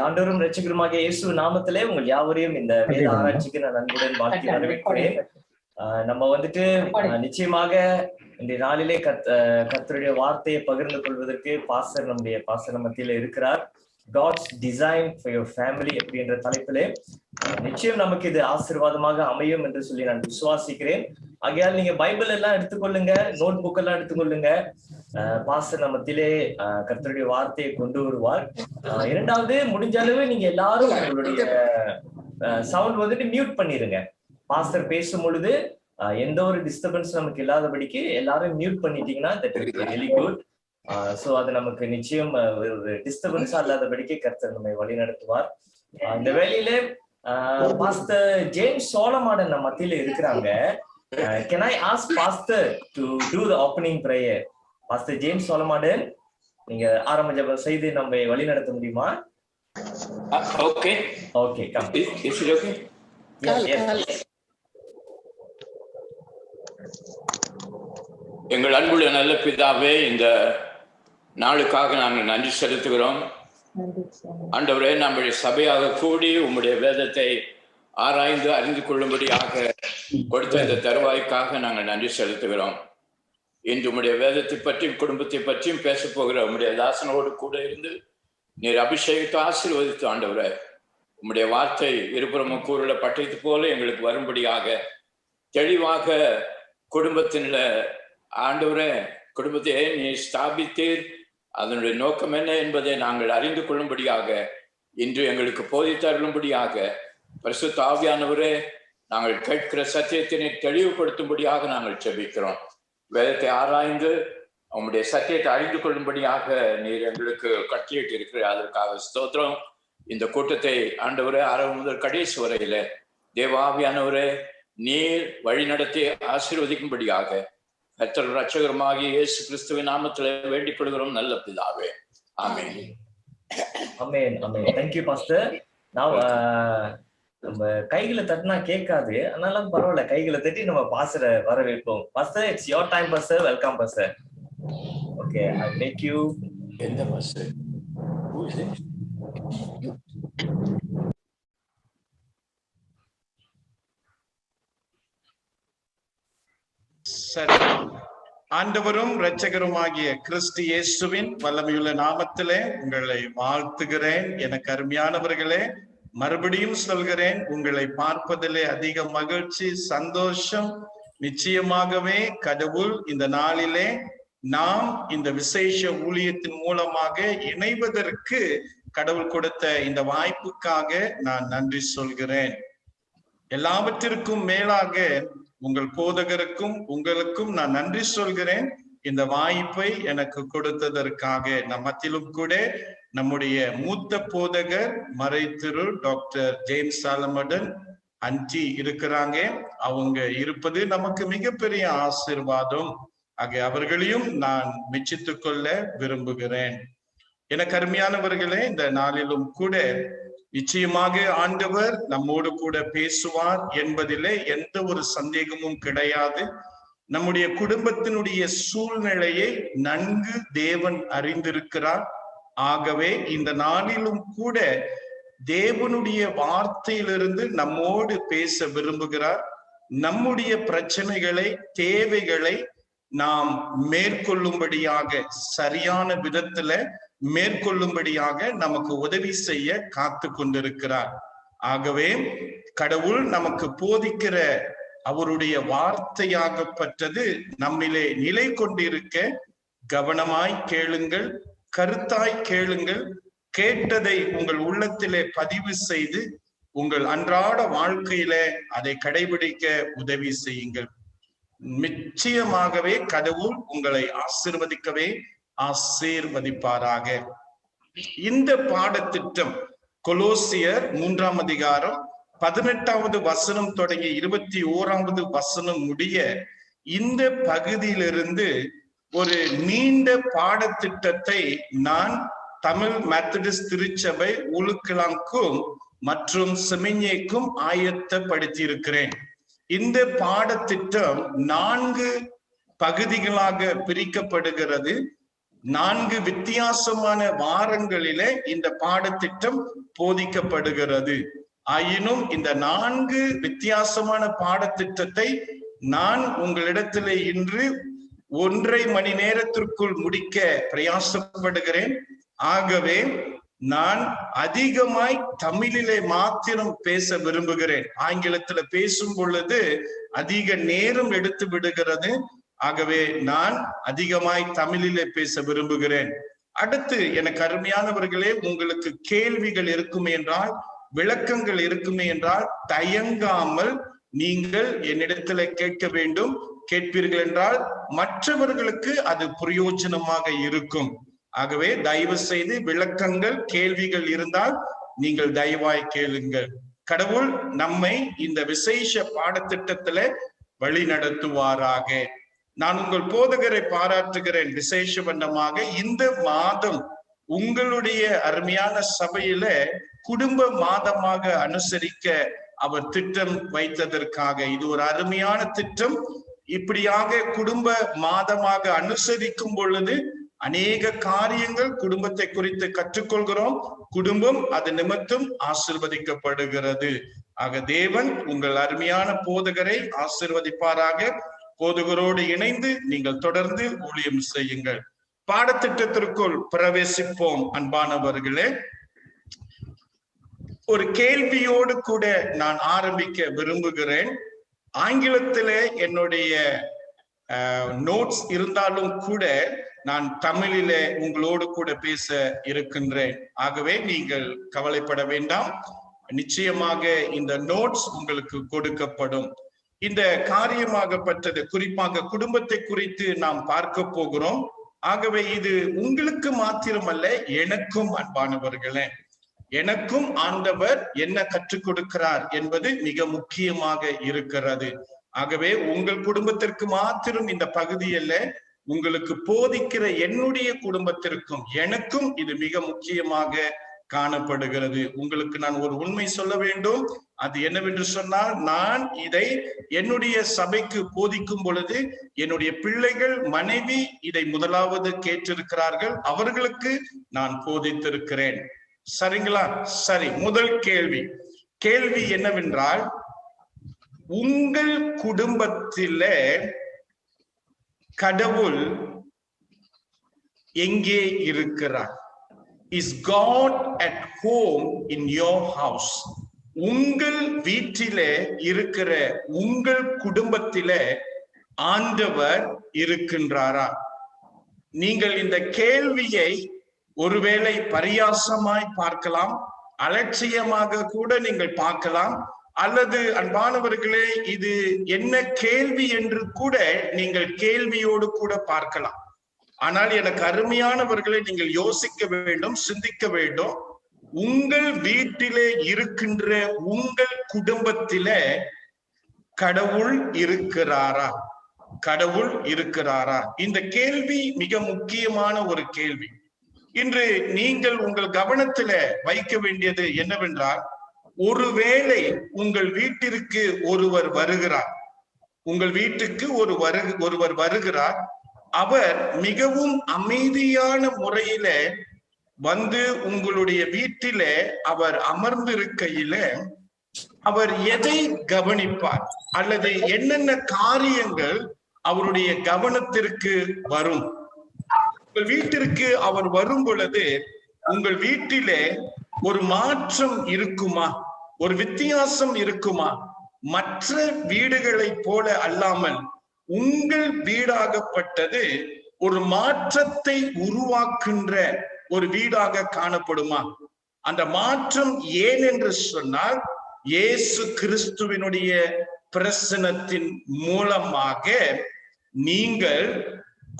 ஆண்டவரும் இரட்சகருமாகிய இயேசு நாமத்திலே உங்கள் யாவரையும் இந்த வேத ஆராய்ச்சிக்கு நான் அன்புடன் வாழ்த்தி வரவேற்கிறேன். நம்ம வந்துட்டு நிச்சயமாக இந்த நாளிலே கர்த்தருடைய வார்த்தையை பகிர்ந்து கொள்வதற்கு பாஸ்டர் நம்ம மத்தியில இருக்கிறார். God's design for your family அப்படின்ற தலைப்பிலே நிச்சயம் நமக்கு இது ஆசீர்வாதமாக அமையும் என்று சொல்லி நான் விசுவாசிக்கிறேன். ஆகையால் நீங்க பைபிள் எல்லாம் எடுத்துக்கொள்ளுங்க, நோட் புக் எல்லாம் எடுத்துக்கொள்ளுங்க. பாஸ்டர் மத்தியிலே கர்த்தருடைய வார்த்தையை கொண்டு வருவார். இரண்டாவது, முடிஞ்ச அளவு நீங்க எல்லாரும் உங்களுடைய சவுண்ட் வந்துட்டு மியூட் பண்ணிருங்க. பாஸ்டர் பேசும் பொழுது எந்த ஒரு டிஸ்டர்பன்ஸ் நமக்கு இல்லாதபடிக்கு எல்லாரும் மியூட் பண்ணிட்டீங்கன்னா that will be really good. So அது நமக்கு நிச்சயம் ஒரு டிஸ்டர்பன்ஸா இல்லாதபடிக்கு கர்த்தர் நம்மை வழி நடத்துவார். இந்த வேளையிலே பாஸ்டர் ஜேம்ஸ் சோலமாடன் நம்ம மத்தியில இருக்கிறாங்க. Can I ask pastor to do the opening prayer? Pastor James Solomon, நீங்க ஆரம்ப ஜெபம் செய்து நம்மை வழி நடத்த முடியுமா? Okay. Okay, come. Is it okay? Yes. எங்கள் அன்புள்ள நல்ல பிதாவே, இந்த நாளுக்காக நாங்கள் நன்றி செலுத்துகிறோம். ஆண்டவரே, நம்முடைய சபையாக கூடி உம்முடைய வேதத்தை ஆராய்ந்து அறிந்து கொள்ளும்படியாக கொடுத்த இந்த தருவாய்க்காக நாங்கள் நன்றி செலுத்துகிறோம். இன்று உம்முடைய வேதத்தை பற்றியும் குடும்பத்தை பற்றியும் பேச போகிற உம்முடைய தாசனோடு கூட இருந்து நீர் அபிஷேகத்தை ஆசீர்வதித்து ஆண்டவரே, உம்முடைய வார்த்தை இருபுறமும் கூறுள்ள பட்டயத்து போல எங்களுக்கு வரும்படியாக தெளிவாக குடும்பத்தின ஆண்டவரே, குடும்பத்தை நீ ஸ்தாபித்தீர், அதனுடைய நோக்கம் என்ன என்பதை நாங்கள் அறிந்து கொள்ளும்படியாக இன்று எங்களுக்கு போதித்தருளும்படியாக பரிசுத்த ஆவியானவரே, நாங்கள் கேட்கிற சத்தியத்தினை தெளிவுபடுத்தும்படியாக நாங்கள் ஜெபிக்கிறோம். வேதத்தை ஆராய்ந்து உங்களுடைய சத்தியத்தை அறிந்து கொள்ளும்படியாக நீர் எங்களுக்கு கட்டளையிட்டு இருக்கிற அதற்காக ஸ்தோத்திரம். இந்த கூட்டத்தை ஆண்டவரே ஆரம்பம் முதல் கடைசி வரையில தேவாவியானவரே நீர் வழி நடத்தி ஆசீர்வதிக்கும்படியாக கர்த்தர் இரட்சகருமாகிய இயேசு கிறிஸ்துவின் நாமத்தில் வேண்டிக் கொள்கிறோம் நல்ல பிதாவே. ஆமென். ஆமென். ஆமென். Thank you pastor. Now நம்ம கைகளை தட்டினா கேட்காது, அதனால பரவாயில்ல, கைகளை தட்டி நம்ம பாஸ்டரை வரவேற்போம். Pastor, it's your time pastor. Welcome pastor. Okay, I make you. எந்த பாஸ்டர்? Who is it? சரி, ஆண்டவரும் இரட்சகருமாகிய கிறிஸ்து இயேசுவின் வல்லமையுள்ள நாமத்திலே உங்களை வாழ்த்துகிறேன். எனக்கு அருமையானவர்களே, மறுபடியும் சொல்கிறேன், உங்களை பார்ப்பதிலே அதிக மகிழ்ச்சி, சந்தோஷம். நிச்சயமாகவே கடவுள் இந்த நாளிலே நாம் இந்த விசேஷ ஊழியத்தின் மூலமாக இணைவதற்கு கடவுள் கொடுத்த இந்த வாய்ப்புக்காக நான் நன்றி சொல்கிறேன். எல்லாவற்றிற்கும் மேலாக உங்கள் போதகருக்கும் உங்களுக்கும் நான் நன்றி சொல்கிறேன். இந்த வாய்ப்பை எனக்கு கொடுத்ததற்காக. நம் மத்தியிலும் கூட நம்முடைய மூத்த போதகர் மறைத்திரு டாக்டர் ஜேம்ஸ் சாலமடன் அன்டி இருக்கிறாங்க. அவங்க இருப்பது நமக்கு மிகப்பெரிய ஆசீர்வாதம். ஆக அவர்களையும் நான் மெச்சித்துக் கொள்ள விரும்புகிறேன். எனக்கு அருமையானவர்களே, இந்த நாளிலும் கூட நிச்சயமாக ஆண்டவர் நம்மோடு கூட பேசுவார் என்பதிலே எந்த ஒரு சந்தேகமும் கிடையாது. நம்முடைய குடும்பத்தினுடைய சூழ்நிலையை நன்கு தேவன் அறிந்திருக்கிறார். ஆகவே இந்த நாளிலும் கூட தேவனுடைய வார்த்தையிலிருந்து நம்மோடு பேச விரும்புகிறார். நம்முடைய பிரச்சனைகளை, தேவைகளை நாம் மேற்கொள்ளும்படியாக, சரியான விதத்துல மேற்கொள்ளும்படியாக நமக்கு உதவி செய்ய காத்து கொண்டிருக்கிறார். ஆகவே கடவுள் நமக்கு போதிக்கிற அவருடைய வார்த்தையாகப்பட்டது நம்மிலே நிலை கொண்டிருக்க கவனமாய் கேளுங்கள், கருத்தாய் கேளுங்கள். கேட்டதை உங்கள் உள்ளத்திலே பதிவு செய்து உங்கள் அன்றாட வாழ்க்கையில அதை கடைபிடிக்க உதவி செய்யுங்கள். நிச்சயமாகவே கடவுள் உங்களை ஆசீர்வதிப்பாராக. இந்த பாடத்திட்டம் கொலோசியர் 3ஆம் அதிகாரம் 18வது வசனம் தொடங்கி 21வது வசனம் முடிய இந்த பகுதியிலிருந்து ஒரு நீண்ட பாடத்திட்டத்தை நான் தமிழ் மெத்தடிஸ்ட் திருச்சபை உலுக்கலாங்கும் மற்றும் செமிஞேக்கும் ஆயத்தப்படுத்தி இருக்கிறேன். இந்த பாடத்திட்டம் 4 பகுதிகளாக பிரிக்கப்படுகிறது. 4 வித்தியாசமான வாரங்களிலே இந்த பாடத்திட்டம் போதிக்கப்படுகிறது. ஆயினும் இந்த 4 வித்தியாசமான பாடத்திட்டத்தை நான் உங்களிடத்திலே இன்று 1.5 மணி நேரத்திற்குள் முடிக்க பிரயாசப்படுகிறேன். ஆகவே நான் அதிகமாய் தமிழிலே மாத்திரம் பேச விரும்புகிறேன். ஆங்கிலத்துல பேசும் பொழுது அதிக நேரம் எடுத்து விடுகிறது. ஆகவே நான் அதிகமாய் தமிழிலே பேச விரும்புகிறேன். அடுத்து எனக்கு அருமையானவர்களே, உங்களுக்கு கேள்விகள் இருக்குமே என்றால், விளக்கங்கள் இருக்குமே என்றால் தயங்காமல் நீங்கள் என்னிடத்துல கேட்க வேண்டும். கேட்பீர்கள் என்றால் மற்றவர்களுக்கு அது பிரயோஜனமாக இருக்கும். ஆகவே தயவு செய்து விளக்கங்கள், கேள்விகள் இருந்தால் நீங்கள் தயவாய் கேளுங்கள். கடவுள் நம்மை இந்த விசேஷ பாடத்திட்டத்துல வழி நடத்துவாராக. நான் உங்கள் போதகரை பாராட்டுகிறேன். விசேஷ வண்ணமாக இந்த மாதம் உங்களுடைய அருமையான சபையில குடும்ப மாதமாக அனுசரிக்க அவர் திட்டம் வைத்ததற்காக இது ஒரு அருமையான திட்டம். இப்படியாக குடும்ப மாதமாக அனுசரிக்கும் பொழுது அநேக காரியங்கள் குடும்பத்தை குறித்து கற்றுக்கொள்கிறோம். குடும்பம் அது நிமித்தம் ஆசீர்வதிக்கப்படுகிறது. ஆக தேவன் உங்கள் அருமையான போதகரை ஆசீர்வதிப்பாராக. போதகரோடு இணைந்து நீங்கள் தொடர்ந்து ஊழியம் செய்யுங்கள். பாடத்திட்டத்திற்குள் பிரவேசிப்போம். அன்பானவர்களே, ஒரு கேள்வியோடு கூட நான் ஆரம்பிக்க விரும்புகிறேன். ஆங்கிலத்திலே என்னுடைய நோட்ஸ் இருந்தாலும் கூட நான் தமிழிலே உங்களோடு கூட பேச இருக்கின்றேன். ஆகவே நீங்கள் கவலைப்பட வேண்டாம். நிச்சயமாக இந்த நோட்ஸ் உங்களுக்கு கொடுக்கப்படும். இந்த காரியமாகப்பட்டது குறிப்பாக குடும்பத்தை குறித்து நாம் பார்க்க போகிறோம். ஆகவே இது உங்களுக்கு மாத்திரமல்ல, எனக்கும் அன்பானவர்களே, எனக்கும் ஆண்டவர் என்ன கற்றுக் கொடுக்கிறார் என்பது மிக முக்கியமாக இருக்கிறது. ஆகவே உங்கள் குடும்பத்திற்கு மாத்திரம் இந்த பகுதியில் உங்களுக்கு போதிக்கிற என்னுடைய குடும்பத்திற்கும் எனக்கும் இது மிக முக்கியமாக காணப்படுகிறது. உங்களுக்கு நான் ஒரு உண்மை சொல்ல வேண்டும். அது என்னவென்று சொன்னால், நான் இதை என்னுடைய சபைக்கு போதிக்கும் பொழுது என்னுடைய பிள்ளைகள், மனைவி இதை முதலாவது கேட்டிருக்கிறார்கள். அவர்களுக்கு நான் போதித்திருக்கிறேன். சரிங்களா? சரி, முதல் கேள்வி என்னவென்றால், உங்கள் குடும்பத்திலே கடவுள் எங்கே இருக்கிறார்? Is God at home in your house? உங்கள் வீட்டிலே இருக்கிற உங்கள் குடும்பத்திலே ஆண்டவர் இருக்கின்றாரா? நீங்கள் இந்த கேள்வியை ஒருவேளை பரியாசமாய் பார்க்கலாம், அலட்சியமாக கூட நீங்கள் பார்க்கலாம், அல்லது அன்பானவர்களே இது என்ன கேள்வி என்று கூட நீங்கள் கேள்வியோடு கூட பார்க்கலாம். ஆனால் எனக்கு அருமையானவர்களை நீங்கள் யோசிக்க வேண்டும், சிந்திக்க வேண்டும். உங்கள் வீட்டிலே இருக்கின்ற உங்கள் குடும்பத்திலே கடவுள் இருக்கிறாரா? கடவுள் இருக்கிறாரா? இந்த கேள்வி மிக முக்கியமான ஒரு கேள்வி. இன்று நீங்கள் உங்கள் கவனத்தில வைக்க வேண்டியது என்னவென்றால், ஒருவேளை உங்கள் வீட்டிற்கு ஒருவர் வருகிறார், உங்கள் வீட்டுக்கு ஒருவர் வருகிறார். அவர் மிகவும் அமைதியான முறையில வந்து உங்களுடைய வீட்டிலே அவர் அமர்ந்திருக்கையில அவர் எதை கவனிப்பார், அல்லது என்னென்ன காரியங்கள் அவருடைய கவனத்திற்கு வரும்? உங்கள் வீட்டிற்கு அவர் வரும் பொழுது உங்கள் வீட்டிலே ஒரு மாற்றம் இருக்குமா? ஒரு வித்தியாசம் இருக்குமா? மற்ற வீடுகளை போல அல்லாமல் உங்கள் வீடாகப்பட்டது ஒரு மாற்றத்தை உருவாக்குகின்ற ஒரு வீடாக காணப்படுமா? அந்த மாற்றம் ஏன் என்று சொன்னால், இயேசு கிறிஸ்துவினுடைய பிரசனத்தின் மூலமாக நீங்கள்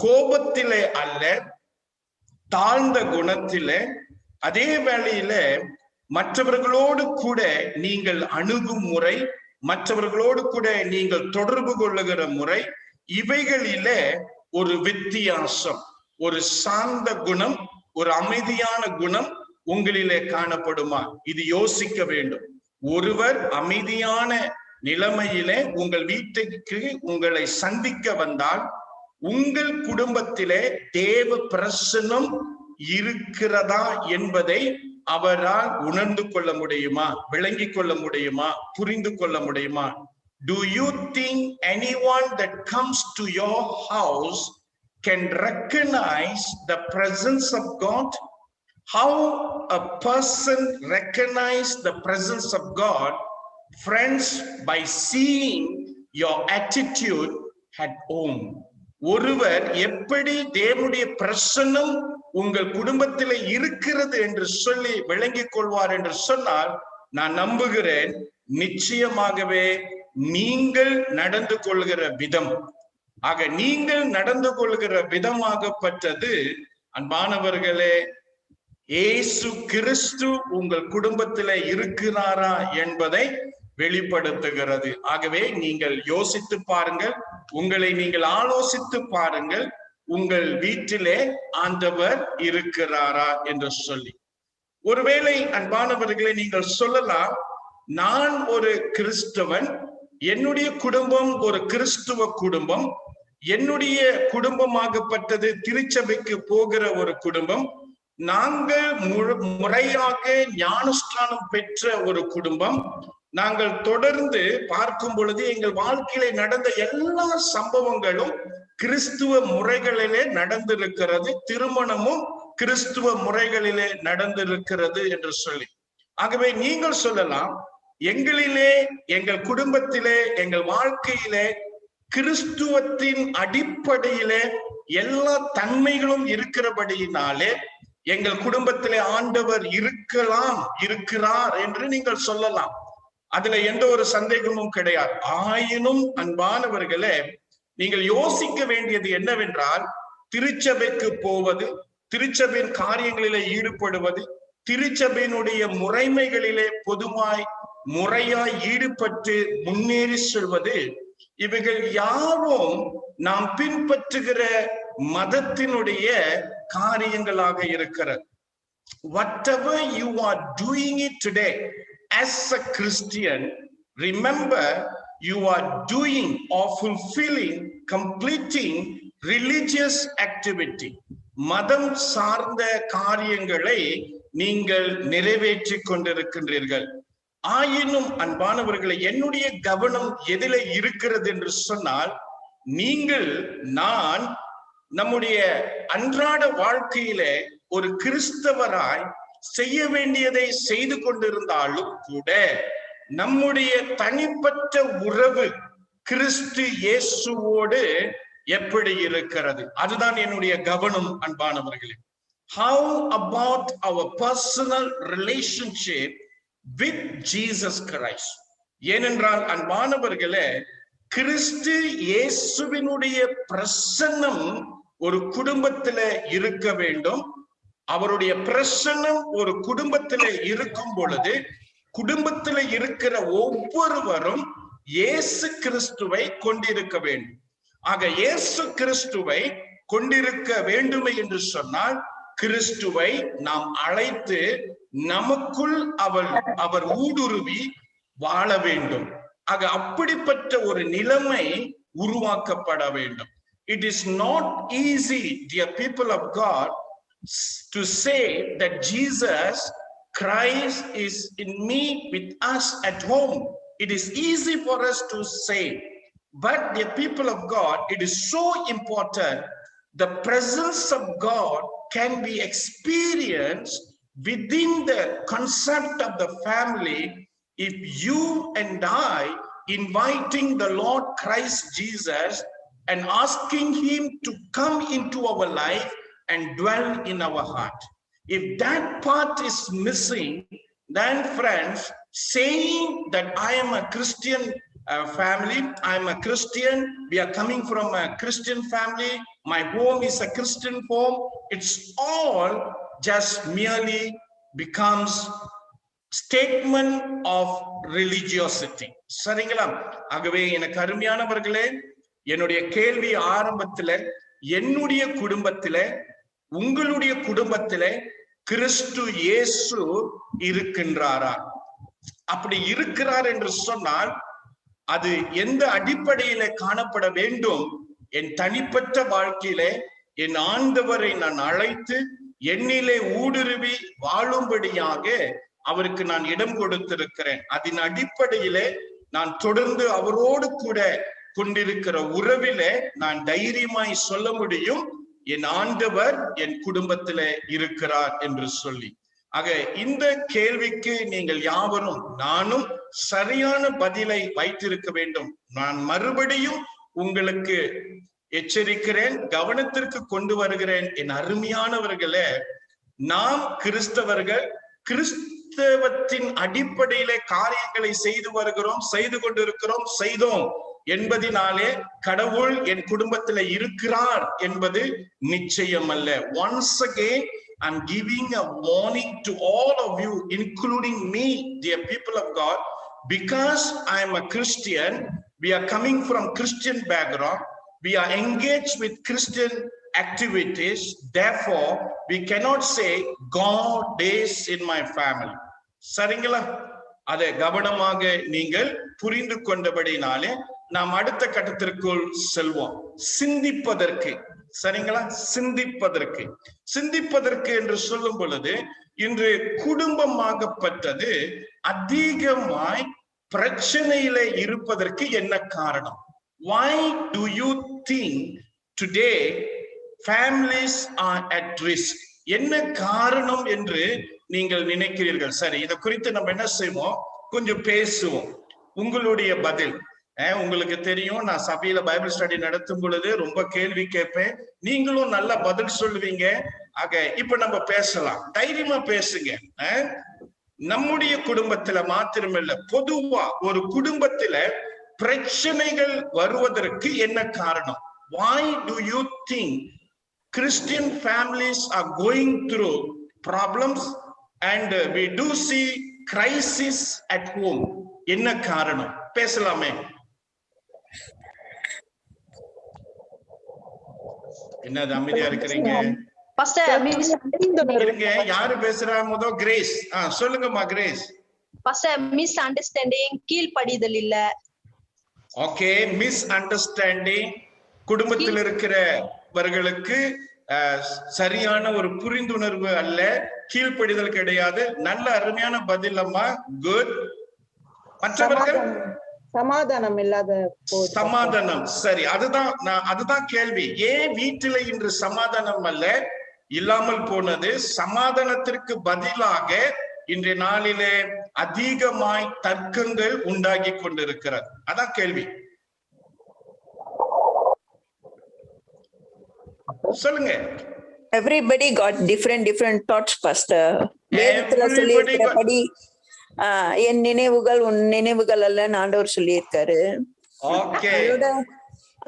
கோபத்திலே அல்ல, தாழ்ந்த குணத்திலே, அதே வேளையில மற்றவர்களோடு கூட நீங்கள் அணுகும் முறை, மற்றவர்களோடு கூட நீங்கள் தொடர்பு கொள்ளுகிற முறை, இவைகளில ஒரு வித்தியாசம், ஒரு சாந்த குணம், ஒரு அமைதியான குணம் உங்களிலே காணப்படுமா? இது யோசிக்க வேண்டும். ஒருவர் அமைதியான நிலைமையிலே உங்கள் வீட்டுக்கு உங்களை சந்திக்க வந்தால், உங்கள் குடும்பத்திலே தேவ பிரசன்னம் இருக்கிறதா என்பதை அவரால் உணர்ந்து கொள்ள முடியுமா, விளங்கிக் கொள்ள முடியுமா, புரிந்து கொள்ள முடியுமா? Do you think anyone that comes to your house can recognize the presence of God? How a person recognizes the presence of God, friends, by seeing your attitude at home. ஒருவர் எப்படி தேவனுடைய பிரசன்னம் உங்கள் குடும்பத்திலே இருக்கிறது என்று சொல்லி விளங்கிக் கொள்வார் என்று சொன்னால், நான் நம்புகிறேன் நிச்சயமாகவே நீங்கள் நடந்து கொள்கிற விதம். ஆக நீங்கள் நடந்து கொள்கிற விதமாகப்பட்டது அன்பானவர்களே, இயேசு கிறிஸ்து உங்கள் குடும்பத்திலே இருக்கிறாரா என்பதை வெளிப்படுத்துகிறது. ஆகவே நீங்கள் யோசித்து பாருங்கள், உங்களை நீங்கள் ஆலோசித்து பாருங்கள், உங்கள் வீட்டிலே ஆண்டவர் இருக்கிறாரா என்று சொல்லி. ஒருவேளை அன்பானவர்களை நீங்கள் சொல்லலாம், நான் ஒரு கிறிஸ்தவன், என்னுடைய குடும்பம் ஒரு கிறிஸ்துவ குடும்பம், என்னுடைய குடும்பமாகப்பட்டது திருச்சபைக்கு போகிற ஒரு குடும்பம், நாங்கள் முறையாக ஞானஸ்தானம் பெற்ற ஒரு குடும்பம், நாங்கள் தொடர்ந்து பார்க்கும் பொழுது எங்கள் வாழ்க்கையிலே நடந்த எல்லா சம்பவங்களும் கிறிஸ்துவ முறைகளிலே நடந்திருக்கிறது, திருமணமும் கிறிஸ்துவ முறைகளிலே நடந்திருக்கிறது என்று சொல்லி. ஆகவே நீங்கள் சொல்லலாம், எங்களிலே, எங்கள் குடும்பத்திலே, எங்கள் வாழ்க்கையிலே கிறிஸ்துவத்தின் அடிப்படையிலே எல்லா தன்மைகளும் இருக்கிறபடியினாலே எங்கள் குடும்பத்திலே ஆண்டவர் இருக்கிறார் என்று நீங்கள் சொல்லலாம். அதுல எந்த ஒரு சந்தேகமும் கிடையாது. ஆயினும் அன்பானவர்களே, நீங்கள் யோசிக்க வேண்டியது என்னவென்றால், திருச்சபைக்கு போவது, திருச்சபையின் காரியங்களிலே ஈடுபடுவது, திருச்சபையினுடைய முறைமைகளிலே பொதுவாய் முறையாய் ஈடுபட்டு முன்னேறி செல்வது, இவைகள் யாவும் நாம் பின்பற்றுகிற மதத்தினுடைய காரியங்களாக இருக்கிறது. Whatever you are doing it today as a Christian, remember you are doing or fulfilling, completing religious activity. மதம் சார்ந்த காரியங்களை நீங்கள் நிறைவேற்றி கொண்டிருக்கின்றீர்கள். ஆயினும் அன்பானவர்களை, என்னுடைய கவனம் எதிலே இருக்கிறது என்று சொன்னால், நீங்கள், நான் நம்முடைய அன்றாட வாழ்க்கையிலே ஒரு கிறிஸ்தவராய் செய்ய வேண்டியதை செய்து கொண்டிருந்தாலும் கூட நம்முடைய தனிப்பட்ட உறவு கிறிஸ்து இயேசுவோடு எப்படி இருக்கிறது, அதுதான் என்னுடைய கவனம் அன்பானவர்களே. How about our personal relationship with Jesus Christ? ஏனென்றால் அன்பானவர்களே, கிறிஸ்து இயேசுவினுடைய பிரசன்னம் ஒரு குடும்பத்திலே இருக்க வேண்டும். அவருடைய பிரசன்னம் ஒரு குடும்பத்திலே இருக்கும் பொழுது, குடும்பத்திலே இருக்கிற ஒவ்வொருவரும் இயேசு கிறிஸ்துவை கொண்டிருக்க வேண்டும். ஆக இயேசு கிறிஸ்துவை கொண்டிருக்க வேண்டுமே என்று சொன்னால், கிறிஸ்துவை நாம் அழைத்து நமக்குள் அவர் ஊடுருவி வாழ வேண்டும். ஆக அப்படிப்பட்ட ஒரு நிலைமை உருவாக்கப்பட வேண்டும். It is not easy, dear people of God, to say that Jesus Christ is in me, with us at home. It is easy for us to say, but dear people of God, it is so important. The presence of God can be experienced within the concept of the family if you and I inviting the Lord Christ Jesus and asking him to come into our life and dwell in our heart. If that part is missing, then friends, saying that I am a Christian family, I am a Christian, we are coming from a Christian family, my home is a Christian home, it's all just merely becomes statement of religiosity. சரிங்களா? ஆகவே எனக்கு அருமையானவர்களே, என்னுடைய கேள்வி ஆரம்பத்திலே, என்னுடைய குடும்பத்திலே, உங்களுடைய குடும்பத்திலே கிறிஸ்து இயேசு இருக்கின்றாரா? அப்படி இருக்கிறார் என்று சொன்னால் அது எந்த அடிப்படையில காணப்பட வேண்டும் என் தனிப்பட்ட வாழ்க்கையிலே என் ஆண்டவரை நான் அழைத்து என்னிலே ஊடுருவி வாழும்படியாக அவருக்கு நான் இடம் கொடுத்திருக்கிறேன். அதன் அடிப்படையிலே நான் தொடர்ந்து அவரோடு கூட கொண்டிருக்கிற உறவிலே நான் தைரியமாய் சொல்ல முடியும், என் ஆண்டவர் என் குடும்பத்திலே இருக்கிறார் என்று சொல்லி. ஆக இந்த கேள்விக்கு நீங்கள் யாவரும் நானும் சரியான பதிலை வைத்திருக்க வேண்டும். நான் மறுபடியும் உங்களுக்கு எச்சரிக்கிறேன், கவனத்திற்கு கொண்டு வருகிறேன். என் அருமையானவர்களே, நாம் கிறிஸ்தவர்கள் கிறிஸ்தவத்தின் அடிப்படையிலே காரியங்களை செய்து வருகிறோம், செய்து கொண்டிருக்கிறோம், செய்தோம் என்பதினாலே கடவுள் என் குடும்பத்தில் இருக்கிறார் என்பது நிச்சயம் அல்ல. Once again, I'm giving a warning to all of you, including me, dear people of God, because I am a Christian, we are coming from Christian background, we are engaged with Christian activities, therefore we cannot say God is in my family. சரிங்களா? அதை கவனமாக நீங்கள் புரிந்து கொண்டபடினாலே நாம் அடுத்த கட்டத்திற்குள் செல்வோம். சிந்திப்பதற்கு, சரிங்களா? சிந்திப்பதற்கு என்று சொல்லும் பொழுது இன்று குடும்பமாகப்பட்டது அதிகமாய் பிரச்சனையிலே இருப்பதற்கு என்ன காரணம்? Why do you think today families are at risk? என்ன காரணம் என்று நீங்கள் நினைக்கிறீர்கள்? சரி, இதை குறித்து நம்ம என்ன செய்வோம், கொஞ்சம் பேசுவோம். உங்களுடைய பதில், உங்களுக்கு தெரியும், நான் சபையில பைபிள் ஸ்டடி நடத்தும் பொழுது ரொம்ப கேள்வி கேட்பேன், நீங்களும் நல்ல பதில் சொல்லுவீங்க. ஆக இப்ப நம்ம பேசலாம், தைரியமா பேசுங்க. நம்முடைய குடும்பத்துல மாத்திரமில்ல, பொதுவா ஒரு குடும்பத்துல பிரச்சனைகள் வருவதற்கு என்ன காரணம்? Why do you think Christian families are going through problems and we do see crisis at home? என்ன காரணம்? பேசலாமே. என்னது அமைதியா இருக்கிறீங்க? யாரு பேசுறா? முதல் கிரேஸ். சொல்லுங்கம்மா கிரேஸ். மிஸ் அண்டர்ஸ்டாண்டிங், கீழ்ப்படிதல் இல்ல. ஓகே, மிஸ் அண்டர்ஸ்டாண்டிங், குடும்பத்தில் இருக்கிறவர்களுக்கு சரியான ஒரு புரிந்துணர்வு அல்ல, கீழ்ப்படிதல் கிடையாது. நல்ல அருமையான பதில் அம்மா, குட். மற்றவர்கள் சமாதானம் இல்லாத சமாதானம். சரி, அதுதான் கேள்வி. ஏன் வீட்டில இன்று சமாதானம் அல்ல இல்லாமல் போனது? சமாதானத்திற்கு பதிலாக இன்றைய நாளிலே அதிகமாய் தர்க்கங்கள் உண்டாகி கொண்டிருக்கிறது. அதான் கேள்வி. சொல்லுங்க. Everybody got different thoughts, pastor. வேதத்துல சொல்லியிருக்கிறபடி என் நினைவுகள் உன் நினைவுகள் அல்லன்னு ஆண்டவர் சொல்லியிருக்காரு.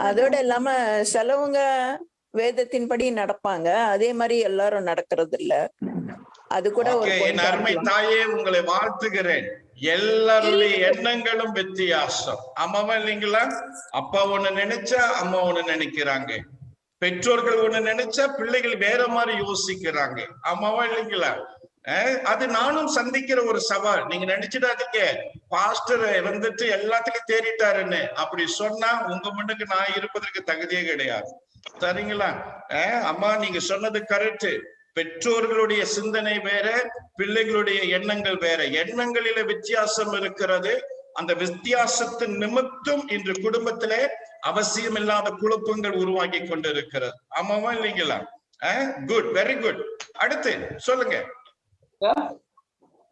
அதோட இல்லாம சிலவங்க வேதத்தின்படி நடப்பாங்க, அதே மாதிரி எல்லாரும் நடக்கிறது இல்ல. அது கூட என் அருமை தாயே, உங்களை வாழ்த்துகிறேன். எல்லாருடைய எண்ணங்களும் வித்தியாசம். அம்மாவா இல்லைங்களா? அப்பா ஒண்ணு நினைச்சா அம்மா ஒண்ணு நினைக்கிறாங்க, பெற்றோர்கள் ஒண்ணு நினைச்சா பிள்ளைகள் வேற மாதிரி யோசிக்கிறாங்க. அம்மாவா இல்லைங்களா? அது நானும் சந்திக்கிற ஒரு சவால். நீங்க நினைச்சிடாதீங்க பாஸ்டர் வந்துட்டு எல்லாத்துலயும் தேறிட்டாருன்னு. அப்படி சொன்னா உங்க முன்னுக்கு நான் இருப்பதற்கு தகுதியே கிடையாது. சரிங்களா? அம்மா நீங்க சொன்னது கரெக்ட். பெற்றோர்களுடைய சிந்தனை வேற, பிள்ளைகளுடைய எண்ணங்கள் வேற. எண்ணங்களில வித்தியாசம் இருக்கிறது. அந்த வித்தியாசத்தின் நிமித்தம் இன்று குடும்பத்திலே அவசியம் இல்லாத குழப்பங்கள் உருவாக்கி கொண்டிருக்கிறது. ஆமாவா இல்லைங்களா? Good, very good. அடுத்து சொல்லுங்க.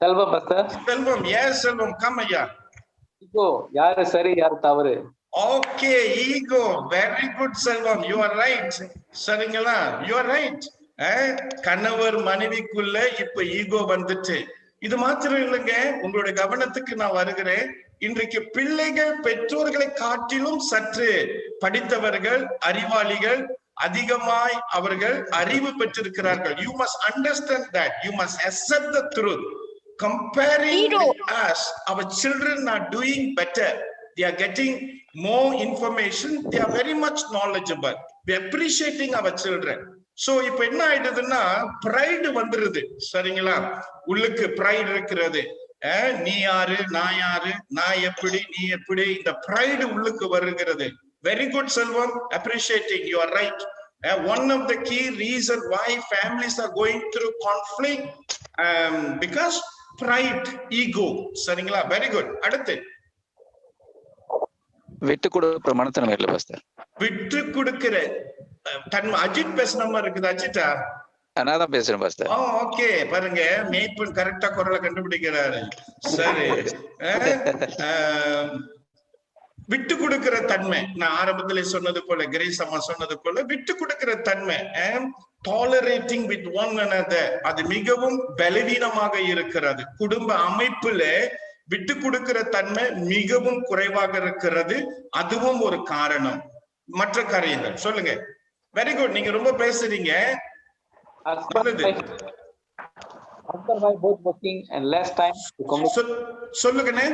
செல்வம் பாஸ்டர். செல்வம், ஏன் செல்வம்? கம் ஐயா. ஈகோ, யாரு சரி யாரு தவறு? Okay, ego. Very good Selvam, you are right. சரிங்களா? You are right. கணவர் மனைவிக்குள்ள இப்ப ஈகோ வந்துட்டு. இது மாத்திரம் இல்லைங்க, உங்களுடைய கவனத்துக்கு நான் வருகிறேன். இன்றைக்கு பிள்ளைகள் பெற்றோர்களை காட்டிலும் சற்று படித்தவர்கள், அறிவாளிகள், அதிகமாய் அவர்கள் அறிவு பெற்றிருக்கிறார்கள். You must understand that. You must accept the truth. Comparing with us, our children are doing better. They are getting more information. They are very much knowledgeable. We are appreciating our children. So இப்ப என்ன ஆயிடுதுன்னா, pride வந்துருது. சரிங்களா? உள்ளுக்கு pride இருக்கிறது. நீ யாரு, நான் யாரு, நான் எப்படி, நீ எப்படி, இந்த pride உள்ளுக்கு வருகிறது. Very good, Selvam. Appreciating. You are right. One of the key reasons why families are going through conflict, because pride, ego. சரிங்களா? Very good. அடுத்து விட்டு கொடுக்கிற மனத்தன்மை இல்ல பாஸ்டர். விட்டு கொடுக்கிற தன்மை. அஜித் பேசுன மாதிரி இருக்குது. அஜித்தா? நான் தான் பேசுறேன் பாஸ்டர். ஓகே, பாருங்க மேய்ப்பன் கரெக்டா குரலை கண்டுபிடிக்கிறாரு. சரி, விட்டு கொடுக்கிற தன்மை. நான் ஆரம்பத்திலே சொன்னது போல, கிரேஸ் அம்மா சொன்னது போல, விட்டு கொடுக்கிற தன்மை, டாலரேட்டிங் வித் ஒன் another, அது மிகவும் பலவீனமாக இருக்கிறது. குடும்ப அமைப்புல விட்டு கொடுக்கிற தன்மை மிகவும் குறைவாக இருக்கிறது. அதுவும் ஒரு காரணம். மற்ற காரியங்கள் சொல்லுங்க. வெரி குட், நீங்க ரொம்ப பேசுறீங்க. Husband and wife both working and less time to communicate. சொல்லுங்கண்ணே.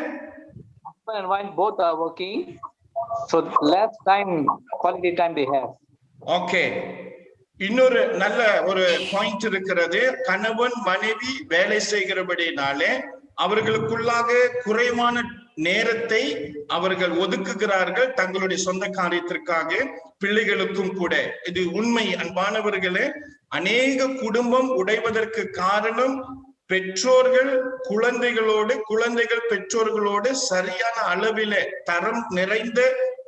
Husband and wife both are working, so less time, quality time they have. Okay, இன்னொரு நல்ல ஒரு பாயிண்ட் இருக்கிறது. கணவன் மனைவி வேலை செய்கிறபடினாலே அவர்களுக்குள்ளாக குறைவான நேரத்தை அவர்கள் ஒதுக்குகிறார்கள் தங்களுடைய சொந்த காரியத்திற்காக, பிள்ளைகளுக்கும் கூட. இது உண்மை அன்பானவர்களே. அநேக குடும்பம் உடைவதற்கு காரணம் பெற்றோர்கள் குழந்தைகளோடு, குழந்தைகள் பெற்றோர்களோடு சரியான அளவிலே தரம் நிறைந்த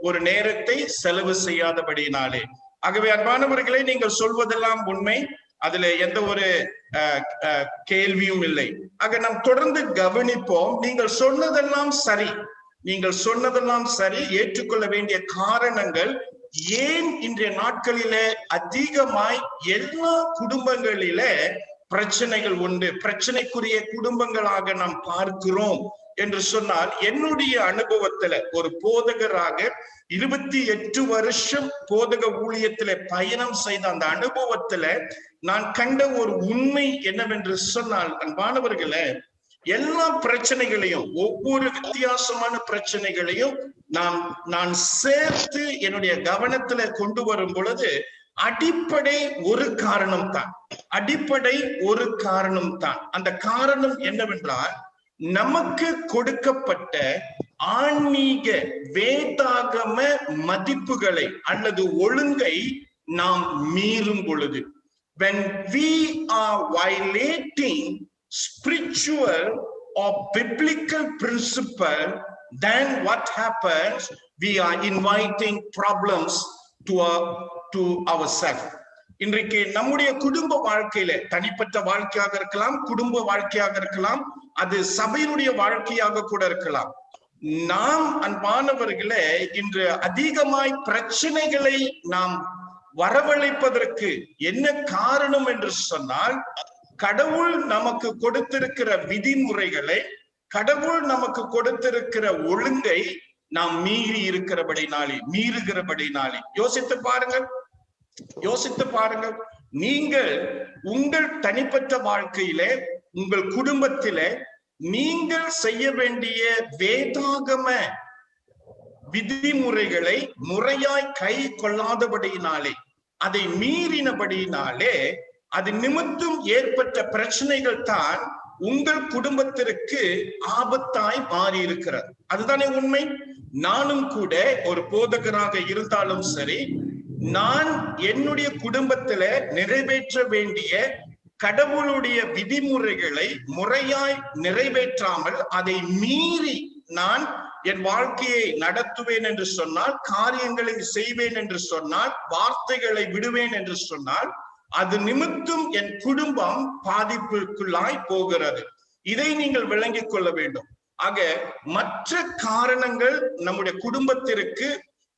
ஒரு நேரத்தை செலவு செய்யாதபடியினாலே. ஆகவே அன்பானவர்களே, நீங்கள் சொல்வதெல்லாம் உண்மை, அதுல எந்த ஒரு கேள்வியும் இல்லை. ஆக நாம் தொடர்ந்து கவனிப்போம். நீங்கள் சொன்னதெல்லாம் சரி, நீங்கள் சொன்னதெல்லாம் சரி. ஏற்றுக்கொள்ள வேண்டிய காரணங்கள் ஏன் இன்றைய நாட்களிலே அதிகமாய் எல்லா குடும்பங்களிலே பிரச்சனைகள் உண்டு, பிரச்சனைக்குரிய குடும்பங்களாக நாம் பார்க்கிறோம் என்று சொன்னால், என்னுடைய அனுபவத்துல ஒரு போதகராக 28 வருஷம் போதக ஊழியத்திலே பயணம் செய்த அந்த அனுபவத்துல நான் கண்ட ஒரு உண்மை என்னவென்று சொன்னால், அன்பானவர்களே, எல்லா பிரச்சனைகளையும், ஒவ்வொரு வித்தியாசமான பிரச்சனைகளையும் நான் சேர்த்து என்னுடைய கவனத்துல கொண்டு வரும் பொழுது அடிப்படை ஒரு காரணம் தான். அடிப்படை ஒரு காரணம் தான். அந்த காரணம் என்னவென்றால், நமக்கு கொடுக்கப்பட்ட ஆன்மீக வேதாகம மதிப்புகளை அல்லது ஒழுங்கை நாம் மீறும் பொழுது, when we are violating spiritual or biblical principle, then what happens? We are inviting problems to ourselves. இன்றைக்கு நம்முடைய குடும்ப வாழ்க்கையில, தனிப்பட்ட வாழ்க்கையாக இருக்கலாம், குடும்ப வாழ்க்கையாக இருக்கலாம், அது சபையினுடைய வாழ்க்கையாக கூட இருக்கலாம், நாம் அன்பானவர்களே இன்று அதிகமாய் பிரச்சனைகளை நாம் வரவழைப்பதற்கு என்ன காரணம் என்று சொன்னால், கடவுள் நமக்கு கொடுத்திருக்கிற விதிமுறைகளை, கடவுள் நமக்கு கொடுத்திருக்கிற ஒழுங்கை நாம் மீறுகிறபடினாலே. யோசித்து பாருங்கள், யோசித்து பாருங்கள். நீங்கள் உங்கள் தனிப்பட்ட வாழ்க்கையிலே, உங்கள் குடும்பத்திலே நீங்கள் செய்ய வேண்டிய வேதாகம விதிமுறைகளை முறையாய் கை கொள்ளாதபடியினாலே, அதை மீறினபடியினாலே, அது நிமித்தம் ஏற்பட்ட பிரச்சனைகள் தான் உங்கள் குடும்பத்திற்கு ஆபத்தாய் மாறி இருக்கிறது. அதுதானே உண்மை. நானும் கூட ஒரு போதகராக இருந்தாலும் சரி, நான் என்னுடைய குடும்பத்துல நிறைவேற்ற வேண்டிய கடவுளுடைய விதிமுறைகளை முறையாய் நிறைவேற்றாமல் அதை மீறி நான் என் வாழ்க்கையை நடத்துவேன் என்று சொன்னால், காரியங்களை செய்வேன் என்று சொன்னால், வார்த்தைகளை விடுவேன் என்று சொன்னால், அது நிமித்தம் என் குடும்பம் பாதிப்புக்குள்ளாய் போகிறது. இதை நீங்கள் விளங்கிக் கொள்ள வேண்டும். ஆக மற்ற காரணங்கள் நம்முடைய குடும்பத்திற்கு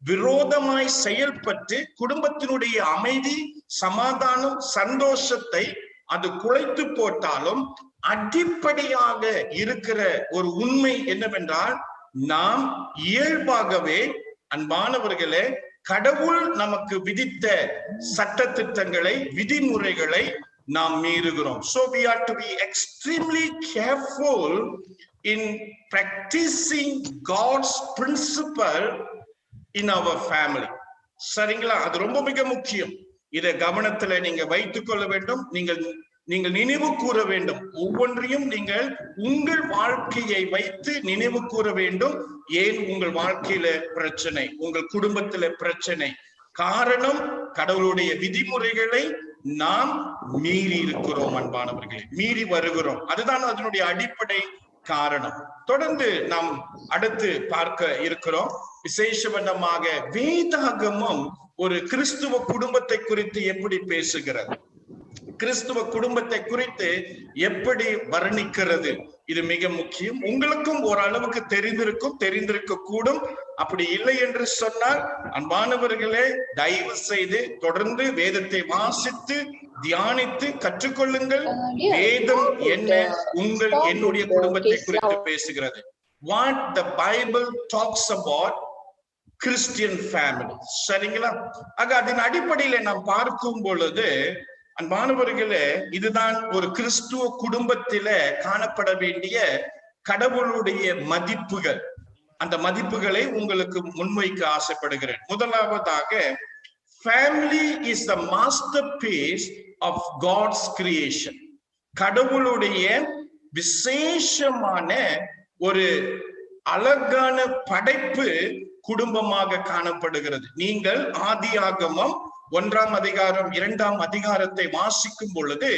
விரோதமாய் செயல்பட்டு குடும்பத்தினுடைய அமைதி, சமாதானம், சந்தோஷத்தை அது குலைத்து போட்டாலும், அடிப்படையாக இருக்கிற ஒரு உண்மை என்னவென்றால், நாம் இயல்பாகவே அன்பானவர்களே கடவுள் நமக்கு விதித்த சட்ட திட்டங்களை, விதிமுறைகளை நாம் மீறுகிறோம். So we are to be extremely careful in practicing God's principle in our family. சரிங்களா? அது ரொம்ப மிக முக்கியம். இதை கவனத்துல நீங்க வைத்துக் கொள்ள வேண்டும். நீங்கள் நீங்கள் நினைவு கூற வேண்டும். ஒவ்வொன்றையும் நீங்கள் உங்கள் வாழ்க்கையை வைத்து நினைவு கூற வேண்டும். ஏன் உங்கள் வாழ்க்கையில பிரச்சனை, உங்கள் குடும்பத்துல பிரச்சனை? காரணம், கடவுளுடைய விதிமுறைகளை நாம் மீறி இருக்கிறோம் அன்பானவர்களே, மீறி வருகிறோம். அதுதான் அதனுடைய அடிப்படை காரணம். தொடர்ந்து நாம் அடுத்து பார்க்க இருக்கிறோம். விசேஷமாக வேதாகமம் ஒரு கிறிஸ்துவ குடும்பத்தை குறித்து எப்படி பேசுகிறது, கிறிஸ்துவ குடும்பத்தை குறித்து எப்படி வர்ணிக்கிறது, இது மிக முக்கியம். உங்களுக்கும் ஓரளவுக்கு தெரிந்திருக்க கூடும். அப்படி இல்லை என்று சொன்னால் அன்பானவர்களே, தயவு செய்து தொடர்ந்து வேதத்தை வாசித்து தியானித்து கற்றுக்கொள்ளுங்கள். வேதம் என்ன என்னுடைய குடும்பத்தை குறித்து பேசுகிறது. What the Bible talks about Christian family. சரிங்களா? ஆக அதன் அடிப்படையில நாம் பார்க்கும் பொழுது அன்பானவர்களே, இதுதான் ஒரு கிறிஸ்துவ குடும்பத்தில காணப்பட வேண்டிய கடவுளுடைய மதிப்புகள். அந்த மதிப்புகளை உங்களுக்கு முன்வைக்க ஆசைப்படுகிறேன். முதலாவதாக, family is the masterpiece of God's creation. கடவுளுடைய விசேஷமான ஒரு அழகான படைப்பு குடும்பமாக காணப்படுகிறது. நீங்கள் ஆதியாகமம் 1ஆம் அதிகாரம் 2ஆம் அதிகாரத்தை வாசிக்கும் பொழுது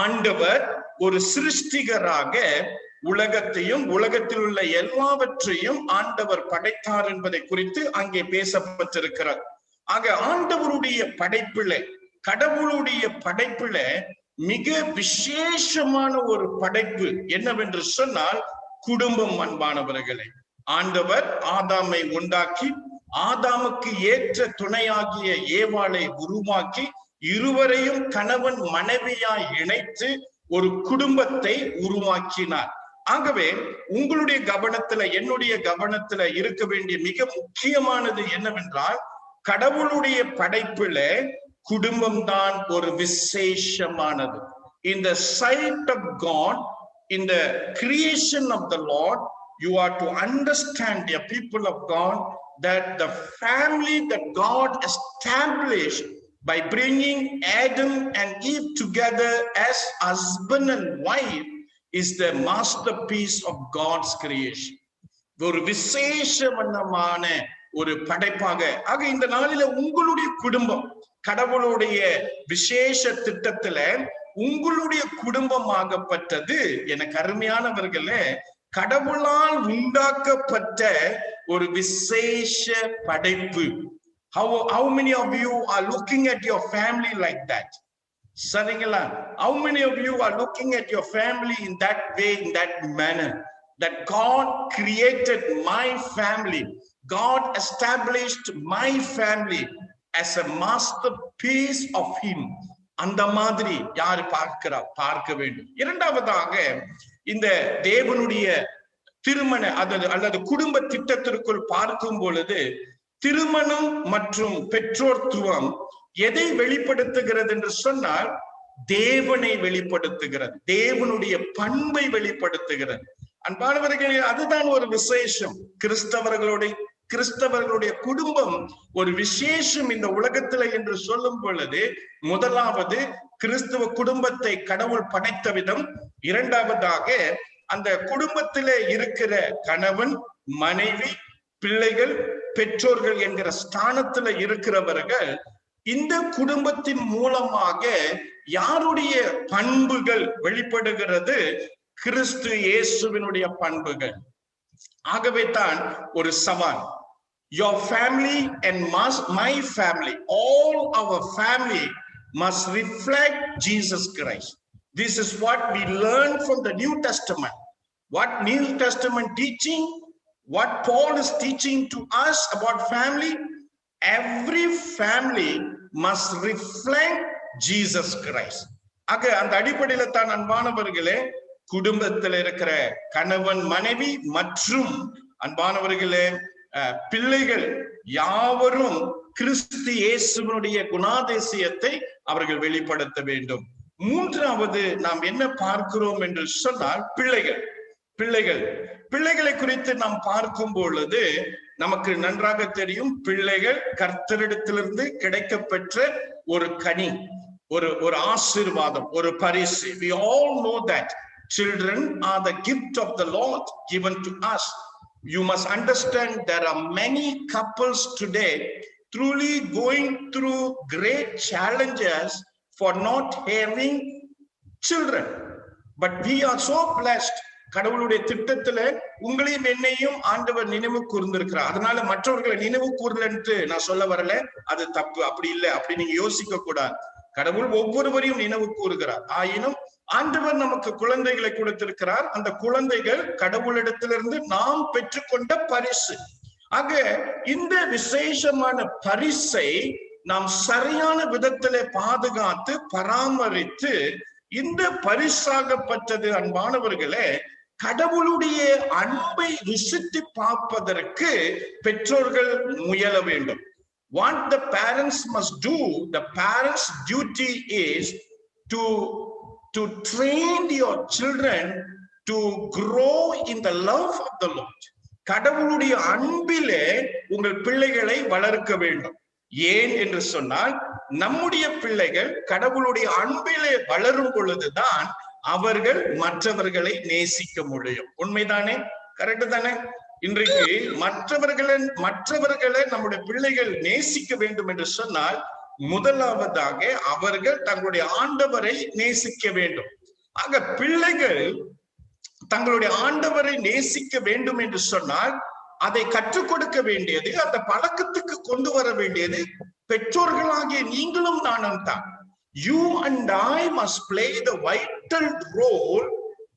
ஆண்டவர் ஒரு சிருஷ்டிகராக உலகத்தையும் உலகத்தில் உள்ள எல்லாவற்றையும் ஆண்டவர் படைத்தார் என்பதை குறித்து அங்கே பேசப்பட்டிருக்கிறார். ஆக ஆண்டவருடைய படைப்புல, கடவுளுடைய படைப்புல மிக விசேஷமான ஒரு படைப்பு என்னவென்று சொன்னால் குடும்பம். அன்பானவர்களே, ஆண்டவர் ஆதாமை உண்டாக்கி ஆதாமுக்கு ஏற்ற துணையாகிய ஏவாளை உருவாக்கி இருவரையும் கணவன் மனைவியாய் இணைத்து ஒரு குடும்பத்தை உருவாக்கினார். ஆகவே உங்களுடைய கவனத்துல, என்னுடைய கவனத்துல இருக்க வேண்டிய மிக முக்கியமானது என்னவென்றால், கடவுளுடைய படைப்புல குடும்பம் தான் ஒரு விசேஷமானது. In the sight of God, in the creation of the Lord, you are to understand, dear people of God, that the family that God established by bringing Adam and Eve together as husband and wife is the masterpiece of God's creation. ஒரு விசேஷமான ஒரு படைப்பாக. ஆக இந்த நாளில உங்களுடைய குடும்பம் கடவுளுடைய விசேஷ திட்டத்துல உங்களுடைய குடும்பமாகப்பட்டது. எனக்கு அருமையானவர்களே, கடவுளால் உண்டாக்கப்பட்ட ஒரு விசேஷ படைப்பு. How many of you are looking at your family like that? சரிங்களா? How many of you are looking at your family in that way, in that manner, that God created my family, God established my family as a masterpiece of him? அந்த மாதிரி யார் பார்க்க வேண்டும். இரண்டாவதாக, இந்த தேவனுடைய திருமண அல்லது குடும்ப திட்டத்திற்குள் பார்க்கும் பொழுது திருமணம் மற்றும் பெற்றோர்த்துவம் எதை வெளிப்படுத்துகிறது என்று சொன்னால், தேவனை வெளிப்படுத்துகிறது, தேவனுடைய பண்பை வெளிப்படுத்துகிறது. அன்பானவர்களே, அதுதான் ஒரு விசேஷம். கிறிஸ்தவர்களுடைய குடும்பம் ஒரு விசேஷம் இந்த உலகத்துல என்று சொல்லும் பொழுது, முதலாவது கிறிஸ்துவ குடும்பத்தை கடவுள் படைத்த விதம். இரண்டாவதாக, அந்த குடும்பத்திலே இருக்கிற கணவன் மனைவி பிள்ளைகள் பெற்றோர்கள் என்கிற ஸ்தானத்துல இருக்கிறவர்கள் இந்த குடும்பத்தின் மூலமாக யாருடைய பண்புகள் வெளிப்படுகிறது? கிறிஸ்து இயேசுவினுடைய பண்புகள். ஆகவே தான் ஒரு சவால். Your family and my family, all our family must reflect Jesus Christ. This is what we learn from the New Testament. What New Testament teaching, what Paul is teaching to us about family, every family must reflect Jesus Christ. ஆக அந்த அடிப்படையில தான் அன்பானவர்களே, குடும்பத்தில் இருக்கிற கணவன் மனைவி மற்றும் அன்பானவர்களே பிள்ளைகள் யாவரும் கிறிஸ்து இயேசுவினுடைய குணாதிசயத்தை அவர்கள் வெளிப்படுத்த வேண்டும். மூன்றாவது நாம் என்ன பார்க்கிறோம் என்று சொன்னால், பிள்ளைகளை குறித்து நாம் பார்க்கும் பொழுது நமக்கு நன்றாக தெரியும், பிள்ளைகள் கர்த்தரிடத்திலிருந்து கிடைக்கப்பெற்ற ஒரு கனி. ஒரு ஆசீர்வாதம், ஒரு பரிசு. We all know that children are the gift of the Lord given to us. You must understand there are many couples today truly going through great challenges for not having children. But we are so blessed. கடவுளுடைய திட்டத்துல உங்களையும் என்னையும் ஆண்டவர் நினைவு கூர்ந்திருக்கிறார். அதனால மற்றவர்களை நினைவு கூர்லன்ட்டு நான் சொல்ல வரல, அது தப்பு. அப்படி இல்லை, அப்படி நீங்க யோசிக்க கூடாது. கடவுள் ஒவ்வொருவரையும் நினைவு கூறுகிறார். ஆயினும் ஆண்டவர் நமக்கு குழந்தைகளை கொடுத்திருக்கிறார். அந்த குழந்தைகள் கடவுளிடத்திலிருந்து நாம் பெற்றுக்கொண்ட பரிசு. ஆக இந்த விசேஷமான பரிசை நாம் சரியான விதத்திலே பாதுகாத்து பராமரித்து, இந்த பரிசாகப்பட்டது அன்பானவர்களே கடவுளுடைய அன்பை ருசித்து பார்ப்பதற்கு பெற்றோர்கள் முயல வேண்டும். What the parents must do, the parents' duty is to train your children to grow in the love of the Lord. கடவுளுடைய அன்பிலே உங்கள் பிள்ளைகளை வளர்க்க வேண்டும். ஏன் என்று சொன்னால், நம்முடைய பிள்ளைகள் கடவுளுடைய அன்பிலே வளரும் பொழுதுதான் அவர்கள் மற்றவர்களை நேசிக்க முடியும். உண்மைதானே? கரெக்ட் தானே? இன்றைக்கு மற்றவர்களை நம்முடைய பிள்ளைகள் நேசிக்க வேண்டும் என்று சொன்னால், முதலாவதாக அவர்கள் தங்களுடைய ஆண்டவரை நேசிக்க வேண்டும். ஆக பிள்ளைகள் தங்களுடைய ஆண்டவரை நேசிக்க வேண்டும் என்று சொன்னால், அதை கற்றுக் கொடுக்க வேண்டியது, அந்த பழக்கத்துக்கு கொண்டு வர வேண்டியது பெற்றோர்களாகிய நீங்களும் நானும் தான். You and I must play the vital role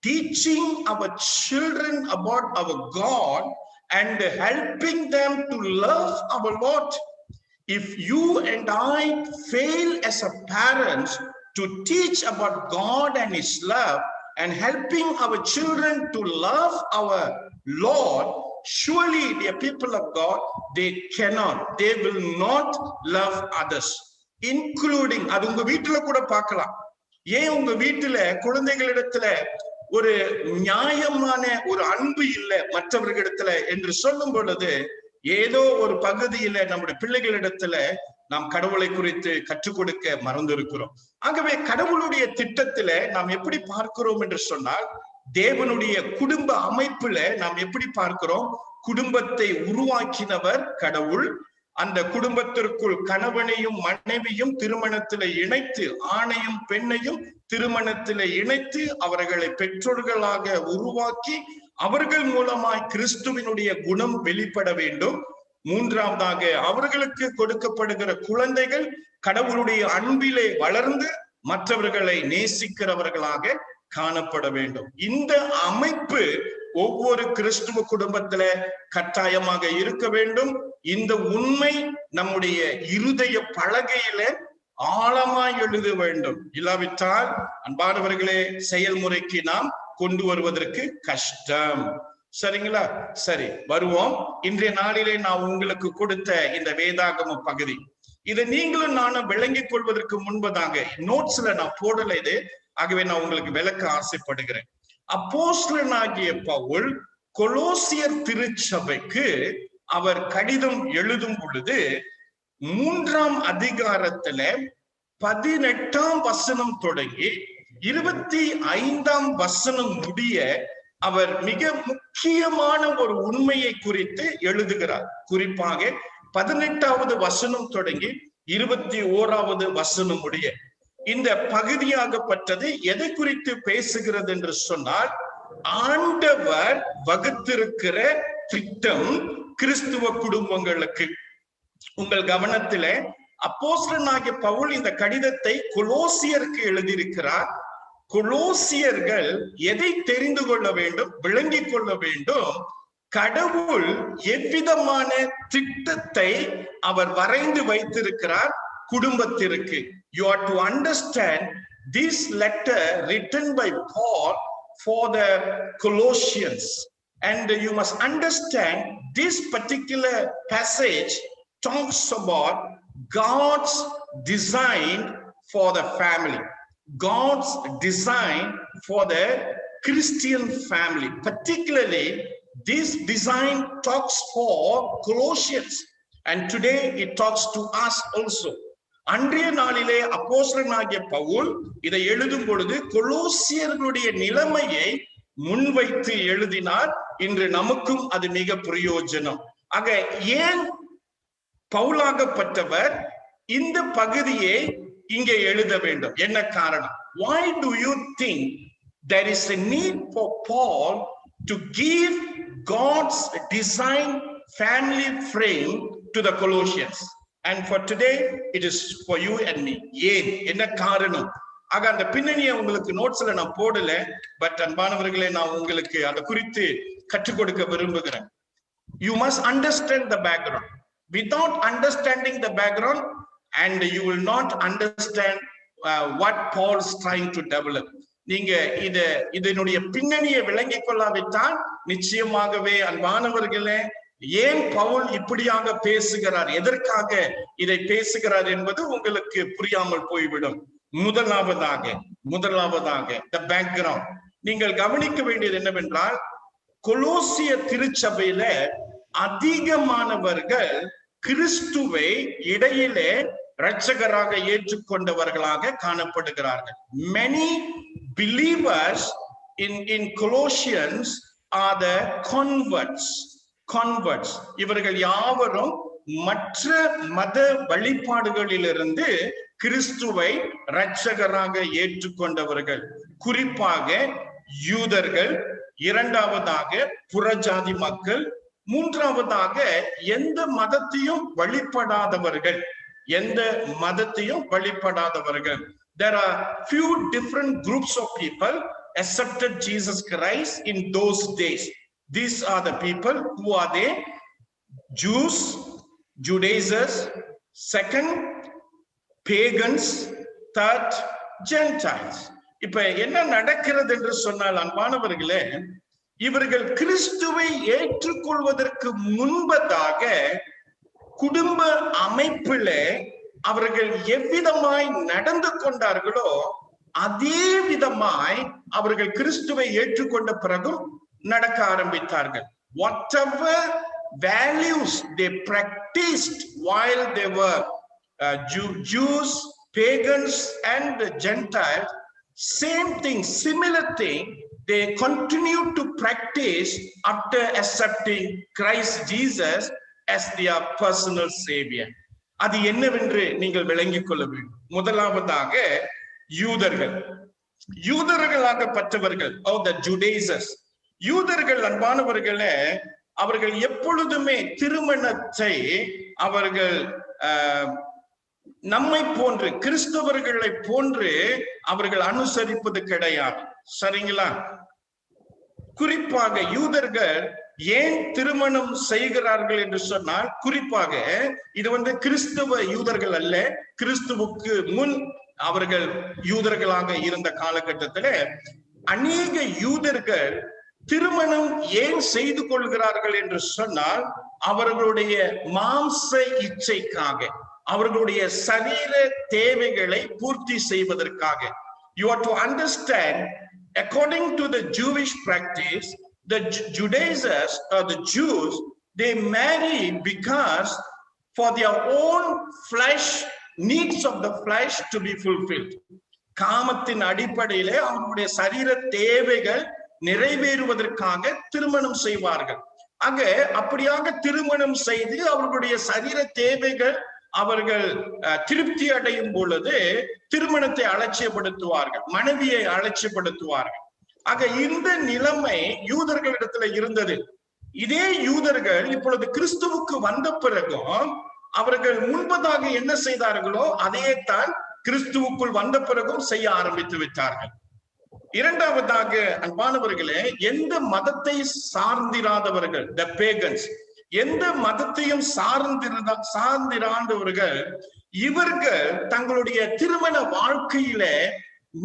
teaching our children about our God and helping them to love our Lord. If you and I fail as a parents to teach about God and His love and helping our children to love our Lord, surely the people of God, they will not love others, including, அது உங்க வீட்டுல கூட பார்க்கலாம். ஏன் உங்க வீட்டுல குழந்தைகளிடத்துல ஒரு நியாயமான ஒரு அன்பு இல்லை மற்றவர்களிடத்துல என்று சொல்லும் பொழுது, ஏதோ ஒரு பகுதியில நம்முடைய பிள்ளைகளிடத்துல நாம் கடவுளை குறித்து கற்றுக் கொடுக்க மறந்திருக்கிறோம். ஆகவே கடவுளுடைய திட்டத்துல நாம் எப்படி பார்க்கிறோம் என்று சொன்னால், தேவனுடைய குடும்ப அமைப்புல நாம் எப்படி பார்க்கிறோம்? குடும்பத்தை உருவாக்கினவர் கடவுள். அந்த குடும்பத்திற்குள் கணவனையும் மனைவியும் திருமணத்தில இணைத்து, ஆணையும் பெண்ணையும் திருமணத்தில இணைத்து அவர்களை பெற்றோர்களாக உருவாக்கி அவர்கள் மூலமாய் கிறிஸ்துவினுடைய குணம் வெளிப்பட வேண்டும். மூன்றாவதாக அவர்களுக்கு கொடுக்கப்படுகிற குழந்தைகள் கடவுளுடைய அன்பிலே வளர்ந்து மற்றவர்களை நேசிக்கிறவர்களாக காணப்பட வேண்டும். இந்த அமைப்பு ஒவ்வொரு கிறிஸ்துவ குடும்பத்துல கட்டாயமாக இருக்க வேண்டும். இந்த உண்மை நம்முடைய இருதய பலகையில ஆழமாய் எழுத வேண்டும். இல்லாவிட்டால் அன்பானவர்களே, செயல்முறைக்கு நாம் கொண்டு வருவதற்கு கஷ்டம். சரிங்களா? சரி, வருவோம். இன்றைய நாளிலே நான் உங்களுக்கு கொடுத்த இந்த வேதாகம பகுதி, இதை நீங்களும் நானும் விளங்கிக் கொள்வதற்கு முன்பதாக நோட்ஸ்ல நான் போடல இது. ஆகவே நான் உங்களுக்கு விளக்க ஆசைப்படுகிறேன். அப்போஸ்தலனாகிய பவுல் கொலோசியர் திருச்சபைக்கு அவர் கடிதம் எழுதும் பொழுது 3ஆம் அதிகாரத்துல 18ஆம் வசனம் தொடங்கி 25ஆம் வசனம் முடிய அவர் மிக முக்கியமான ஒரு உண்மையை குறித்து எழுதுகிறார். குறிப்பாக 18வது வசனம் தொடங்கி 21வது வசனம் முடிய இந்த பகுதியாகப்பட்டது எதை குறித்து பேசுகிறது என்று சொன்னால், ஆண்டவர் வகுத்திருக்கிற திட்டம் கிறிஸ்துவ குடும்பங்களுக்கு. உங்கள் கவனத்தில அப்போஸ்தலனாகிய பவுல் இந்த கடிதத்தை கொலோசியருக்கு எழுதியிருக்கிறார். கொலோசியர்கள் எதை தெரிந்து கொள்ள வேண்டும், விளங்கிக் கொள்ள வேண்டும்? கடவுள் எவ்விதமான திட்டத்தை அவர் வரைந்து வைத்திருக்கிறார் குடும்பத்திற்கு. You are to understand this letter written by Paul for the Colossians, and you must understand this particular passage talks about God's design for the family, God's design for the Christian family. Particularly, this design talks for Colossians, and today it talks to us also. அன்றைய நாளிலே அப்போஸ்தலனாகிய பவுல் இதை எழுதும் பொழுது கொலோசியர்களுடைய நிலைமையை முன்வைத்து எழுதினார். இன்று நமக்கும் அது மிக பிரயோஜனம். ஆக ஏன் பவுலாகப்பட்டவர் இந்த பகுதியை இங்கே எழுத வேண்டும்? என்ன காரணம்? Why do you think there is a need for Paul to give God's design family frame to the Colossians? And for today, it is for you and me. ஏன்? என்ன காரணம்? ஆக அந்த பின்னணியை உங்களுக்கு நோட்ஸ்ல நான் போடல, பட் அன்பானவர்களே, நான் உங்களுக்கு அதை குறித்து கற்றுக் கொடுக்க விரும்புகிறேன். You must understand the background. Without understanding the background, and you will not understand what Paul is trying to develop. நீங்க இதனுடைய பின்னணியை விளங்கிக் கொள்ளாவிட்டால் நிச்சயமாகவே அன்பானவர்களே, ஏன் பவுல் இப்படியாக பேசுகிறார், எதற்காக இதை பேசுகிறார் என்பது உங்களுக்கு புரியாமல் போய்விடும். முதலாவதாக the background. நீங்கள் கவனிக்க வேண்டியது என்னவென்றால், கொலோசிய திருச்சபையில அதிகமானவர்கள் கிறிஸ்துவை இடையிலே இரட்சகராக ஏற்றுக்கொண்டவர்களாக காணப்படுகிறார்கள். Many believers in Colossians are the converts. இவர்கள் யாவரும் மற்ற மத வழிபாடுகளிலிருந்து கிறிஸ்துவை இரட்சகராக ஏற்றுக்கொண்டவர்கள். குறிப்பாக யூதர்கள், இரண்டாவதாக புறஜாதி மக்கள், மூன்றாவதாக எந்த மதத்தையும் வழிபடாதவர்கள். There are few different groups of people accepted Jesus Christ in those days. These are the people. Who are they? Jews, Judaizers, second pagans, third Gentiles. இப்ப என்ன நடக்கிறது என்று சொன்னால் அன்பானவர்களே, இவர்கள் கிறிஸ்துவை ஏற்றுக்கொள்வதற்கு முன்பதாக குடும்ப அமைப்பிலே அவர்கள் எவ்விதமாய் நடந்து கொண்டார்களோ அதே விதமாய் அவர்கள் கிறிஸ்துவை ஏற்றுக்கொண்ட பிறகும் நடக்க ஆரம்பித்தார்கள். Whatever values they practiced while they were Jews, pagans and Gentiles, same thing, similar thing they continue to practice after accepting Christ Jesus as their personal savior. அது என்னவென்று நீங்கள் விளங்கிக் கொள்ள வேண்டும். முதலாவதாக யூதர்களாகப்பட்டவர்கள், the Judaizers. யூதர்கள் அன்பானவர்களே, அவர்கள் எப்பொழுதுமே திருமணத்தை அவர்கள் நம்மை போன்று கிறிஸ்தவர்களை போன்று அவர்கள் அனுசரிப்பது கிடையாது. சரிங்களா? குறிப்பாக யூதர்கள் ஏன் திருமணம் செய்கிறார்கள் என்று சொன்னால், குறிப்பாக இது கிறிஸ்தவ யூதர்கள் அல்ல, கிறிஸ்துவுக்கு முன் அவர்கள் யூதர்களாக இருந்த காலகட்டத்தில் அநேக யூதர்கள் திருமணம் ஏன் செய்து கொள்கிறார்கள் என்று சொன்னால், அவர்களுடைய மாம்ச இச்சைக்காக, அவர்களுடைய சரீர தேவைகளை பூர்த்தி செய்வதற்காக. You have to understand, according to the Jewish practice, the Judaizers or the Jews, they marry because for their own flesh, needs of the flesh to be fulfilled. காமத்தின் அடிப்படையிலே அவர்களுடைய சரீர தேவைகள் நிறைவேறுவதற்காக திருமணம் செய்வார்கள். ஆக அப்படியாக திருமணம் செய்து அவர்களுடைய சரீர தேவைகள் அவர்கள் திருப்தி அடையும் பொழுது திருமணத்தை அலட்சியப்படுத்துவார்கள், மனைவியை அலட்சியப்படுத்துவார்கள். ஆக இந்த நிலைமை யூதர்களிடத்துல இருந்தது. இதே யூதர்கள் இப்பொழுது கிறிஸ்துவுக்கு வந்த பிறகும் அவர்கள் முன்பதாக என்ன செய்தார்களோ அதையே தான் கிறிஸ்துவுக்குள் வந்த பிறகும் செய்ய ஆரம்பித்து விட்டார்கள். இரண்டாவதாக அன்பானவர்களே, எந்த மதத்தை சார்ந்திராதவர்கள், the pagans, எந்த மதத்தையும் சார்ந்திராதவர்கள், இவர்கள் தங்களுடைய திருமண வாழ்க்கையில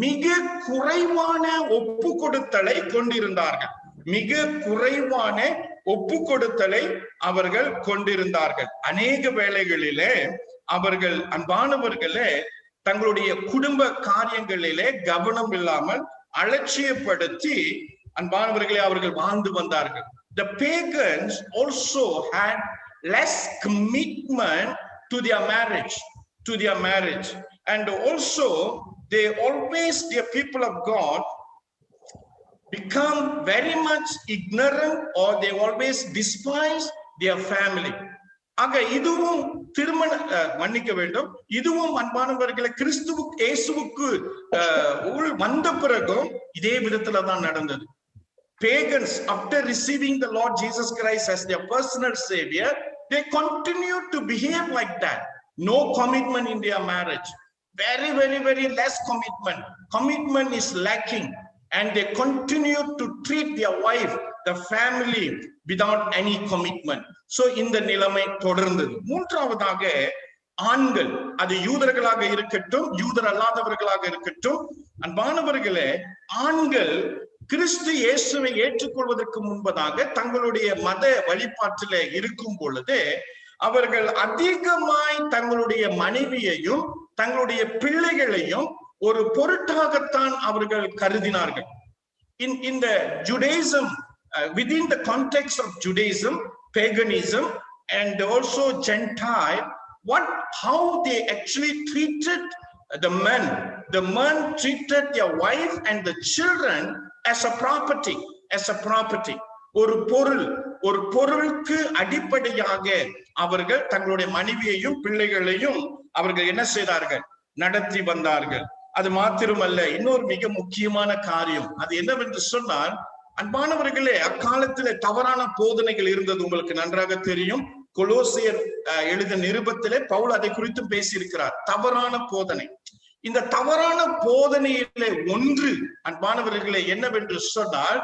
மிக குறைவான ஒப்பு கொடுத்தலை கொண்டிருந்தார்கள். மிக குறைவான ஒப்பு கொடுத்தலை அவர்கள் கொண்டிருந்தார்கள். அநேக வேளைகளிலே அவர்கள் அன்பானவர்களே தங்களுடைய குடும்ப காரியங்களிலே கவனம் இல்லாமல் அலட்சியப்படுத்தி அன்பானவர்களே அவர்கள் வாழ்ந்து வந்தார்கள். The pagans also had less commitment to their marriage. to their marriage. And also they always, dear people of God, become very much ignorant, or they always despise their family. ஆக இதுவும் மன்னிக்க வேண்டும், இதுவும் அன்பானவர்களை கிறிஸ்துவுக்கு இயேசுவுக்கு வந்த பிறகும் இதே விதத்துல தான் நடந்தது. Pagans, after receiving the Lord Jesus Christ as their personal savior, they continue to behave like that. No commitment in their marriage, very, very, very less commitment. Commitment is lacking, and they continue to treat their wife, the family, without any commitment. So இந்த நிலைமை தொடர்ந்தது. மூன்றாவதாக, ஆண்கள், அது யூதர்களாக இருக்கட்டும் யூதர் அல்லாதவர்களாக இருக்கட்டும், அன்பானவர்களே, ஆண்கள் கிறிஸ்து இயேசுவை ஏற்றுக்கொள்வதற்கு முன்பதாக தங்களுடைய மத வழிபாட்டில இருக்கும் பொழுது அவர்கள் அதிகமாய் தங்களுடைய மனைவியையும் தங்களுடைய பிள்ளைகளையும் ஒரு பொருட்டாகத்தான் அவர்கள் கருதினார்கள். In the Judaism, within the context of Judaism, paganism, and also Gentile, how they actually treated the men. The men treated their wife and the children as a property, ஒரு பொருளுக்கு அடிப்படையாக அவர்கள் தங்களுடைய மனைவியையும் பிள்ளைகளையும் அவர்கள் என்ன செய்தார்கள், நடத்தி வந்தார்கள். அது மாத்திரமல்ல, இன்னொரு மிக முக்கியமான காரியம் அது என்னவென்று சொன்னால், அன்பானவர்களே, அக்காலத்திலே தவறான போதனைகள் இருந்தது, உங்களுக்கு நன்றாக தெரியும். கொலோசியர் எழுதிய நிருபத்திலே பவுல் அதை குறித்தும் பேசியிருக்கிறார். தவறான போதனை. இந்த தவறான போதனையிலே ஒன்று, அன்பானவர்களே, என்னவென்று சொன்னால்,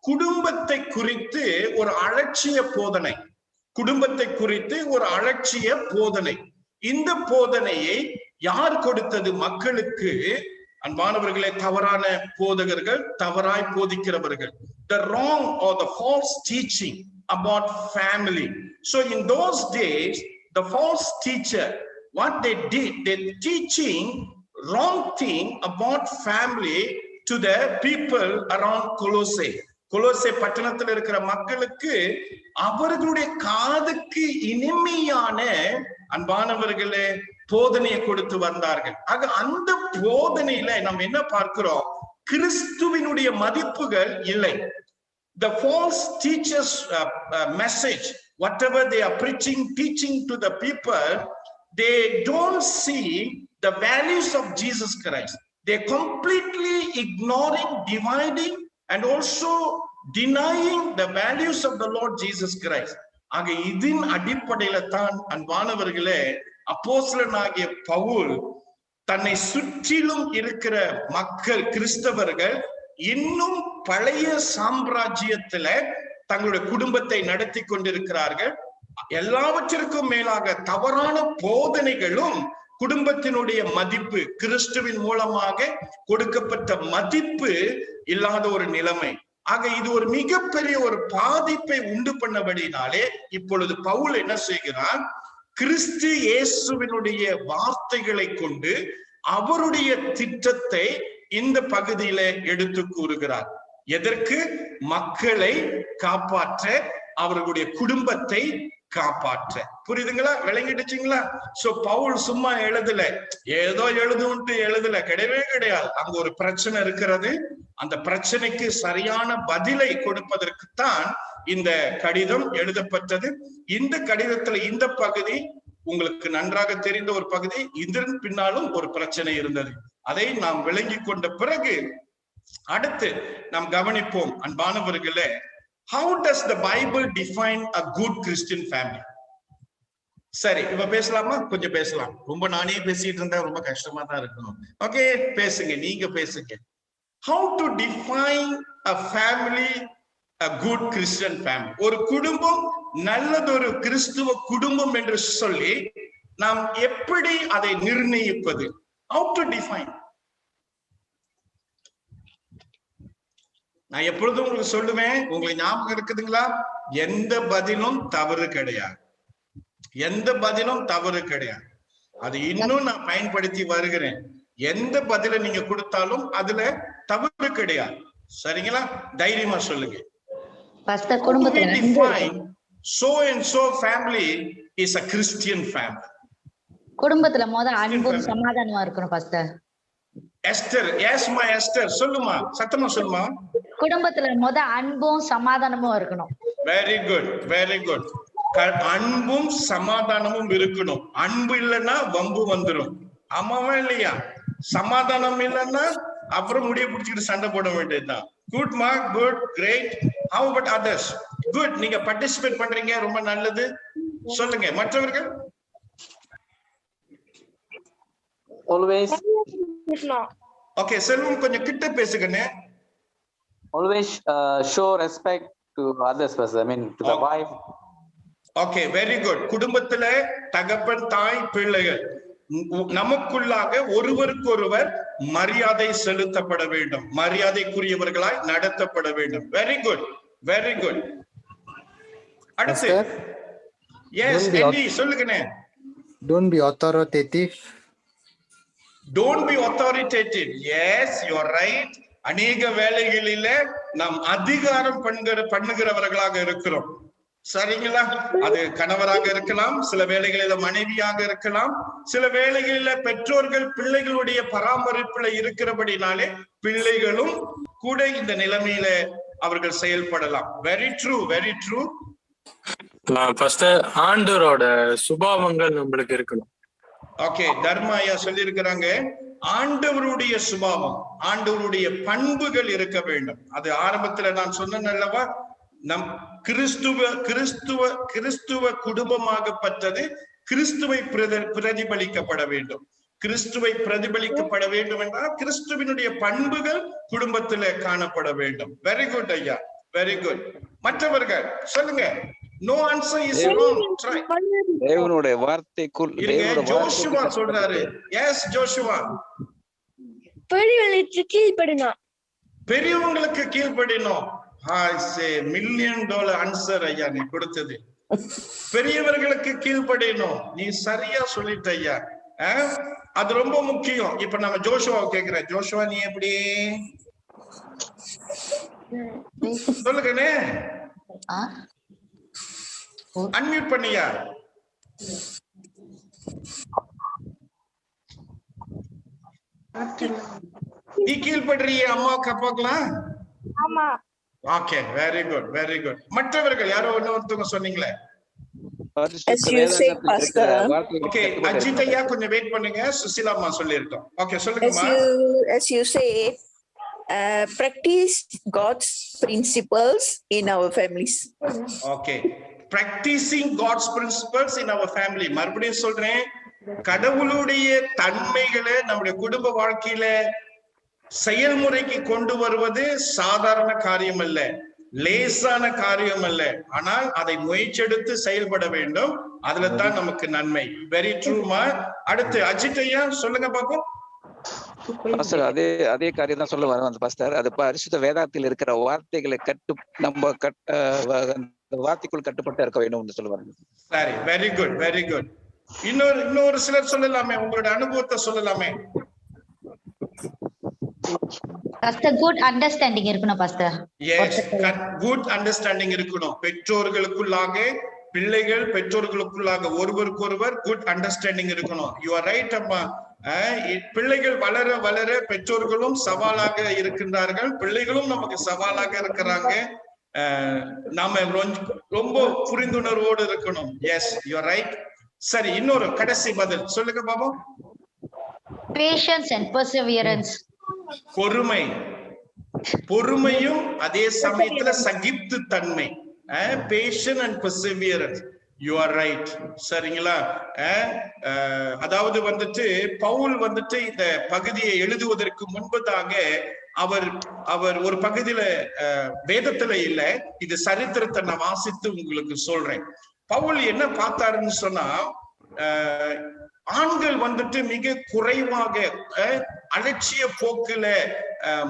குடும்பத்தை குறித்து ஒரு அலட்சிய போதனை. குடும்பத்தை குறித்து ஒரு அலட்சிய போதனை. இந்த போதனையை யார் கொடுத்தது மக்களுக்கு? அன்பானவர்களே, தவறான போதகர்கள், தவறாய் போதிக்கிறவர்கள். The wrong or the false teaching about family. So in those days, the false teacher, what they did, they teaching wrong thing about family to the people around Colossae. கொலோசை பட்டணத்தில் இருக்கிற மக்களுக்கு அவர்களுடைய காதுக்கு இனிமையான, அன்பானவர்களே, போதனையை கொடுத்து வந்தார்கள். ஆக அந்த போதனையில நம்ம என்ன பார்க்கிறோம்? கிறிஸ்துவினுடைய மதிப்புகள் இல்லை. The false teachers message, whatever they are teaching to the people, they don't see the values of Jesus Christ. They completely ignoring, dividing, and also denying the values of the Lord Jesus Christ. ஆக இதன் அடிப்படையில தான் அன்பானவர்களே, அப்போஸ்தலனாகிய பவுல் தன்னை சுற்றிலும் இருக்கிற மக்கள், கிறிஸ்தவர்கள் இன்னும் பழைய சாம்ராஜ்யத்துல தங்களுடைய குடும்பத்தை நடத்தி கொண்டிருக்கிறார்கள். எல்லாவற்றிற்கும் மேலாக தவறான போதனைகளும் குடும்பத்தினுடைய மதிப்பு, கிறிஸ்துவின் மூலமாக கொடுக்கப்பட்ட மதிப்பு இல்லாத ஒரு நிலைமை. ஆக இது ஒரு மிகப்பெரிய ஒரு பாதிப்பை உண்டு பண்ணபடினாலே இப்பொழுது பவுல் என்ன செய்கிறார்? கிறிஸ்து இயேசுவினுடைய வார்த்தைகளை கொண்டு அவருடைய திட்டத்தை இந்த பகுதியில எடுத்து கூறுகிறார். எதற்கு? மக்களை காப்பாற்ற, அவர்களுடைய குடும்பத்தை காப்பாற்ற. புரியுதுங்களா? விளங்கிடுச்சுங்களா? சோ பவுல் சும்மா எழுதல, ஏதோ எழுதல, கிடையவே கிடையாது. அங்க ஒரு பிரச்சனை இருக்கிறது. அந்த பிரச்சனைக்கு சரியான பதிலை கொடுப்பதற்குத்தான் இந்த கடிதம் எழுதப்பட்டது. இந்த கடிதத்துல இந்த பகுதி உங்களுக்கு நன்றாக தெரிந்த ஒரு பகுதி. இதன் பின்னாலும் ஒரு பிரச்சனை இருந்தது. அதை நாம் விளங்கி கொண்ட பிறகு அடுத்து நாம் கவனிப்போம். அன்பானவர்களே, how does the Bible define a good Christian family? சரி, இப்ப பேசலாமா? கொஞ்சம் பேசலாம். ரொம்ப நானே பேசிட்டு இருந்தா ரொம்ப கஷ்டமா தான் இருக்கணும். ஓகே, பேசுங்க, நீங்க பேசுங்க. How to define a family, a good Christian family? ஒரு குடும்பம் நல்லதொரு கிறிஸ்துவ குடும்பம் என்று சொல்லி நாம் எப்படி அதை நிர்ணயிப்பது? How to define? நான் எப்பொழுதும் உங்களுக்கு சொல்லுவேன், உங்களுக்கு ஞாபகம் இருக்குதுங்களா? எந்த பதிலும் தவறு கிடையாது. எந்த பதிலும் தவறு கிடையாது. அது இன்னும் நான் பயன்படுத்தி வருகிறேன். எந்த பதில நீங்க கொடுத்தாலும் அதுல தவறு கிடையாது. சரிங்களா? தைரியமா சொல்லுங்க. So and so family is a Christian family. குடும்பத்துல அன்பும் சமாதானமா இருக்கணும் பாஸ்டர். எஸ்தர், எஸ்மா எஸ்தர், சொல்லுமா, சத்தமா சொல்லுமா. குடும்பத்துல அன்பும் சமாதானமும் இருக்கணும். Very good, very good. அன்பும் சமாதானமும் இருக்கணும். அன்பு இல்லைன்னா வம்பு வந்துடும். ஆமாவா இல்லையா? சமாதானம் இல்லைன்னா அப்புறம் முடிய பிடிச்சிட்டு சண்டை போட வேண்டியதுதான். குட் மா, good, great. How about others? Good, நீங்க பார்ட்டிசிபேட் பண்றீங்க, ரொம்ப நல்லது. சொல்லுங்க மற்றவர்கள். Always. Okay, செல்வம் கொஞ்சம் கிட்ட பேசுங்கண்ணே. Always show respect to others, I mean to the wife. Okay, very good. குடும்பத்துல தகப்பன், தாய், பிள்ளைகள் நமக்குள்ளாக ஒருவருக்கொருவர் மரியாதை செலுத்தப்பட வேண்டும், மரியாதைக்குரியவர்களாய் நடத்தப்பட வேண்டும். Very good, very good. அடுத்து எஸ் என்டி சொல்லுங்கண்ணே. Don't be authoritative. Don't be authoritative. Yes, you are right. அநேக வேளைகளில நாம் அதிகாரம் பண்ணுகிறவர்களாக இருக்கிறோம். சரிங்களா? அது கணவராக இருக்கலாம், சில வேளைகளில மனைவியாக இருக்கலாம், சில வேளைகளில பெற்றோர்கள் பிள்ளைகளுடைய பராமரிப்புல இருக்கிறபடினாலே பிள்ளைகளும் கூட இந்த நிலைமையில அவர்கள் செயல்படலாம். Very true, very true. First ஆண்டவரோட சுபாவங்கள் நம்மளுக்கு இருக்கணும். ஓகே, தர்மாயா சொல்லி இருக்கிறாங்க, ஆண்டவருடைய சுபாவம், ஆண்டவருடைய பண்புகள் இருக்க வேண்டும். அது ஆரம்பத்துல நான் சொன்னேன் அல்லவா, நம் கிறிஸ்துவ குடும்பமாகப்பட்டது கிறிஸ்துவை பிரதிபலிக்கப்பட வேண்டும். கிறிஸ்துவை பிரதிபலிக்கப்பட வேண்டும் என்றால் கிறிஸ்துவினுடைய பண்புகள் குடும்பத்துல காணப்பட வேண்டும். வெரி குட் ஐயா, வெரி குட். மற்றவர்கள் சொல்லுங்க. No answer is wrong. Try. தேவனுடைய வார்த்தைக்குள் ஜோஷுவா சொல்றாரு. Yes Joshua. பெரியவங்களுக்கு கீழ்ப்படியணும். பெரியவங்களுக்கு கீழ்ப்படியணும். I say $1 million answer ஐயா நீ கொடுத்தது. பெரியவர்களுக்கு கீழ்ப்படியணும். நீ சரியா சொல்லிட்ட ஐயா. அது ரொம்ப முக்கியம். இப்ப நம்ம ஜோஷுவாவை கேக்குறேன். ஜோஷுவா நீ எப்படி சொல்லுங்கண்ணே? அன்மியூட் பண்ணியா? நீ கீழ்படுறிய அம்மாவுக்கு அப்பாக்கலாம்? ஆமா. Okay, very good, very good. மற்றவர்கள் யாரோ ஒருத்தவங்க சொன்னீங்களே. ஓகே, அஜிதையா கொஞ்சம் வெயிட் பண்ணுங்க. சுசிலா அம்மா சொல்லிருக்கோம். ஓகே, சொல்லுங்கம்மா. As you say, practice God's principles in our families. Okay, practicing God's principles in our family. மறுபடியும் சொல்றேன், கடவுளுடைய தன்மைகளை நம்முடைய குடும்ப வாழ்க்கையில செயல்முறைக்கு கொண்டு வருவது சாதாரண காரியம் அல்ல, லேசான காரியம் அல்ல. ஆனால் அதை முயற்சியெடுத்து செயல்பட வேண்டும். அதுல தான் நமக்கு நன்மை. வெரி ட்ரூமா. அடுத்து அஜித்தையா சொல்லுங்க பாப்போம். அதே காரியம் தான் சொல்ல வரேன் பாஸ்டர். அது பரிசுத்த வேதாத்தில் இருக்கிற வார்த்தைகளை நம்ம வார்த்தைக்குள் கட்டுப்பட்டு இருக்க வேண்டும் சொல்லுவாங்க. சரி, வெரி குட், வெரி குட். இன்னொரு சிலர் சொல்லலாமே, உங்களோட அனுபவத்தை சொல்லலாமே. குட் அண்டர்ஸ்டாண்டிங் இருக்கணும் பாஸ்டர். எஸ், குட் அண்டர்ஸ்டாண்டிங் இருக்கணும். பெற்றோர்களுக்குள்ளாக பிள்ளைகள், பெற்றோர்களுக்குள்ளாக ஒருவருக்கொருவர் குட் அண்டர்ஸ்டாண்டிங் இருக்கணும். யூ ஆர் ரைட் அம்மா. பிள்ளைகள் வளர வளர பெற்றோர்களும் சவாலாக இருக்கின்றார்கள், பிள்ளைகளும் நமக்கு சவாலாக இருக்கிறாங்க. நாம ரொம்ப புரிந்துணர்வோடு இருக்கணும். Yes, you are right. சரி, இன்னொரு கடைசி பதில் சொல்லுங்க பாபா. Patience and perseverance. பொறுமை, பொறுமையும் அதே சமயத்துல சகிப்பு தன்மை. Patience and perseverance. You are right. சரிங்களா? அதாவது பவுல் இந்த பகுதியை எழுதுவதற்கு முன்பதாக அவர் ஒரு பகுதியில வேதத்துல இல்ல, இது சரித்திரத்தை நான் வாசித்து உங்களுக்கு சொல்றேன். பவுல் என்ன பார்த்தாருன்னு சொன்னா, ஆண்கள் மிக குறைவாக அலட்சிய போக்குல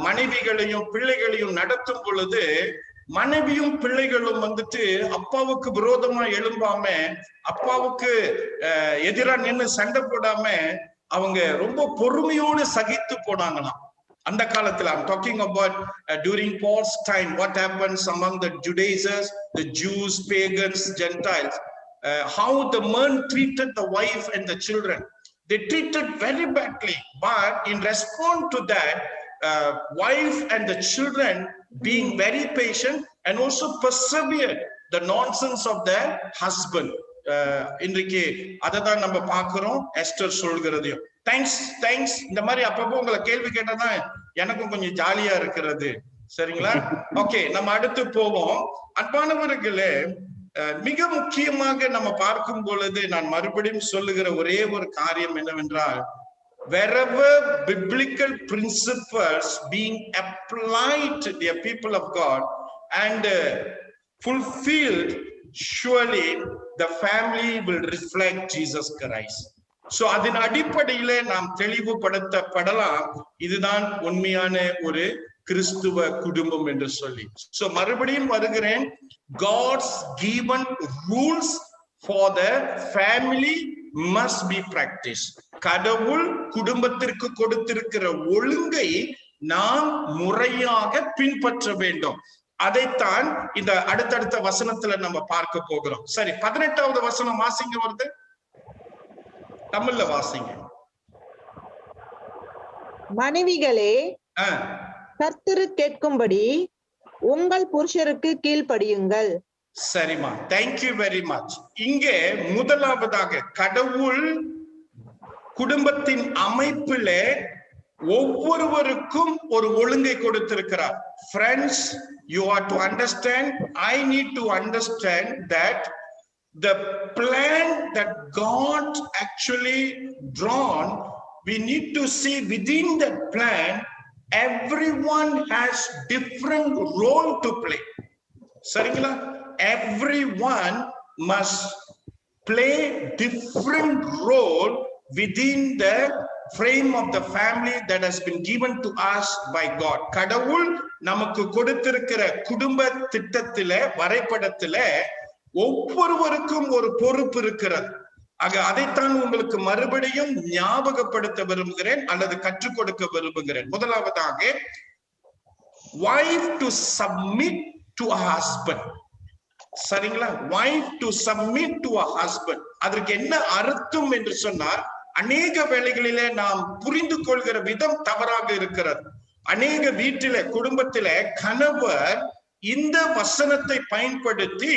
மனைவிகளையும் பிள்ளைகளையும் நடத்தும் பொழுது, மனைவியும் பிள்ளைகளும் அப்பாவுக்கு விரோதமா எழும்பாம, அப்பாவுக்கு எதிரா நின்று சண்டை போடாம அவங்க ரொம்ப பொறுமையோடு சகித்து போனாங்களாம் அந்த காலத்துல. I'm talking about during Paul's time, what happens among the Judaizers, the Jews, pagans, Gentiles, how the man treated the wife and the children. they treated very badly. But in response to that, wife and the children being very patient and also persevered the nonsense of their husband. இன்றைக்கு அதை தான் நம்ம பார்க்கிறோம் ester சொல்கிறதையும். Thanks இந்த மாதிரி அப்பப்போ உங்களை கேள்வி கேட்டாதான் எனக்கும் கொஞ்சம் ஜாலியா இருக்கிறது. சரிங்களா? ஓகே, நம்ம அடுத்து போவோம். அன்பானவர்களே, மிக முக்கியமாக நம்ம பார்க்கும் பொழுது நான் மறுபடியும் சொல்லுகிற ஒரே ஒரு காரியம் என்னவென்றால், wherever biblical principles being applied to the people of God and fulfilled, surely the family will reflect Jesus Christ. So அதன் அடிப்படையிலே நாம் தெளிவுபடுத்தப்படலாம், இதுதான் உண்மையான ஒரு கிறிஸ்துவ குடும்பம் என்று சொல்லி. So மறுபடியும் வருகிறேன், God's given rules for the family must be practiced. கடவுள் குடும்பத்திற்கு கொடுத்திருக்கிற ஒழுங்கை நாம் முறையாக பின்பற்ற வேண்டும். அதைத்தான் இந்த அடுத்தடுத்த வசனத்துல நம்ம பார்க்க போகிறோம். சரி, 18வது வசனம் வாசிங்க. வருது, தமிழ்ல வாசிங்க. மனைவிகளே, கர்த்தரு கேட்கும்படி உங்கள் புருஷருக்கு கீழ்ப்படியுங்கள். சரிமா, தேங்க்யூ வெரி மச். இங்கே முதலாவதாக கடவுள் குடும்பத்தின் அமைப்பிலே ஒவ்வொருவருக்கும் ஒரு ஒழுங்கை கொடுத்திருக்கிறார். Friends, you are to understand, I need to understand that the plan that God actually drawn, we need to see within that plan everyone has different role to play. சரிங்களா? Everyone must play different role within the frame of the family that has been given to us by God. கடவுள் நமக்கு கொடுத்திருக்கிற குடும்ப திட்டத்தில, வரைபடத்தில ஒவ்வொருவருக்கும் ஒரு பொறுப்பு இருக்கிறது. ஆக அதைத்தான் உங்களுக்கு மறுபடியும் ஞாபகப்படுத்த விரும்புகிறேன் அல்லது கற்றுக் கொடுக்க விரும்புகிறேன். முதலாவதாக, wife to submit to a husband. சரிங்களா? wife to submit to a husband. அதற்கு என்ன அர்த்தம் என்று சொன்னால், அநேக வேளைகளிலே நாம் புரிந்து கொள்கிற விதம் தவறாக இருக்கிறது. அநேக வீட்டிலே, குடும்பத்திலே கணவர் இந்த வசனத்தை பயன்படுத்தி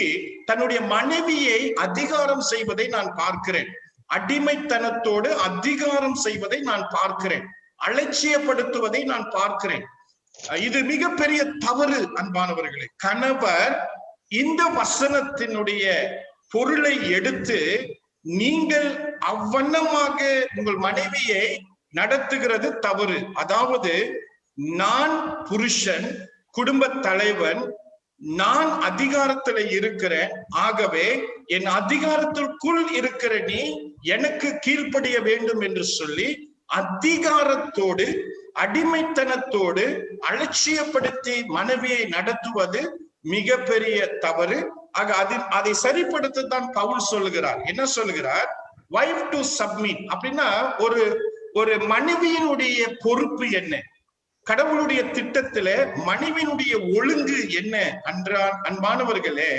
தன்னுடைய மனைவியை அதிகாரம் செய்வதை நான் பார்க்கிறேன். அடிமைத்தனத்தோடு அதிகாரம் செய்வதை நான் பார்க்கிறேன். அலட்சியப்படுத்துவதை நான் பார்க்கிறேன். இது மிகப்பெரிய தவறு அன்பானவர்களே. கணவர் இந்த வசனத்தினுடைய பொருளை எடுத்து நீங்கள் அவ்வண்ணமாக உங்கள் மனைவியை நடத்துகிறது தவறு. அதாவது, நான் புருஷன், குடும்ப தலைவன், நான் அதிகாரத்துல இருக்கிறேன், ஆகவே என் அதிகாரத்திற்குள் இருக்கிற நீ எனக்கு கீழ்ப்படிய வேண்டும் என்று சொல்லி அதிகாரத்தோடு அடிமைத்தனத்தோடு அலட்சியப்படுத்தி மனைவியை நடத்துவது மிகப்பெரிய தவறு. ஆக அதை சரிப்படுத்தத்தான் பவுல் சொல்லுகிறார். என்ன சொல்லுகிறார்? wife to submit அப்படின்னா ஒரு மனைவியினுடைய பொறுப்பு என்ன, கடவுளுடைய திட்டத்தில மனைவியினுடைய ஒழுங்கு என்ன என்றால், அன்பானவர்களே,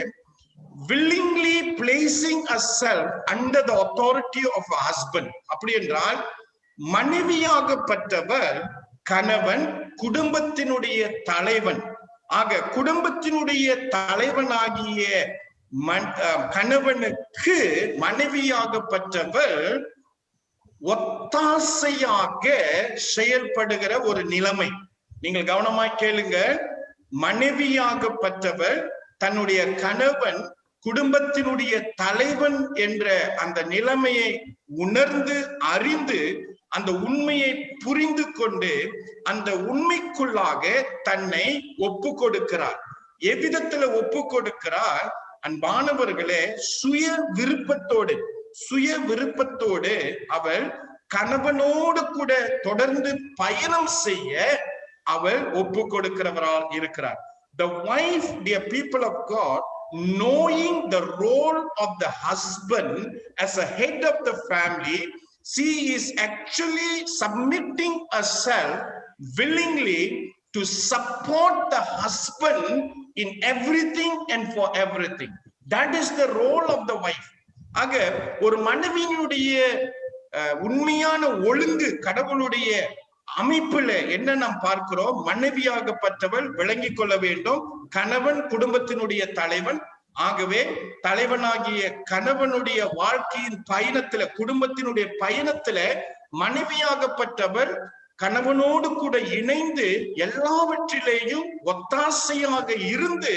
willingly placing herself under the authority of a husband. அப்படி என்றால், மனைவியாகப்பட்டவர் கணவன், குடும்பத்தினுடைய தலைவன். ஆக குடும்பத்தினுடைய தலைவனாகிய கணவனுக்கு மனைவியாகப்பட்டவர் ஒத்தாசையாக செயல்படுகிற ஒரு நிலைமை. நீங்கள் கவனமாய் கேளுங்க. மனைவியாகப்பட்டவர் தன்னுடைய கணவன் குடும்பத்தினுடைய தலைவன் என்ற அந்த நிலைமையை உணர்ந்து அறிந்து அந்த உண்மையை புரிந்து கொண்டு அந்த உண்மைக்குள்ளாக தன்னை ஒப்பு கொடுக்கிறார். எவ்விதத்துல ஒப்பு கொடுக்கிறார்? அன்பானவர்களே, சுய விருப்பத்தோடு அவள் கணவனோடு கூட தொடர்ந்து பயணம் செய்ய அவள் ஒப்பு கொடுக்கிறவரால் இருக்கிறார். The wife, dear people of God, knowing the role of the husband as a head of the family, she is actually submitting herself willingly to support the husband in everything and for everything. That is the role of the wife. ஆக ஒரு மனைவியினுடைய உண்மையான ஒழுங்கு கடவுளுடைய அமைப்புல என்ன நாம் பார்க்கிறோம்? மனைவியாகப்பட்டவள் விளங்கிக் கொள்ள வேண்டும். கணவன் குடும்பத்தினுடைய தலைவன். ஆகவே தலைவனாகிய கணவனுடைய வாழ்க்கையின் பயணத்துல, குடும்பத்தினுடைய பயணத்துல மனைவியாகப்பட்டவர் கணவனோடு கூட இணைந்து எல்லாவற்றிலேயும் ஒத்தாசையாக இருந்து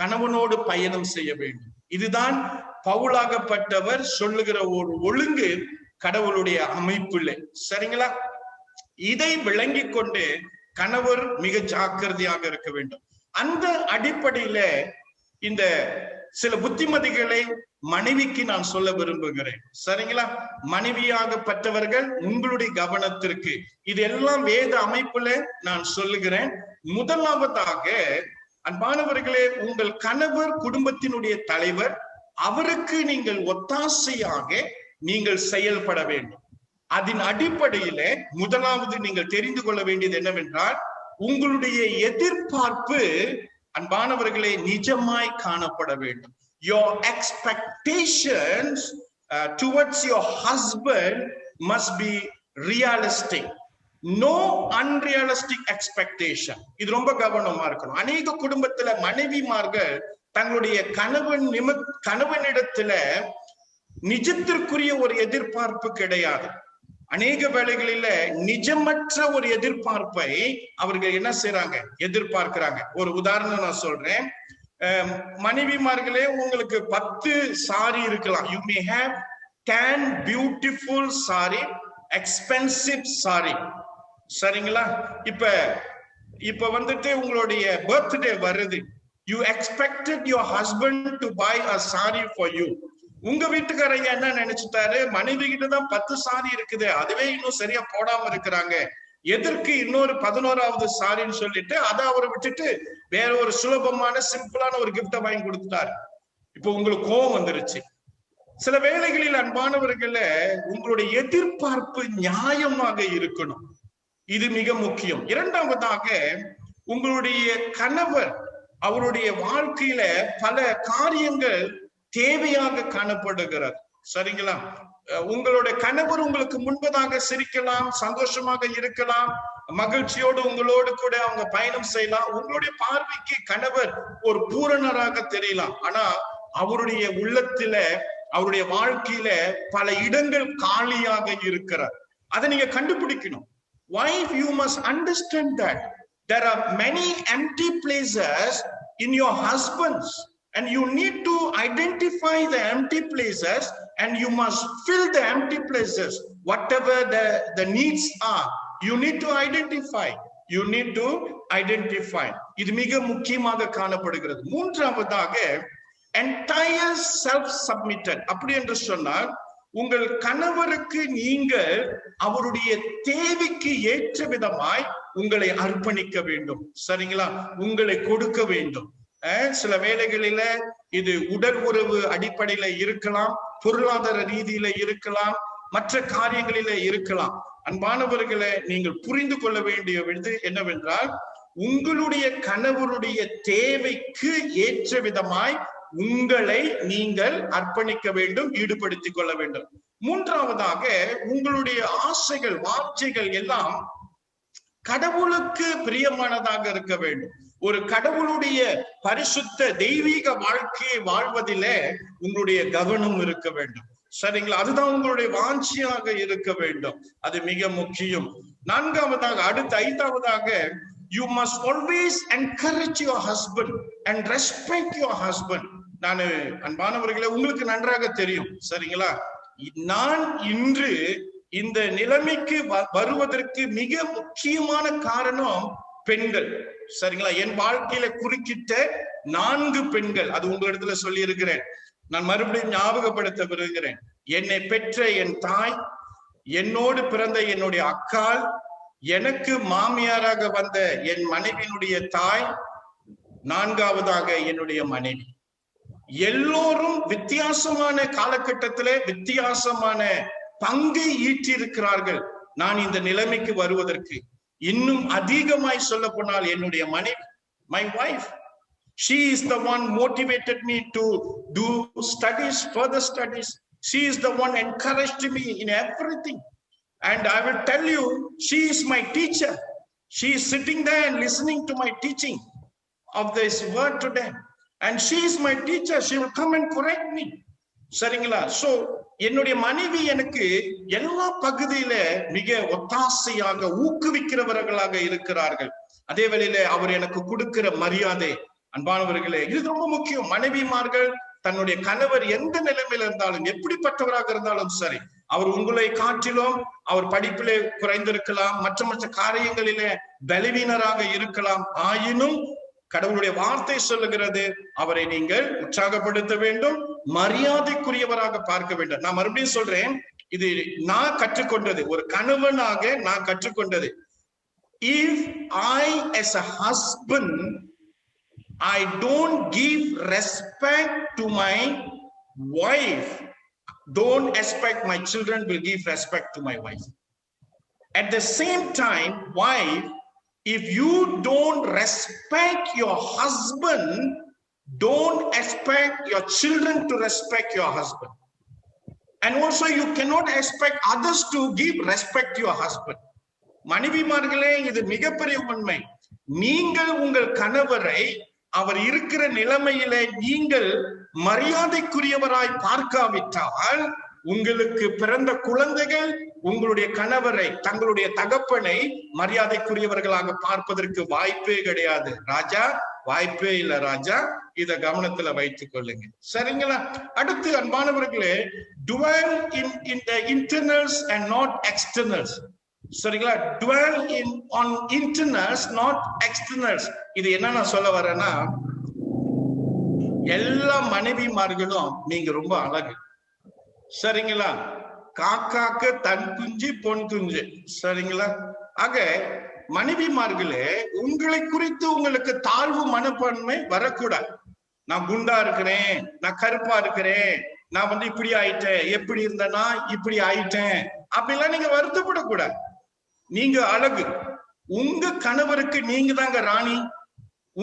கணவனோடு பயணம் செய்ய வேண்டும். இதுதான் பவுலாகப்பட்டவர் சொல்லுகிற ஒரு ஒழுங்கு கடவுளுடைய அமைப்பில்லை. சரிங்களா? இதை விளங்கி கொண்டு கணவர் மிக ஜாக்கிரதையாக இருக்க வேண்டும். அந்த அடிப்படையில இந்த சில புத்திமதிகளை மனைவிக்கு நான் சொல்ல விரும்புகிறேன். சரிங்களா? மனைவியாகப்பட்டவர்கள் உங்களுடைய கவனத்திற்கு இதெல்லாம் வேத அமைப்புல நான் சொல்லுகிறேன். முதலாவதாக அன்பானவர்களே, உங்கள் கணவர் குடும்பத்தினுடைய தலைவர். அவருக்கு நீங்கள் ஒத்தாசையாக நீங்கள் செயல்பட வேண்டும். அதன் அடிப்படையில முதலாவது நீங்கள் தெரிந்து கொள்ள வேண்டியது என்னவென்றால், உங்களுடைய எதிர்பார்ப்பு அன்பானவர்களே நிஜமாய் காணப்பட வேண்டும். Your expectations towards your husband must be realistic. No unrealistic expectation. இது ரொம்ப கவனமா இருக்கணும். அநேக குடும்பத்துல மனைவிமார்கள் தங்களுடைய கணவனிடத்துல நிஜத்திற்குரிய ஒரு எதிர்பார்ப்பு கிடையாது. அநேக வேளைகளில நிஜமற்ற ஒரு எதிர்பார்ப்பை அவர்கள் என்ன செய்யறாங்க? எதிர்பார்க்கிறாங்க. ஒரு உதாரணம் நான் சொல்றேன். மனைவிமார்களே, உங்களுக்கு 10 சாரி இருக்கலாம். You may have 10 beautiful saree, expensive saree. சரிங்களா? இப்ப வந்துட்டு உங்களுடைய பர்த்டே வருது. You expected your husband to buy a saree for you. உங்க வீட்டுக்காரங்க என்ன நினைச்சிட்டாரு? மனைவி கிட்டதான் 10 சாரி இருக்குது, அதுவே இன்னும் சரியா போடாம இருக்கிறாங்க, எதற்கு இன்னொரு 11வது சாரின்னு சொல்லிட்டு அதை அவரை விட்டுட்டு வேற ஒரு சுலபமான சிம்பிளான ஒரு கிஃப்ட வாங்கி கொடுத்துட்டாரு. இப்போ உங்களுக்கு கோபம் வந்துருச்சு. சில வேளைகளில் அன்பானவர்கள உங்களுடைய எதிர்பார்ப்பு நியாயமாக இருக்கணும். இது மிக முக்கியம். இரண்டாவதாக, உங்களுடைய கணவர் அவருடைய வாழ்க்கையில பல காரியங்கள் தேவையாக காணப்படுகிறது. சரிங்களா? உங்களுடைய கணவர் உங்களுக்கு முன்பதாக சிரிக்கலாம், சந்தோஷமாக இருக்கலாம், மகிழ்ச்சியோடு உங்களோடு கூட அவங்க பயணம் செய்யலாம். உங்களுடைய பார்வைக்கு கணவர் ஒரு பூரணராக தெரியலாம். ஆனா அவருடைய உள்ளத்துல, அவருடைய வாழ்க்கையில பல இடங்கள் காலியாக இருக்கிறார். அதை நீங்க கண்டுபிடிக்கணும். Wife, you must understand that there are many empty places in your husbands, and you need to identify the empty places and you must fill the empty places. Whatever the needs are, you need to identify. You need to identify. இது மிக முக்கியமாக காணப்படுகிறது. மூன்றாவதாக, entire self submitted. அப்படி என்று சொன்னால், உங்கள் கணவருக்கு நீங்கள் அவருடைய தேவைக்கு ஏற்ற விதமாய் உங்களை அர்ப்பணிக்க வேண்டும். சரிங்களா? உங்களை கொடுக்க வேண்டும். சில வேளைகளில இது உடல் உறவு அடிப்படையில இருக்கலாம், பொருளாதார ரீதியில இருக்கலாம், மற்ற காரியங்களில இருக்கலாம். அன்பானவர்களை, நீங்கள் புரிந்து கொள்ள வேண்டியது என்னவென்றால், உங்களுடைய கணவருடைய தேவைக்கு ஏற்ற விதமாய் உங்களை நீங்கள் அர்ப்பணிக்க வேண்டும், ஈடுபடுத்திக் கொள்ள வேண்டும். மூன்றாவதாக, உங்களுடைய ஆசைகள், வாஞ்சைகள் எல்லாம் கடவுளுக்கு பிரியமானதாக இருக்க வேண்டும். ஒரு கடவுளுடைய பரிசுத்த தெய்வீக வாழ்க்கையை வாழ்வதிலே உங்களுடைய கவனம் இருக்க வேண்டும். சரிங்களா? அதுதான் உங்களுடைய வாஞ்சியாக இருக்க வேண்டும். அது மிக முக்கியம். நான்காவதாக, அடுத்த 5வது, you must always encourage your husband and respect your husband. நான் அன்பானவர்களே, உங்களுக்கு நன்றாக தெரியும். சரிங்களா? நான் இன்று இந்த நிலைமைக்கு வருவதற்கு மிக முக்கியமான காரணம் பெண்கள். சரிங்களா? என் வாழ்க்கையில குறுக்கிட்ட 4 பெண்கள், அது உங்களிடத்துல சொல்லி இருக்கிறேன். நான் மறுபடியும் ஞாபகப்படுத்த விரும்புகிறேன். என்னை பெற்ற என் தாய், என்னோடு பிறந்த என்னுடைய அக்காள், எனக்கு மாமியாராக வந்த என் மனைவியினுடைய தாய், 4வதாக என்னுடைய மனைவி. எல்லோரும் வித்தியாசமான காலகட்டத்திலே வித்தியாசமான பங்கை ஈட்டியிருக்கிறார்கள் நான் இந்த நிலைமைக்கு வருவதற்கு. இன்னும் அதிகமாய் சொல்ல போனால் என்னுடைய மனைவி, my wife, she is the one motivated me to do studies, further studies. She is the one encouraged me in everything. And I will tell you, she is my teacher. She is sitting there and listening to my teaching of this word today. And she is my teacher. She will come and correct me. சரிங்களா? So என்னுடைய மனைவி எனக்கு எல்லா பகுதியில மிக ஒத்தாசையாக ஊக்குவிக்கிறவர்களாக இருக்கிறார்கள். அதே வேளையில அவர் எனக்கு கொடுக்கிற மரியாதை, அன்பானவர்களே, இது ரொம்ப முக்கியம். மனைவிமார்கள் தன்னுடைய கணவர் எந்த நிலைமையில இருந்தாலும், எப்படிப்பட்டவராக இருந்தாலும் சரி, அவர் உங்களை காட்டிலும் அவர் படிப்பிலே குறைந்திருக்கலாம், மற்ற காரியங்களிலே பலவீனராக இருக்கலாம். ஆயினும் கடவுளுடைய வார்த்தை சொல்லுகிறது, அவரை நீங்கள் உற்சாகப்படுத்த வேண்டும், மரியாதைக்குரியவராக பார்க்க வேண்டும். நான் மறுபடியும் சொல்றேன், இது நான் கற்றுக்கொண்டது, ஒரு கணவனாக நான் கற்றுக்கொண்டது. If I as a husband, I don't give respect to my wife, don't expect my children will give respect to my wife. At the same time, wife, if you don't respect your husband, don't expect your children to respect your husband. And also you cannot expect others to give respect to your husband. மனைவிமார்களே, இது மிகப்பெரிய உண்மை. நீங்கள் உங்கள் கணவரை அவர் இருக்கிற நிலைமையிலே நீங்கள் மரியாதைக்குரியவராய் பார்க்காவிட்டால், உங்களுக்கு பிறந்த குழந்தைகள் உங்களுடைய கணவரை, தங்களுடைய தகப்பனை மரியாதைக்குரியவர்களாக பார்ப்பதற்கு வாய்ப்பே கிடையாது. ராஜா, வாய்ப்பே இல்ல ராஜா. இத கவனத்துல வைத்துக் கொள்ளுங்க. சரிங்களா? அடுத்து அன்பானவர்களே, dwell in the internals and not externals. சரிங்களா? dwell on internals, not externals. இது என்ன நான் சொல்ல வரேன்னா, எல்லா மனைவிமார்களும் நீங்க ரொம்ப அழகு. சரிங்களா? காக்காக்கு தன் குஞ்சு பொன் குஞ்சு. சரிங்களா? ஆக மனைவிமார்களே, உங்களை குறித்து உங்களுக்கு தாழ்வு மனப்பான்மை வரக்கூடாது. நான் குண்டா இருக்கிறேன், நான் கருப்பா இருக்கிறேன், நான் இப்படி ஆயிட்டேன், எப்படி இருந்தேன்னா இப்படி ஆயிட்டேன், அப்படிலாம் நீங்க வருத்தப்படக்கூடாது. நீங்க அழகு. உங்க கணவருக்கு நீங்க தாங்க ராணி.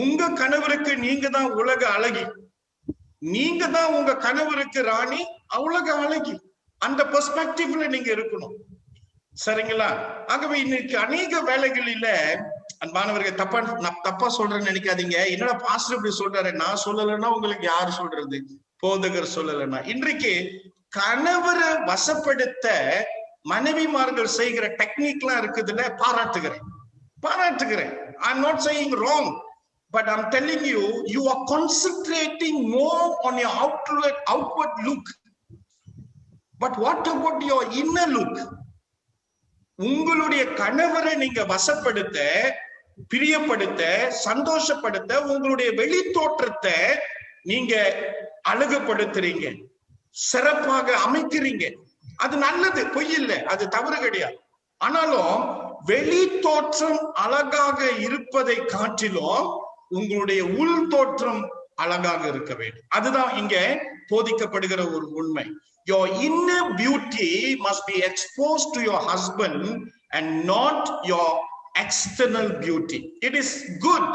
உங்க கணவருக்கு நீங்க தான் உலக அழகி. நீங்க தான் உங்க கணவருக்கு ராணி, உலக அழகி. அந்த பெர்ஸ்பெக்டிவ்ல நீங்க இருக்கணும். சரிங்களா? ஆகவே இன்னைக்கு அநேக வேலைகளில அன்பானவர்கள், தப்பா சொல்றேன்னு நினைக்காதீங்க. என்னடா பாஸ்டர் இப்படி சொல்றாரு, நான் சொல்லலைன்னா உங்களுக்கு யாரு சொல்றது? போதகர் சொல்லலைன்னா. இன்றைக்கு கணவரை வசப்படுத்த மனைவிமார்கள் செய்கிற டெக்னிக் எல்லாம் இருக்குதுல்ல, பாராட்டுகிறேன். I'm not saying wrong, but I'm telling you, you are concentrating more on your outward look. But what about your inner look? உங்களுடைய கணவரை நீங்க வசப்படுத்த, பிரியப்படுத்த, சந்தோஷப்படுத்த, உங்களுடைய வெளி தோற்றத்தை நீங்க அழகுபடுத்துறீங்க, சிறப்பாக அமைக்கிறீங்க. அது நல்லது, பொய் இல்லை, அது தவறு கிடையாது. ஆனாலும் வெளி தோற்றம் அழகாக இருப்பதை காட்டிலும் உங்களுடைய உள் தோற்றம் அழகாக இருக்க வேண்டும். அதுதான் இங்க போதிக்கப்படுகிற ஒரு உண்மை. Your inner beauty must be exposed to your husband and not your external beauty. It is good,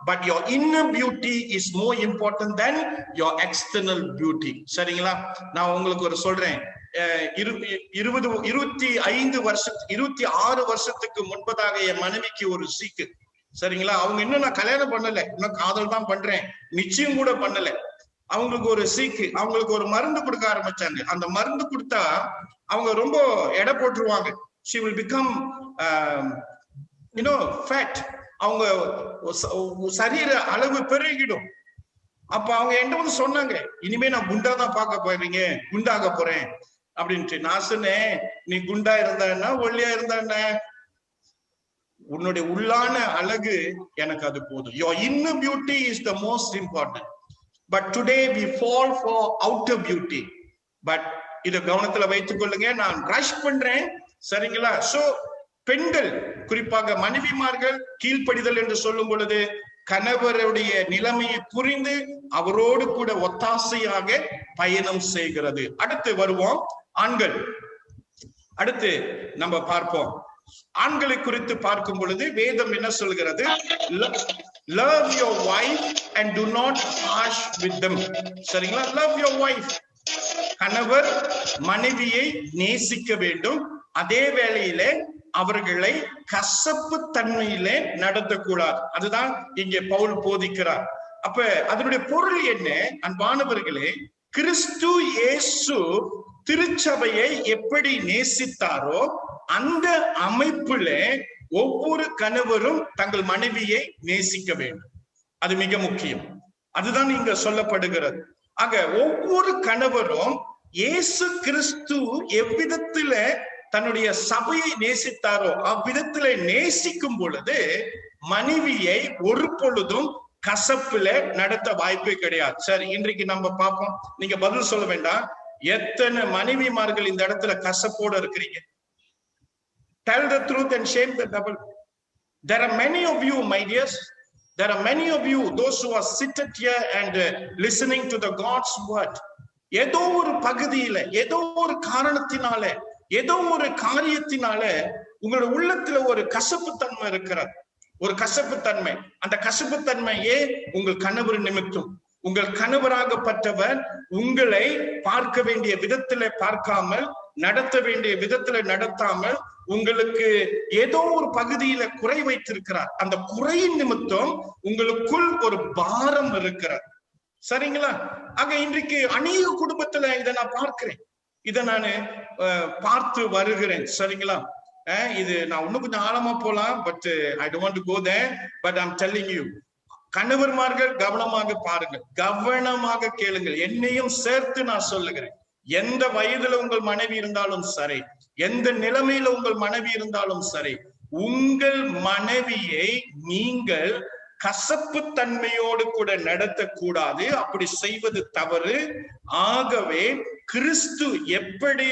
but your inner beauty is more important than your external beauty. சரிங்களா? நான் உங்களுக்கு ஒரு சொல்றேன். 26 வருஷத்துக்கு முன்பதாக என் மனைவிக்கு ஒரு சீக்கு. சரிங்களா? அவங்க இன்னும் நான் கல்யாணம் பண்ணல, இன்னும் காதல் தான் பண்றேன், நிச்சயம் கூட பண்ணல. அவங்களுக்கு ஒரு சீக்கு, அவங்களுக்கு ஒரு மருந்து கொடுக்க ஆரம்பிச்சாங்க. அந்த மருந்து கொடுத்தா அவங்க ரொம்ப எடை போட்டுருவாங்க. she will become fat. அவங்க சரீர அளவு பெருகிடும். அப்ப அவங்க என்ன சொன்னாங்க, இனிமே நான் குண்டா தான் பார்க்க போறீங்க, குண்டாக போறேன் அப்படின்ட்டு. நான் சொன்னேன், நீ குண்டா இருந்தா ஒல்லியா இருந்தா, உன்னுடைய உள்ளான அழகு எனக்கு அது போதும். your inner beauty is the most important. But today we fall for outer beauty. But இத கவனத்துல வைத்துக் கொள்ளுங்க. நான் ரஷ் பண்றேன். சரிங்களா? சோ பெண்கள், குறிப்பாக மனைவிமார்கள் கீழ்ப்படிதல் என்று சொல்லும் பொழுது கணவருடைய நிலைமையை புரிந்து அவரோடு கூட ஒத்தாசையாக பயணம் செய்கிறது. அடுத்து வருவோம் ஆண்கள். அடுத்து நம்ம பார்ப்போம் ஆண்களை குறித்து பார்க்கும் பொழுது வேதம் என்ன சொல்கிறது? Love your wife and do not harsh with them. சரிங்களா? Love your wife. கணவர் மனைவியை நேசிக்க வேண்டும், அதே வேளையிலே அவர்களை கசப்பு தன்மையிலே நடத்தக்கூடாது. அதுதான் இங்கே பவுல் போதிக்கிறார். அப்ப அதனுடைய பொருள் என்ன அன்பானவர்களே? கிறிஸ்து இயேசு திருச்சபையை எப்படி நேசித்தாரோ அந்த அமைப்புல ஒவ்வொரு கணவரும் தங்கள் மனைவியை நேசிக்க வேண்டும். அது மிக முக்கியம். அதுதான் இங்க சொல்லப்படுகிறது. ஆக ஒவ்வொரு கணவரும் இயேசு கிறிஸ்து எவ்விதத்தில தன்னுடைய சபையை நேசித்தாரோ அவ்விதத்தில நேசிக்கும் பொழுது மனைவியை ஒரு பொழுதும் கசப்புல நடத்த வாய்ப்பே கிடையாது. சரி, இன்றைக்கு நம்ம பார்ப்போம். நீங்க பதில் சொல்ல வேண்டாம். எத்தனை மனைவிமார்கள் இந்த இடத்துல கசப்போட இருக்கிறீங்க? Tell the truth and shame the devil. There are many of you, my dears. There are many of you, those who are seated here and listening to the God's word. ஏதோ ஒரு பகுதியில, ஏதோ ஒரு காரணத்தினால, ஏதோ ஒரு காரியத்தினால உங்களோட உள்ளத்துல ஒரு கசப்பு தன்மை இருக்கிறது. ஒரு கசப்பு தன்மை. அந்த கசப்பு தன்மையே உங்கள் கணவர் நிமித்தம். உங்கள் கணவராகப்பட்டவர் உங்களை பார்க்க வேண்டிய விதத்துல பார்க்காமல், நடத்த வேண்டிய விதத்துல நடத்தாமல், உங்களுக்கு ஏதோ ஒரு பகுதியில குறை வைத்திருக்கிறார். அந்த குறையின் நிமித்தம் உங்களுக்குள் ஒரு பாரம் இருக்கிறார். சரிங்களா? ஆக இன்றைக்கு அநேக குடும்பத்துல இதை நான் பார்க்கிறேன், இதை நான் பார்த்து வருகிறேன். சரிங்களா? இது நான் இன்னும் கொஞ்சம் ஆழமா போலாம், but I don't want to go there, but I am telling you. கணவர்மார்கள் கவனமாக பாருங்கள், கவனமாக கேளுங்கள். என்னையும் சேர்த்து நான் சொல்லுகிறேன். எந்த வயதுல உங்கள் மனைவி இருந்தாலும் சரி, எந்த நிலைமையில உங்கள் மனைவி இருந்தாலும் சரி, உங்கள் மனைவியை நீங்கள் கசப்பு தன்மையோடு கூட நடத்தக்கூடாது. அப்படி செய்வது தவறு. ஆகவே கிறிஸ்து எப்படி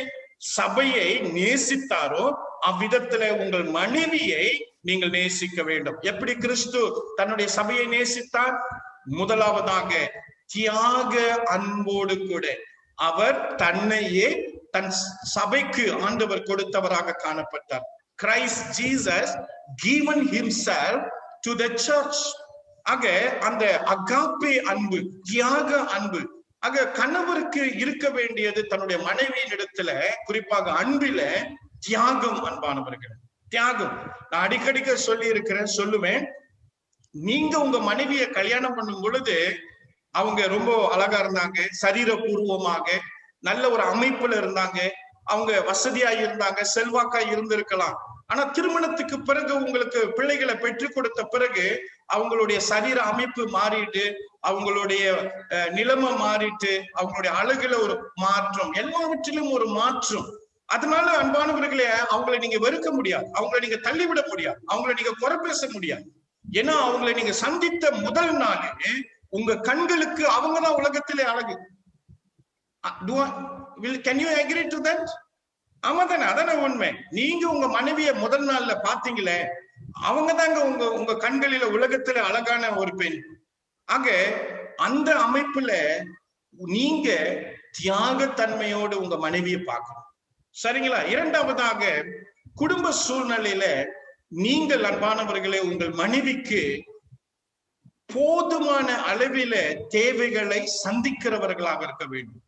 சபையை நேசித்தாரோ அவ்விதத்துல உங்கள் மனைவியை நீங்கள் நேசிக்க வேண்டும். எப்படி கிறிஸ்து தன்னுடைய சபையை நேசித்தார்? முதலாவதாக தியாக அன்போடு கூட அவர் தன்னையே தன் சபைக்கு ஆண்டவர் கொடுத்தவராக காணப்பட்டார். Christ Jesus given himself to the church. ஆக அந்த அகாப்பே அன்பு, தியாக அன்பு. ஆக கணவருக்கு இருக்க வேண்டியது தன்னுடைய மனைவியின் இடத்துல, குறிப்பாக அன்பில தியாகம். அன்பானவர்கள், தியாகம். நான் அடிக்கடிக்க சொல்லி இருக்கிறேன், சொல்லுவேன். நீங்க உங்க மனைவியை கல்யாணம் பண்ணும் பொழுது அவங்க ரொம்ப அழகா இருந்தாங்க, சரீரபூர்வமாக நல்ல ஒரு அமைப்புல இருந்தாங்க, அவங்க வசதியா இருந்தாங்க, செல்வாக்கா இருந்திருக்கலாம். ஆனா திருமணத்துக்கு பிறகு உங்களுக்கு பிள்ளைகளை பெற்றுக் கொடுத்த பிறகு அவங்களுடைய சரீர அமைப்பு மாறிட்டு, அவங்களுடைய நிலைமை மாறிட்டு, அவங்களுடைய அழகுல ஒரு மாற்றம், எல்லாவற்றிலும் ஒரு மாற்றம். அதனால அன்பானவர்களே, அவங்களை நீங்க வெறுக்க முடியாது, அவங்களை நீங்க தள்ளிவிட முடியாது, அவங்களை நீங்க குறை பேச முடியாது. ஏன்னா அவங்களை நீங்க சந்தித்த முதல் நாளே உங்க கண்களுக்கு அவங்கதான் உலகத்திலே அழகு. Can you agree to that? ஆமாதானே? அதானே உண்மை. நீங்க உங்க மனைவிய முதல் நாள்ல பாத்தீங்களே, அவங்கதாங்க உங்க கண்களில உலகத்துல அழகான ஒரு பெண். ஆக அந்த அமைப்புல நீங்க தியாகத்தன்மையோடு உங்க மனைவியை பார்க்கணும். சரிங்களா? இரண்டாவதாக குடும்ப சூழ்நிலையில நீங்கள் அன்பானவர்களே உங்கள் மனைவிக்கு போதுமான அளவில தேவைகளை சந்திக்கிறவர்களாக இருக்க வேண்டும்.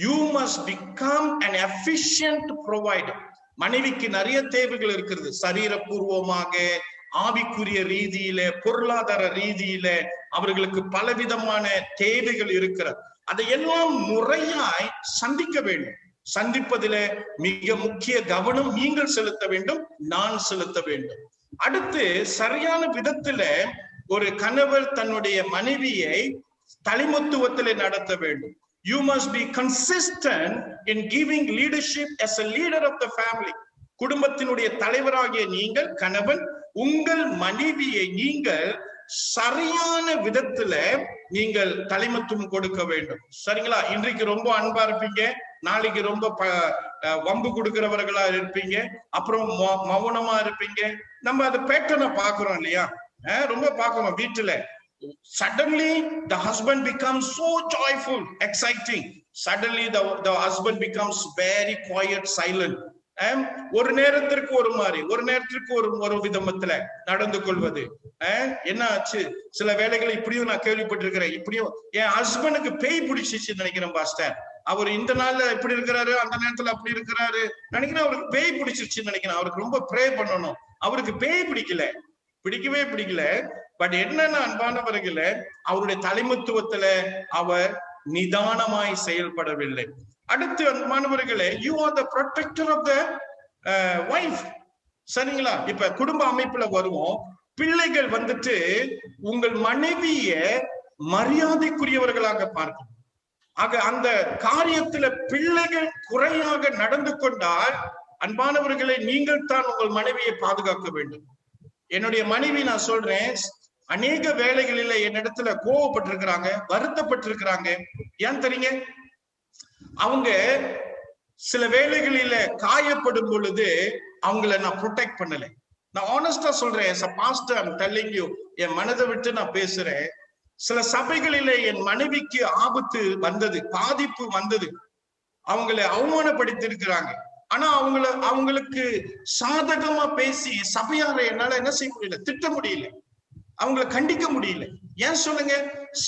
You must become an efficient provider. மனைவிக்கு நிறைய தேவைகள் இருக்கிறது. சரீரபூர்வமாக, ஆவிக்குரிய ரீதியில, பொருளாதார ரீதியில அவர்களுக்கு பலவிதமான தேவைகள் இருக்கிறது. அதையெல்லாம் முறையாய் சந்திக்க வேண்டும். சந்திப்பதில மிக முக்கிய கவனம் நீங்கள் செலுத்த வேண்டும், நான் செலுத்த வேண்டும். அடுத்து சரியான விதத்துல ஒரு கணவர் தன்னுடைய மனைவியை தலைமத்துவத்திலே நடத்த வேண்டும். You must be consistent in giving leadership as a leader of the family. குடும்பத்தினுடைய தலைவராகிய நீங்கள் கணவன் உங்கள் மனைவியை நீங்கள் சரியான விதத்துல நீங்கள் தலைமத்துவம் கொடுக்க வேண்டும். சரிங்களா? இன்றைக்கு ரொம்ப அன்பா இருப்பீங்க, நாளைக்கு ரொம்ப வம்பு கொடுக்கிறவர்களா இருப்பீங்க, அப்புறம் மௌனமா இருப்பீங்க. நம்ம அது பேட்டர்னை பாக்குறோம் இல்லையா? ரொம்ப பாக்குறோம் வீட்டுல. Suddenly the husband becomes so joyful, exciting. Suddenly the husband becomes very quiet, silent. ஒரு நேரத்திற்கு ஒரு மாதிரி, ஒரு நேரத்திற்கு ஒரு விதத்துல நடந்து கொள்வது. என்ன ஆச்சு? சில வேலைகளை இப்படியும் நான் கேள்விப்பட்டிருக்கிறேன். இப்படியும் என் ஹஸ்பண்டுக்கு பேய் பிடிச்சிச்சு நினைக்கிறேன் பாஸ்டர். அவர் இந்த நாள்ல இப்படி இருக்கிறாரு, அந்த நேரத்துல அப்படி இருக்கிறாரு நினைக்கிறேன். அவருக்கு பேய் பிடிச்சிருச்சுன்னு நினைக்கிறேன். அவருக்கு ரொம்ப ப்ரே பண்ணணும். அவருக்கு பேய் பிடிக்கவே பிடிக்கல. பட் என்னன்னா அன்பானவர்களே, அவருடைய தலைமைத்துவத்துல அவர் நிதானமாய் செயல்படவில்லை. அடுத்து அன்பானவர்களே, you are the protector of the wife. சரிங்களா? இப்ப குடும்ப அமைப்புல வருவோம். பிள்ளைகள் வந்துட்டு உங்கள் மனைவிய மரியாதைக்குரியவர்களாக பார்க்கணும். ஆக அந்த காரியத்துல பிள்ளைகள் குறையாக நடந்து கொண்டால் அன்பானவர்களை நீங்கள் தான் உங்கள் மனைவியை பாதுகாக்க வேண்டும். என்னுடைய மனைவி நான் சொல்றேன், அநேக வேலைகளில என்னிடத்துல கோவப்பட்டிருக்கிறாங்க, வருத்தப்பட்டிருக்கிறாங்க. ஏன் தெரியுங்க? அவங்க சில வேலைகளில காயப்படும் பொழுது அவங்கள நான் ப்ரொடெக்ட் பண்ணல. நான் ஆனஸ்டா சொல்றேன், as a pastor I'm telling you, என் மனதை விட்டு நான் பேசுறேன். சில சபைகளிலே என் மனைவிக்கு ஆபத்து வந்தது, பாதிப்பு வந்தது. அவங்களை அவமானப்படுத்தி இருக்கிறாங்க. ஆனா அவங்களுக்கு சாதகமா பேசி சபையாரை என்னால என்ன செய்ய முடியல, திட்ட முடியல, அவங்களை கண்டிக்க முடியல. ஏன் சொல்லுங்க?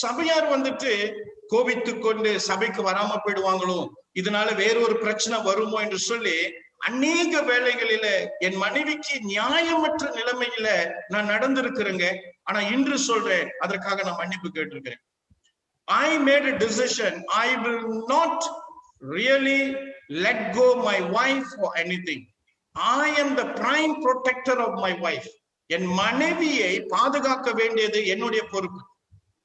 சபையார் வந்துட்டு கோபித்து கொண்டு சபைக்கு வராம போயிடுவாங்களோ, இதனால வேறொரு பிரச்சனை வருமோ என்று சொல்லி அநேக வேளைகளில என் மனைவிக்கு நியாயமற்ற நிலைமையில நான் நடந்திருக்கிறேங்க. ஆனா இன்று சொல்றேன், அதற்காக நான் மன்னிப்பு கேட்டிருக்கிறேன். I made a decision. I will not really let go my wife for anything. I am the prime protector of my wife. என் மனைவியை பாதுகாக்க வேண்டியது என்னுடைய பொறுப்பு.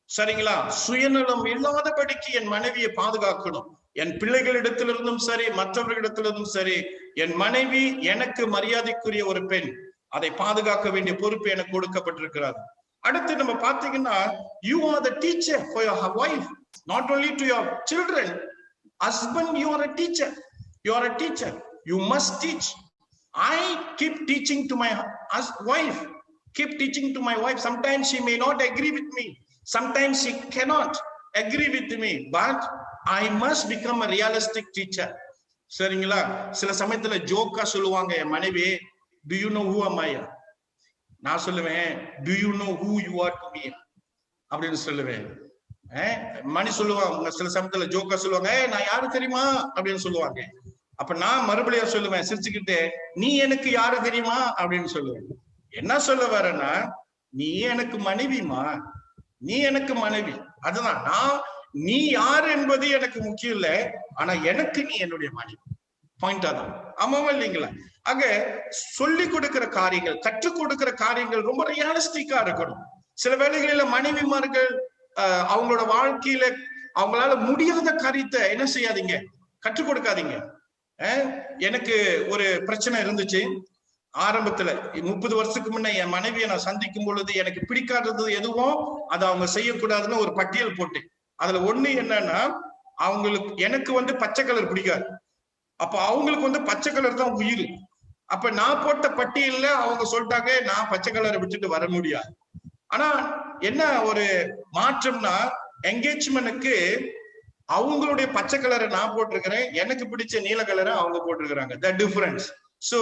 சரிங்களா? சுயநலம் இல்லாதபடிக்கு என் மனைவியை பாதுகாக்கணும். என் பிள்ளைகளிடத்திலிருந்தும் சரி, மற்றவர்களிடத்திலிருந்தும் சரி, என் மனைவி எனக்கு மரியாதைக்குரிய ஒரு பெண். அதை பாதுகாக்க வேண்டிய பொறுப்பு எனக்கு கொடுக்கப்பட்டிருக்கிறது. அடுத்து நம்ம பாத்தீங்கன்னா, you are the teacher for your wife, not only to your children. Husband, you are a teacher. You are a teacher. You must teach. I keep teaching to my wife. Keep teaching to my wife. Sometimes she may not agree with me. Sometimes she cannot agree with me. But I must become a realistic teacher. சரிங்களா? சில சமயத்துல ஜோக்கா சொல்லுவாங்க என் மனைவி, do you know who am I? நான் சொல்லுவேன், do you know who you are to me? அப்படின்னு சொல்லுவேன். மணி சொல்லுவாங்க, சில சமயத்துல ஜோக்கா சொல்லுவாங்க, நான் யாரு தெரியுமா அப்படின்னு சொல்லுவாங்க. அப்ப நான் மறுபடியும் சொல்லுவேன் சிரிச்சுக்கிட்டு, நீ எனக்கு யாரு தெரியுமா அப்படின்னு சொல்லுவேன். என்ன சொல்ல வரேன்னா, நீ எனக்கு மனைவிமா, நீ எனக்கு மனைவி. அதுதான் நீ யாரு என்பது எனக்கு முக்கியம் இல்லை, ஆனா எனக்கு நீ என்னுடைய மனைவி. பாயிண்டா தான். ஆமாவா இல்லைங்களா? ஆக சொல்லி கொடுக்கிற காரியங்கள், கற்றுக் கொடுக்கிற காரியங்கள் ரொம்ப ரியலிஸ்டிக்கா இருக்கணும். சில வேளைகளில மனைவிமார்கள் அவங்களோட வாழ்க்கையில அவங்களால முடியாத காரியத்தை என்ன செய்யாதீங்க, கற்றுக் கொடுக்காதீங்க. எனக்கு ஒரு பிரச்சனை இருந்துச்சு ஆரம்பத்துல. 30 வருஷத்துக்கு முன்ன என் மனைவியை நான் சந்திக்கும் பொழுது எனக்கு பிடிக்காதது எதுவும் அதை அவங்க செய்யக்கூடாதுன்னு ஒரு பட்டியல் போட்டு, அதுல ஒண்ணு என்னன்னா, எனக்கு வந்து பச்சை கலர் பிடிக்காது. அப்ப அவங்களுக்கு பச்சை கலர் தான் உயிர். அப்ப நான் போட்ட பட்டியல்ல அவங்க சொல்லிட்டாங்க, நான் பச்சை கலரை விட்டுட்டு வர முடியாது. ஆனா என்ன ஒரு மாற்றம்னா, என்கேஜ்மெண்ட்க்கு அவங்களுடைய பச்சை கலரை நான் போட்டிருக்கிறேன், எனக்கு பிடிச்ச நீல கலரை அவங்க போட்டிருக்கிறாங்க. The difference. சோ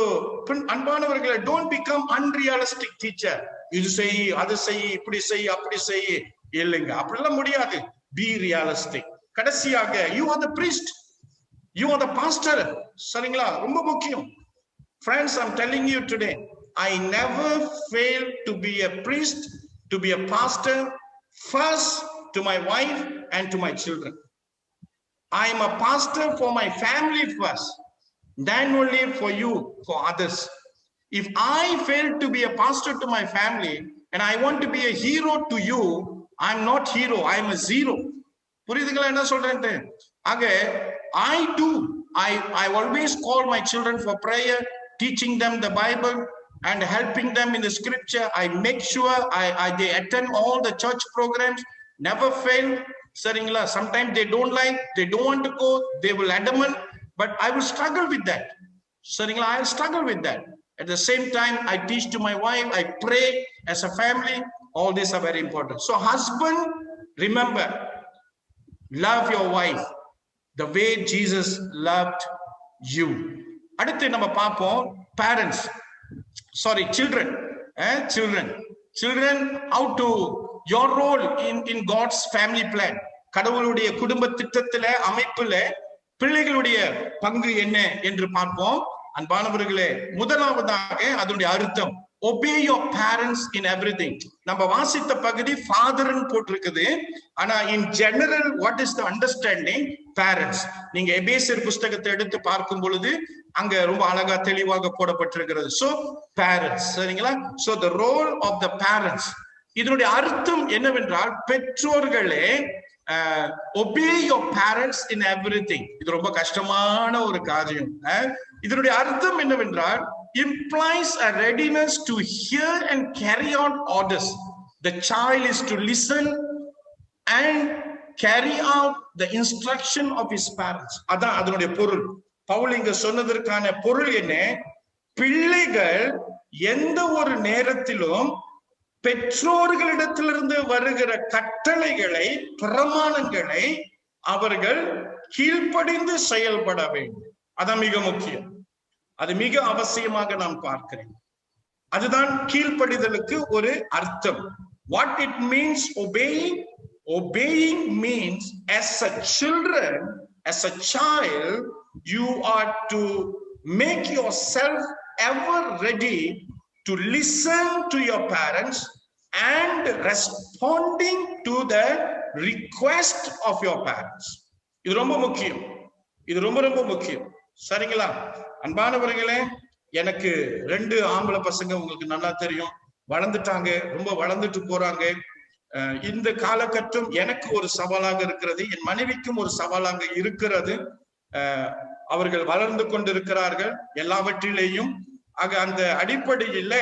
அன்பானவர்களை, டோன்ட் பிகம் அன்ரியலிஸ்டிக் டீச்சர். இது செய், அது செய், இப்படி செய், அப்படி செய். இல்லைங்க, அப்படிலாம் முடியாது. Be realistic. கடைசியாக, you are the priest, you are the pastor. சரிங்களா? ரொம்ப முக்கியம். Friends, I'm telling you today, I never failed to be a priest, to be a pastor, first to my wife and to my children. I am a pastor for my family first, then only for you, for others. If I fail to be a pastor to my family and I want to be a hero to you, I'm not hero, I am a zero. புரியுதுங்களா என்ன சொல்றேன்ட்டு? ஆக I always call my children for prayer, teaching them the Bible and helping them in the scripture. I make sure they attend all the church programs, never fail. Saringla, sometimes they don't like, they don't want to go, they will adamant, but I will struggle with that. Saringla, I'll struggle with that. At the same time, I teach to my wife, I pray as a family. All these are very important. So husband, remember, love your wife the way Jesus loved you. அடுத்து நம்ம பார்ப்போம் parents, sorry, children, how to your role in God's family plan. கடவுளுடைய குடும்ப திட்டத்துல அமைப்புல பிள்ளைகளுடைய பங்கு என்ன என்று பார்ப்போம். அன்பானவர்களே, முதலாவதாக அதனுடைய அர்த்தம் obey your parents in everything. நம்ம வாசித்த பகுதி ஃபாதர்னு போட்டிருக்குது. ஆனா in general what is the understanding? Parents. நீங்க எபேசியர் புஸ்தகத்தை எடுத்து பார்க்கும் பொழுது அங்க ரொம்ப அழகா தெளிவாக போடப்பட்டிருக்கிறது. So parents, சரிங்களா? So the role of the parents. இதனுடைய அர்த்தம் என்னவென்றால், பெற்றோர்களே obey your parents in everything. இது ரொம்ப கஷ்டமான ஒரு காரியம். இதனுடைய அர்த்தம் என்னவென்றால், implies a readiness to hear and carry out orders. The child is to listen and carry out the instruction of his parents. அதான் அதனுடைய பொருள். பவுல் இங்க சொன்னதற்கான பொருள் என்ன? பிள்ளைகள் எந்த ஒரு நேரத்திலும் பெற்றோர்களிடத்திலிருந்து வருகிற கட்டளைகளை, பிரமாணங்களை அவர்கள் கீழ்ப்படிந்து செயல்பட வேண்டும். அதான் மிக முக்கியம். அது மிக அவசியமாக நான் பார்க்கிறேன். அதுதான் கீழ்ப்படிதலுக்கு ஒரு அர்த்தம். What it means obeying? Obeying means as a children, as a child, you are to make yourself ever ready to listen to your parents and responding to the request of your parents. இது ரொம்ப முக்கியம். இது ரொம்ப ரொம்ப முக்கியம். சரிங்களா? அன்பானவர்களே, எனக்கு 2 ஆம்பளை பசங்க, உங்களுக்கு நல்லா தெரியும், வளர்ந்துட்டாங்க, ரொம்ப வளர்ந்துட்டு போறாங்க. இந்த காலகட்டம் எனக்கு ஒரு சவாலாக இருக்கிறது, என் மனைவிக்கும் ஒரு சவாலாக இருக்கிறது. அவர்கள் வளர்ந்து கொண்டிருக்கிறார்கள் எல்லாவற்றிலேயும். ஆக அந்த அடிப்படையில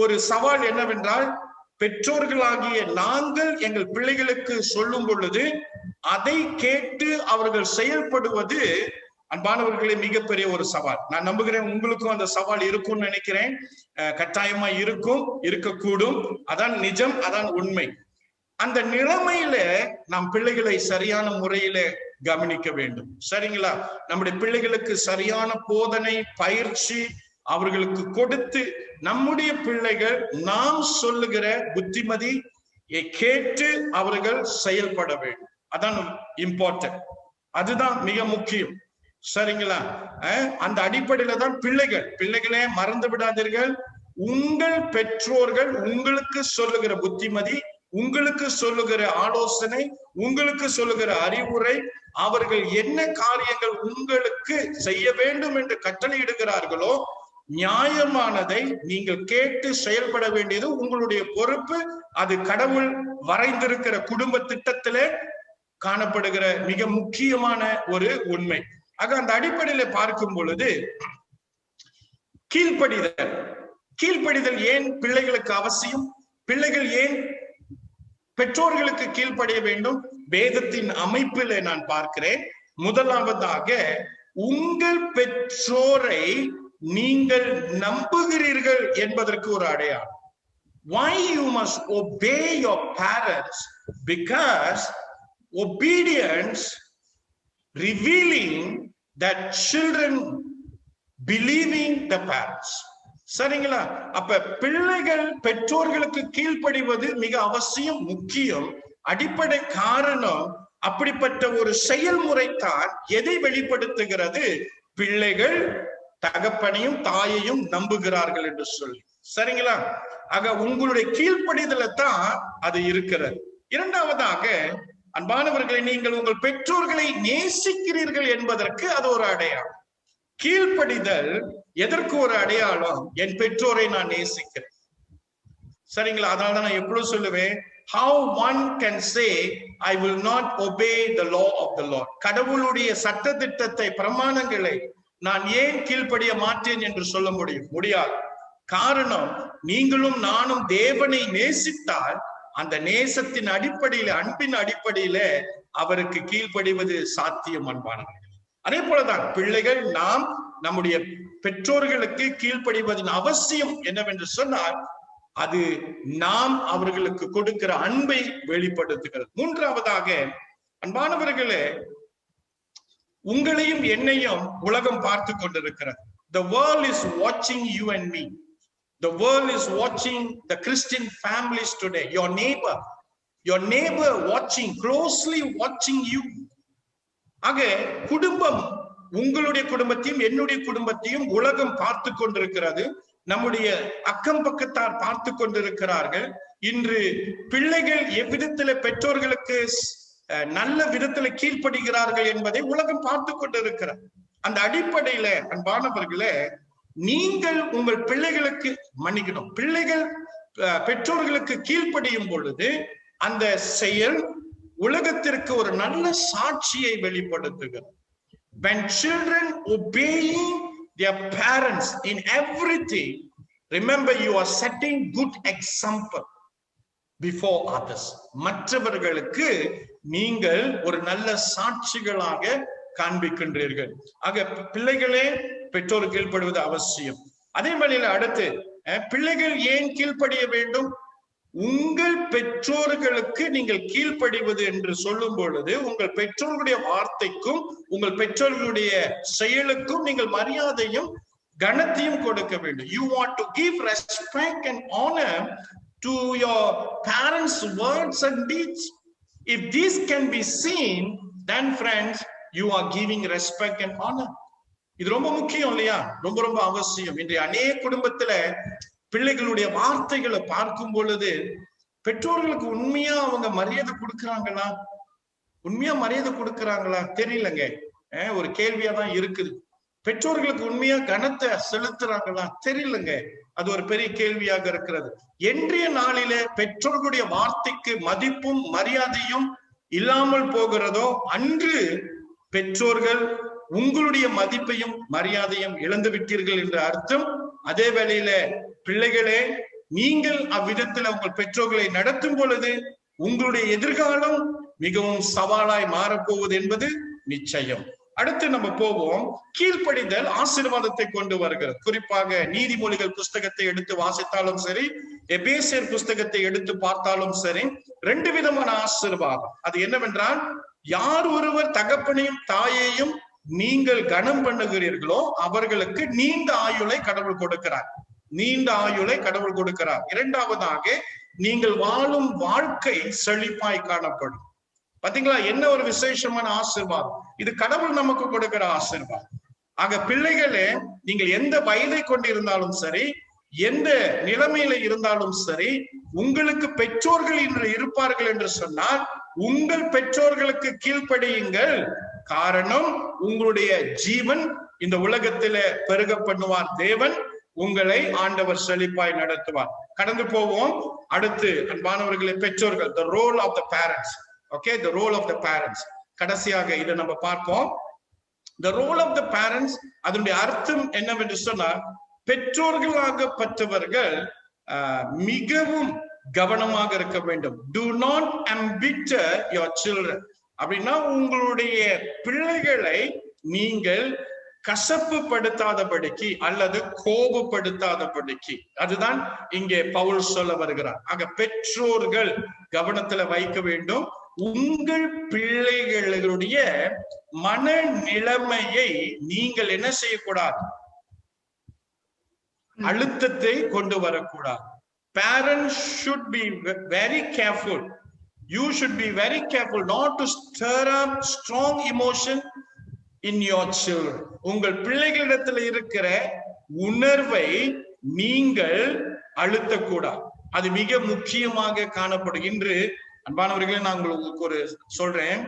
ஒரு சவால் என்னவென்றால், பெற்றோர்களாகிய நாங்கள் எங்கள் பிள்ளைகளுக்கு சொல்லும் பொழுது அதை கேட்டு அவர்கள் செயல்படுவது, அன்பானவர்களே, மிகப்பெரிய ஒரு சவால். நான் நம்புகிறேன் உங்களுக்கும் அந்த சவால் இருக்கும்னு நினைக்கிறேன். கட்டாயமா இருக்கும், இருக்கக்கூடும். அதான் நிஜம், அதான் உண்மை. அந்த நிலைமையில நாம் பிள்ளைகளை சரியான முறையில கவனிக்க வேண்டும். சரிங்களா? நம்முடைய பிள்ளைகளுக்கு சரியான போதனை, பயிற்சி அவர்களுக்கு கொடுத்து, நம்முடைய பிள்ளைகள் நாம் சொல்லுகிற புத்திமதி கேட்டு அவர்கள் செயல்பட வேண்டும். அதான் இம்பார்ட்டன்ட். அதுதான் மிக முக்கியம். சரிங்களா? அந்த அடிப்படையில தான் பிள்ளைகளே மறந்து விடாதீர்கள். உங்கள் பெற்றோர்கள் உங்களுக்கு சொல்லுகிற புத்திமதி, உங்களுக்கு சொல்லுகிற ஆலோசனை, உங்களுக்கு சொல்லுகிற அறிவுரை, அவர்கள் என்ன காரியங்கள் உங்களுக்கு செய்ய வேண்டும் என்று கட்டளையிடுகிறார்களோ, நியாயமானதை நீங்கள் கேட்டு செயல்பட வேண்டியது உங்களுடைய பொறுப்பு. அது கடவுள் வரைந்திருக்கிற குடும்ப திட்டத்திலே காணப்படுகிற மிக முக்கியமான ஒரு உண்மை. ஆக அந்த அடிப்படையில பார்க்கும் பொழுது கீழ்ப்படிதல் ஏன் பிள்ளைகளுக்கு அவசியம்? பிள்ளைகள் ஏன் பெற்றோர்களுக்கு கீழ்ப்படிய வேண்டும்? வேதத்தின் அமைப்பில நான் பார்க்கிறேன். முதலாவதாக, உங்கள் பெற்றோரை நீங்கள் நம்புகிறீர்கள் என்பதற்கு ஒரு அடையாளம். Why you must obey your parents? Because obedience revealing that children believing the parents. சரிங்களா? அப்ப பிள்ளைகள் பெற்றோர்களுக்கு கீழ்ப்படிவது மிக அவசியம், முக்கியம். அடிப்படை காரணம், அப்படிப்பட்ட ஒரு செயல்முறை தான் எதை வெளிப்படுத்துகிறது? பிள்ளைகள் தகப்பனையும் தாயையும் நம்புகிறார்கள் என்று சொல்லி. சரிங்களா? ஆக உங்களுடைய கீழ்ப்படிதல தான் அது இருக்கிறது. இரண்டாவதாக, அன்பானவர்களை, நீங்கள் உங்கள் பெற்றோர்களை நேசிக்கிறீர்கள் என்பதற்கு அது ஒரு அடையாளம். கீழ்ப்படிதல் எதற்கு ஒரு அடையாளம்? என் பெற்றோரை நான் நேசிக்கிறேன். சரிங்களா? அதனாலதான் நான் எப்பொழுது சொல்லுவேன், how one can say I will not obey the law of the Lord. கடவுளுடைய சட்ட திட்டத்தை, பிரமாணங்களை நான் ஏன் கீழ்ப்படிய மாட்டேன் என்று சொல்ல முடியாது. காரணம், நீங்களும் நானும் தேவனை நேசித்தால் அந்த நேசத்தின் அடிப்படையில, அன்பின் அடிப்படையில அவருக்கு கீழ்ப்படிவது சாத்தியம். அன்பானவர்கள், அதே போலதான் பிள்ளைகள் நாம் நம்முடைய பெற்றோர்களுக்கு கீழ்ப்படிவதின் அவசியம் என்னவென்று சொன்னால், அது நாம் அவர்களுக்கு கொடுக்கிற அன்பை வெளிப்படுத்துகிறது. மூன்றாவதாக, அன்பானவர்களே, உங்களையும் என்னையும் உலகம் பார்த்து கொண்டிருக்கிறது. The world is watching you and me. The world is watching the Christian families today. Your neighbor watching, closely watching you. ஆக குடும்பம், உங்களுடைய குடும்பத்தையும் என்னுடைய குடும்பத்தையும் உலகம் பார்த்து கொண்டிருக்கிறது. நம்முடைய அக்கம் பக்கத்தார் பார்த்து கொண்டிருக்கிறார்கள். இன்று பிள்ளைகள் எவ்விதத்துல பெற்றோர்களுக்கு நல்ல விதத்துல கீழ்ப்படுகிறார்கள் என்பதை உலகம் பார்த்து கொண்டிருக்கிறார். அந்த அடிப்படையில அன்பானவர்களே, நீங்கள் உங்கள் பிள்ளைகளுக்கு மன்னிக்கணும், பிள்ளைகள் பெற்றோர்களுக்கு கீழ்ப்படியும் பொழுது அந்த செயல் உலகத்திற்கு ஒரு நல்ல சாட்சியை வெளிப்படுத்துகிறது. When children obeying their parents in everything, remember you are setting good example before others. மற்றவர்களுக்கு நீங்கள் ஒரு நல்ல சாட்சிகளாக காண்பிக்கின்றீர்கள். ஆக பிள்ளைகளே பெற்றோர் கீழ்ப்படுவது அவசியம். அதே வழியில அடுத்து பிள்ளைகள் ஏன் கீழ்ப்படிய வேண்டும்? உங்கள் பெற்றோர்களுக்கு நீங்கள் கீழ்ப்படிவது என்று சொல்லும் பொழுது உங்கள் பெற்றோர்களுடைய வார்த்தைக்கும் உங்கள் பெற்றோர்களுடைய செயலுக்கும் நீங்கள் மரியாதையும் கனத்தையும் கொடுக்க வேண்டும். You want to give respect and honor to your parents' words and deeds. If this can be seen, then friends, you are giving respect and honor. இது ரொம்ப முக்கியம் இல்லையா? ரொம்ப ரொம்ப அவசியம். இன்றைய அநேக குடும்பத்துல பிள்ளைகளுடைய வார்த்தைகளை பார்க்கும் பொழுது பெற்றோர்களுக்கு உண்மையா அவங்க மரியாதை கொடுக்கறாங்களா? உண்மையா மரியாதை கொடுக்கறாங்களா தெரியலங்க. ஒரு கேள்வியா தான் இருக்குது. பெற்றோர்களுக்கு உண்மையா கனத்தை செலுத்துறாங்களா தெரியலங்க. அது ஒரு பெரிய கேள்வியாக இருக்கிறது. இன்றைய நாளிலே பெற்றோர்களுடைய வார்த்தைக்கு மதிப்பும் மரியாதையும் இல்லாமல் போகிறதோ அன்று பெற்றோர்கள் உங்களுடைய மதிப்பையும் மரியாதையும் இழந்து விட்டீர்கள் என்ற அர்த்தம். அதே வேளையில பிள்ளைகளே, நீங்கள் அவ்விதத்தில் உங்கள் பெற்றோர்களை நடத்தும் பொழுது உங்களுடைய எதிர்காலம் மிகவும் சவாலாய் மாறப்போவது என்பது நிச்சயம். அடுத்து நம்ம போவோம். கீழ்ப்படிதல் ஆசீர்வாதத்தை கொண்டு வருகிறது. குறிப்பாக நீதிமொழிகள் புஸ்தகத்தை எடுத்து வாசித்தாலும் சரி, எபேசியர் புஸ்தகத்தை எடுத்து பார்த்தாலும் சரி, 2 விதமான ஆசீர்வாதம். அது என்னவென்றால், யார் ஒருவர் தகப்பனையும் தாயையும் நீங்கள் கனம் பண்ணுகிறீர்களோ அவர்களுக்கு நீண்ட ஆயுளை கடவுள் கொடுக்கிறார். நீண்ட ஆயுளை கடவுள் கொடுக்கிறார். இரண்டாவதாக, நீங்கள் வாழும் வாழ்க்கை செழிப்பாய் காணப்படும். பாத்தீங்களா, என்ன ஒரு விசேஷமான ஆசீர்வாதம். இது கடவுள் நமக்கு கொடுக்கிற ஆசீர்வாதம். ஆக பிள்ளைகளே, நீங்கள் எந்த வயதை கொண்டிருந்தாலும் சரி, எந்த நிலைமையில இருந்தாலும் சரி, உங்களுக்கு பெற்றோர்கள் இன்று இருப்பார்கள் என்று சொன்னால் உங்கள் பெற்றோர்களுக்கு கீழ்ப்படியுங்கள். காரணம், உங்களுடைய ஜீவன் இந்த உலகத்தில பெருக பண்ணுவார் தேவன். உங்களை ஆண்டவர் செழிப்பாய் நடத்துவார். கடந்து போவோம். அடுத்து அன்பானவர்களே, பெற்றோர்கள், the role of the parents. Okay, the role of the parents. கடைசியாக இதை நம்ம பார்ப்போம். The role of the parents, அதனுடைய அர்த்தம் என்னவென்று சொன்னால், பெற்றோர்களாகப்பட்டவர்கள் மிகவும் கவனமாக இருக்க வேண்டும். Do not embitter your children. அப்படின்னா உங்களுடைய பிள்ளைகளை நீங்கள் கசப்பு படுத்தாதபடிக்கு அல்லது கோபப்படுத்தாதபடிக்கு, அதுதான் இங்கே பவுல் சொல்ல வருகிறார். ஆக பெற்றோர்கள் கவனத்துல வைக்க வேண்டும். உங்கள் பிள்ளைகளுடைய மன நிலைமையை நீங்கள் என்ன செய்யக்கூடாது? அழுத்தத்தை கொண்டு வரக்கூடாது. Parents should be very careful. You should be very careful not to stir up strong emotion in your children. உங்கள் பிள்ளைகளிடத்துல இருக்கிற உணர்வை நீங்கள் அழுத்தக்கூடாது. அது மிக முக்கியமாக காணப்படும். இன்று அன்பானவர்களே, நான் உங்களுக்கு ஒரு சொல்றேன்,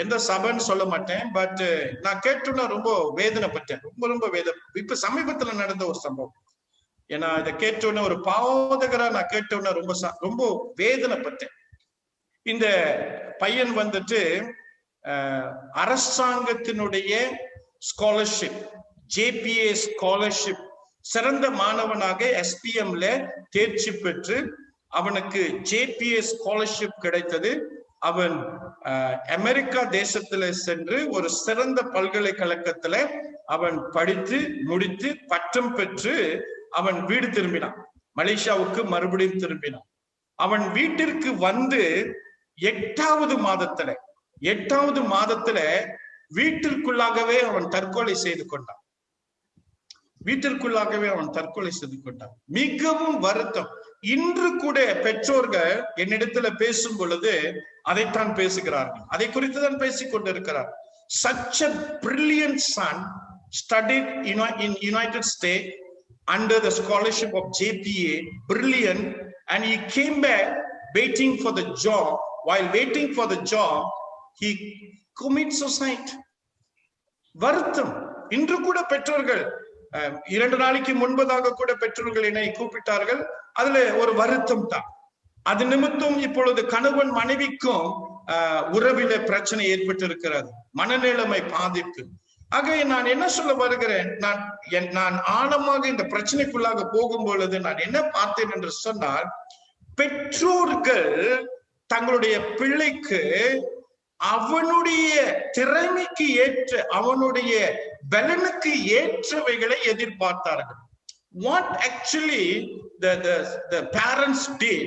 எந்த சபைன்னு சொல்ல மாட்டேன், பட் நான் கேட்டோன்னா ரொம்ப வேதனைப்பட்டேன். ரொம்ப ரொம்ப இப்ப சமீபத்துல நடந்த ஒரு சம்பவம். ஏன்னா இதை கேட்டோன்னே, ஒரு பாவதகரா நான் கேட்டோன்னா ரொம்ப வேதனைப்பட்டேன். இந்த பையன் வந்துட்டு அரசாங்கத்தினுடைய ஸ்காலர்ஷிப், JPA ஸ்காலர்ஷிப், சிறந்த மாணவனாக SPMல தேர்ச்சி பெற்று அவனுக்கு JPA ஸ்காலர்ஷிப் கிடைத்தது. அவன் அமெரிக்கா தேசத்துல சென்று ஒரு சிறந்த பல்கலைக்கழகத்துல அவன் படித்து முடித்து பட்டம் பெற்று அவன் வீடு திரும்பினான். மலேசியாவுக்கு மறுபடியும் திரும்பினான். அவன் வீட்டிற்கு வந்து 8வது மாதத்துல வீட்டிற்குள்ளாகவே அவன் தற்கொலை செய்து கொண்டான். மிகவும் வருத்தம். இன்று கூட பெற்றோர்கள் என்னிடத்துல பேசும் பொழுது அதைத்தான் பேசுகிறார்கள். அதை குறித்து தான் பேசிக் கொண்டிருக்கிறார். such a brilliant son, studied in United States under the scholarship of JPA, brilliant, and he came back waiting for the job. While waiting for the job, he commits suicide. வருத்தம். இன்று கூட பெற்றோர்கள் 2 நாளைக்கு முன்பதாக கூட பெற்றோர்கள் என்னை கூப்பிட்டார்கள். அதுல ஒரு வருத்தம் தான். அது நிமித்தம் இப்பொழுது கணவன் மனைவிக்கும் உறவில பிரச்சனை ஏற்பட்டு இருக்கிறது, மனநிலைமை பாதிப்பு. ஆக நான் என்ன சொல்ல வருகிறேன், நான் ஆழமாக இந்த பிரச்சனைக்குள்ளாக போகும் பொழுது நான் என்ன பார்த்தேன் என்று சொன்னால், பெற்றோர்கள் தங்களுடைய பிள்ளைக்கு அவனுடைய திறமைக்கு ஏற்ற, அவனுடைய பலனுக்கு ஏற்றவைகளை எதிர்பார்த்தார்கள். What actually the parents did,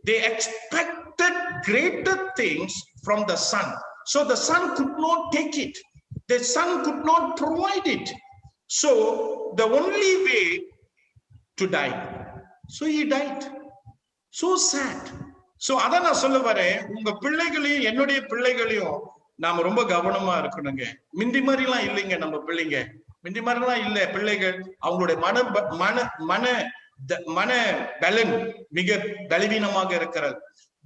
they expected greater things from the son, so the son could not take it, the son could not provide it, so the only way to die, so he died. So sad. So அத நான் சொல்ல வரேன், உங்க பிள்ளைகளையும் என்னுடைய பிள்ளைகளையும் நாம ரொம்ப கவனமா இருக்கணுங்க. மிந்தி மாதிரிலாம் இல்லைங்க நம்ம பிள்ளைங்க, மிந்தி மாதிரிலாம் இல்ல. பிள்ளைகள் அவங்களுடைய மன பலன் மிக பலவீனமாக இருக்கிறது.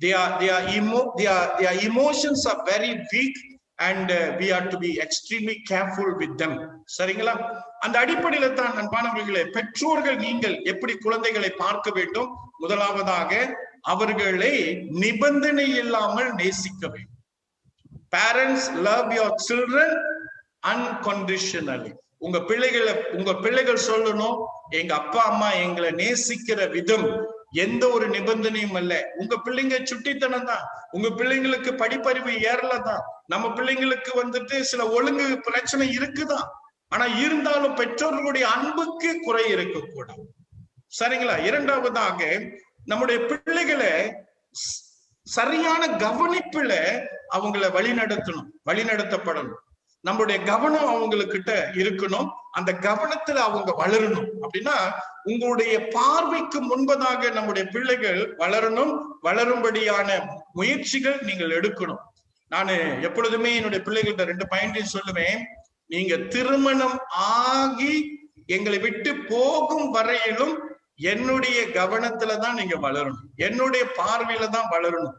Their emotions are very weak and we are to be extremely careful with them. சரிங்களா? அந்த அடிப்படையில தான் அன்பானவர்களே, பெற்றோர்கள் நீங்கள் எப்படி குழந்தைகளை பார்க்க வேண்டும்? முதலாவதாக அவர்களை நிபந்தனை இல்லாமல் நேசிக்க வேண்டும். Parents, love your children unconditionally. உங்க பிள்ளைகள் சொல்லணும், எங்க அப்பா அம்மா எங்களை நேசிக்கிற விதம் எந்த ஒரு நிபந்தனையும் அல்ல. உங்க பிள்ளைங்க சுட்டித்தனம் தான், உங்க பிள்ளைங்களுக்கு படிப்பறிவு ஏறலதான், நம்ம பிள்ளைங்களுக்கு வந்துட்டு சில ஒழுங்கு பிரச்சனை இருக்குதான். ஆனா இருந்தாலும் பெற்றோர்களுடைய அன்புக்கு குறை இருக்கக்கூடாது. சரிங்களா? இரண்டாவதாக நம்முடைய பிள்ளைகளை சரியான கவனிப்புல அவங்கள வழிநடத்தப்படணும். நம்முடைய கவனம் அவங்களுக்கிட்ட இருக்கணும், அந்த கவனத்துல அவங்க வளரணும். அப்படின்னா உங்களுடைய பார்வைக்கு முன்பதாக நம்முடைய பிள்ளைகள் வளரும்படியான முயற்சிகள் நீங்கள் எடுக்கணும். நான் எப்பொழுதுமே என்னுடைய பிள்ளைகள்கிட்ட 2 பாயிண்டையும் சொல்லுவேன். நீங்க திருமணம் ஆகி எங்களை விட்டு போகும் வரையிலும் என்னுடைய கவனத்துல தான் நீங்க வளரணும், என்னுடைய பார்வையில தான் வளரணும்,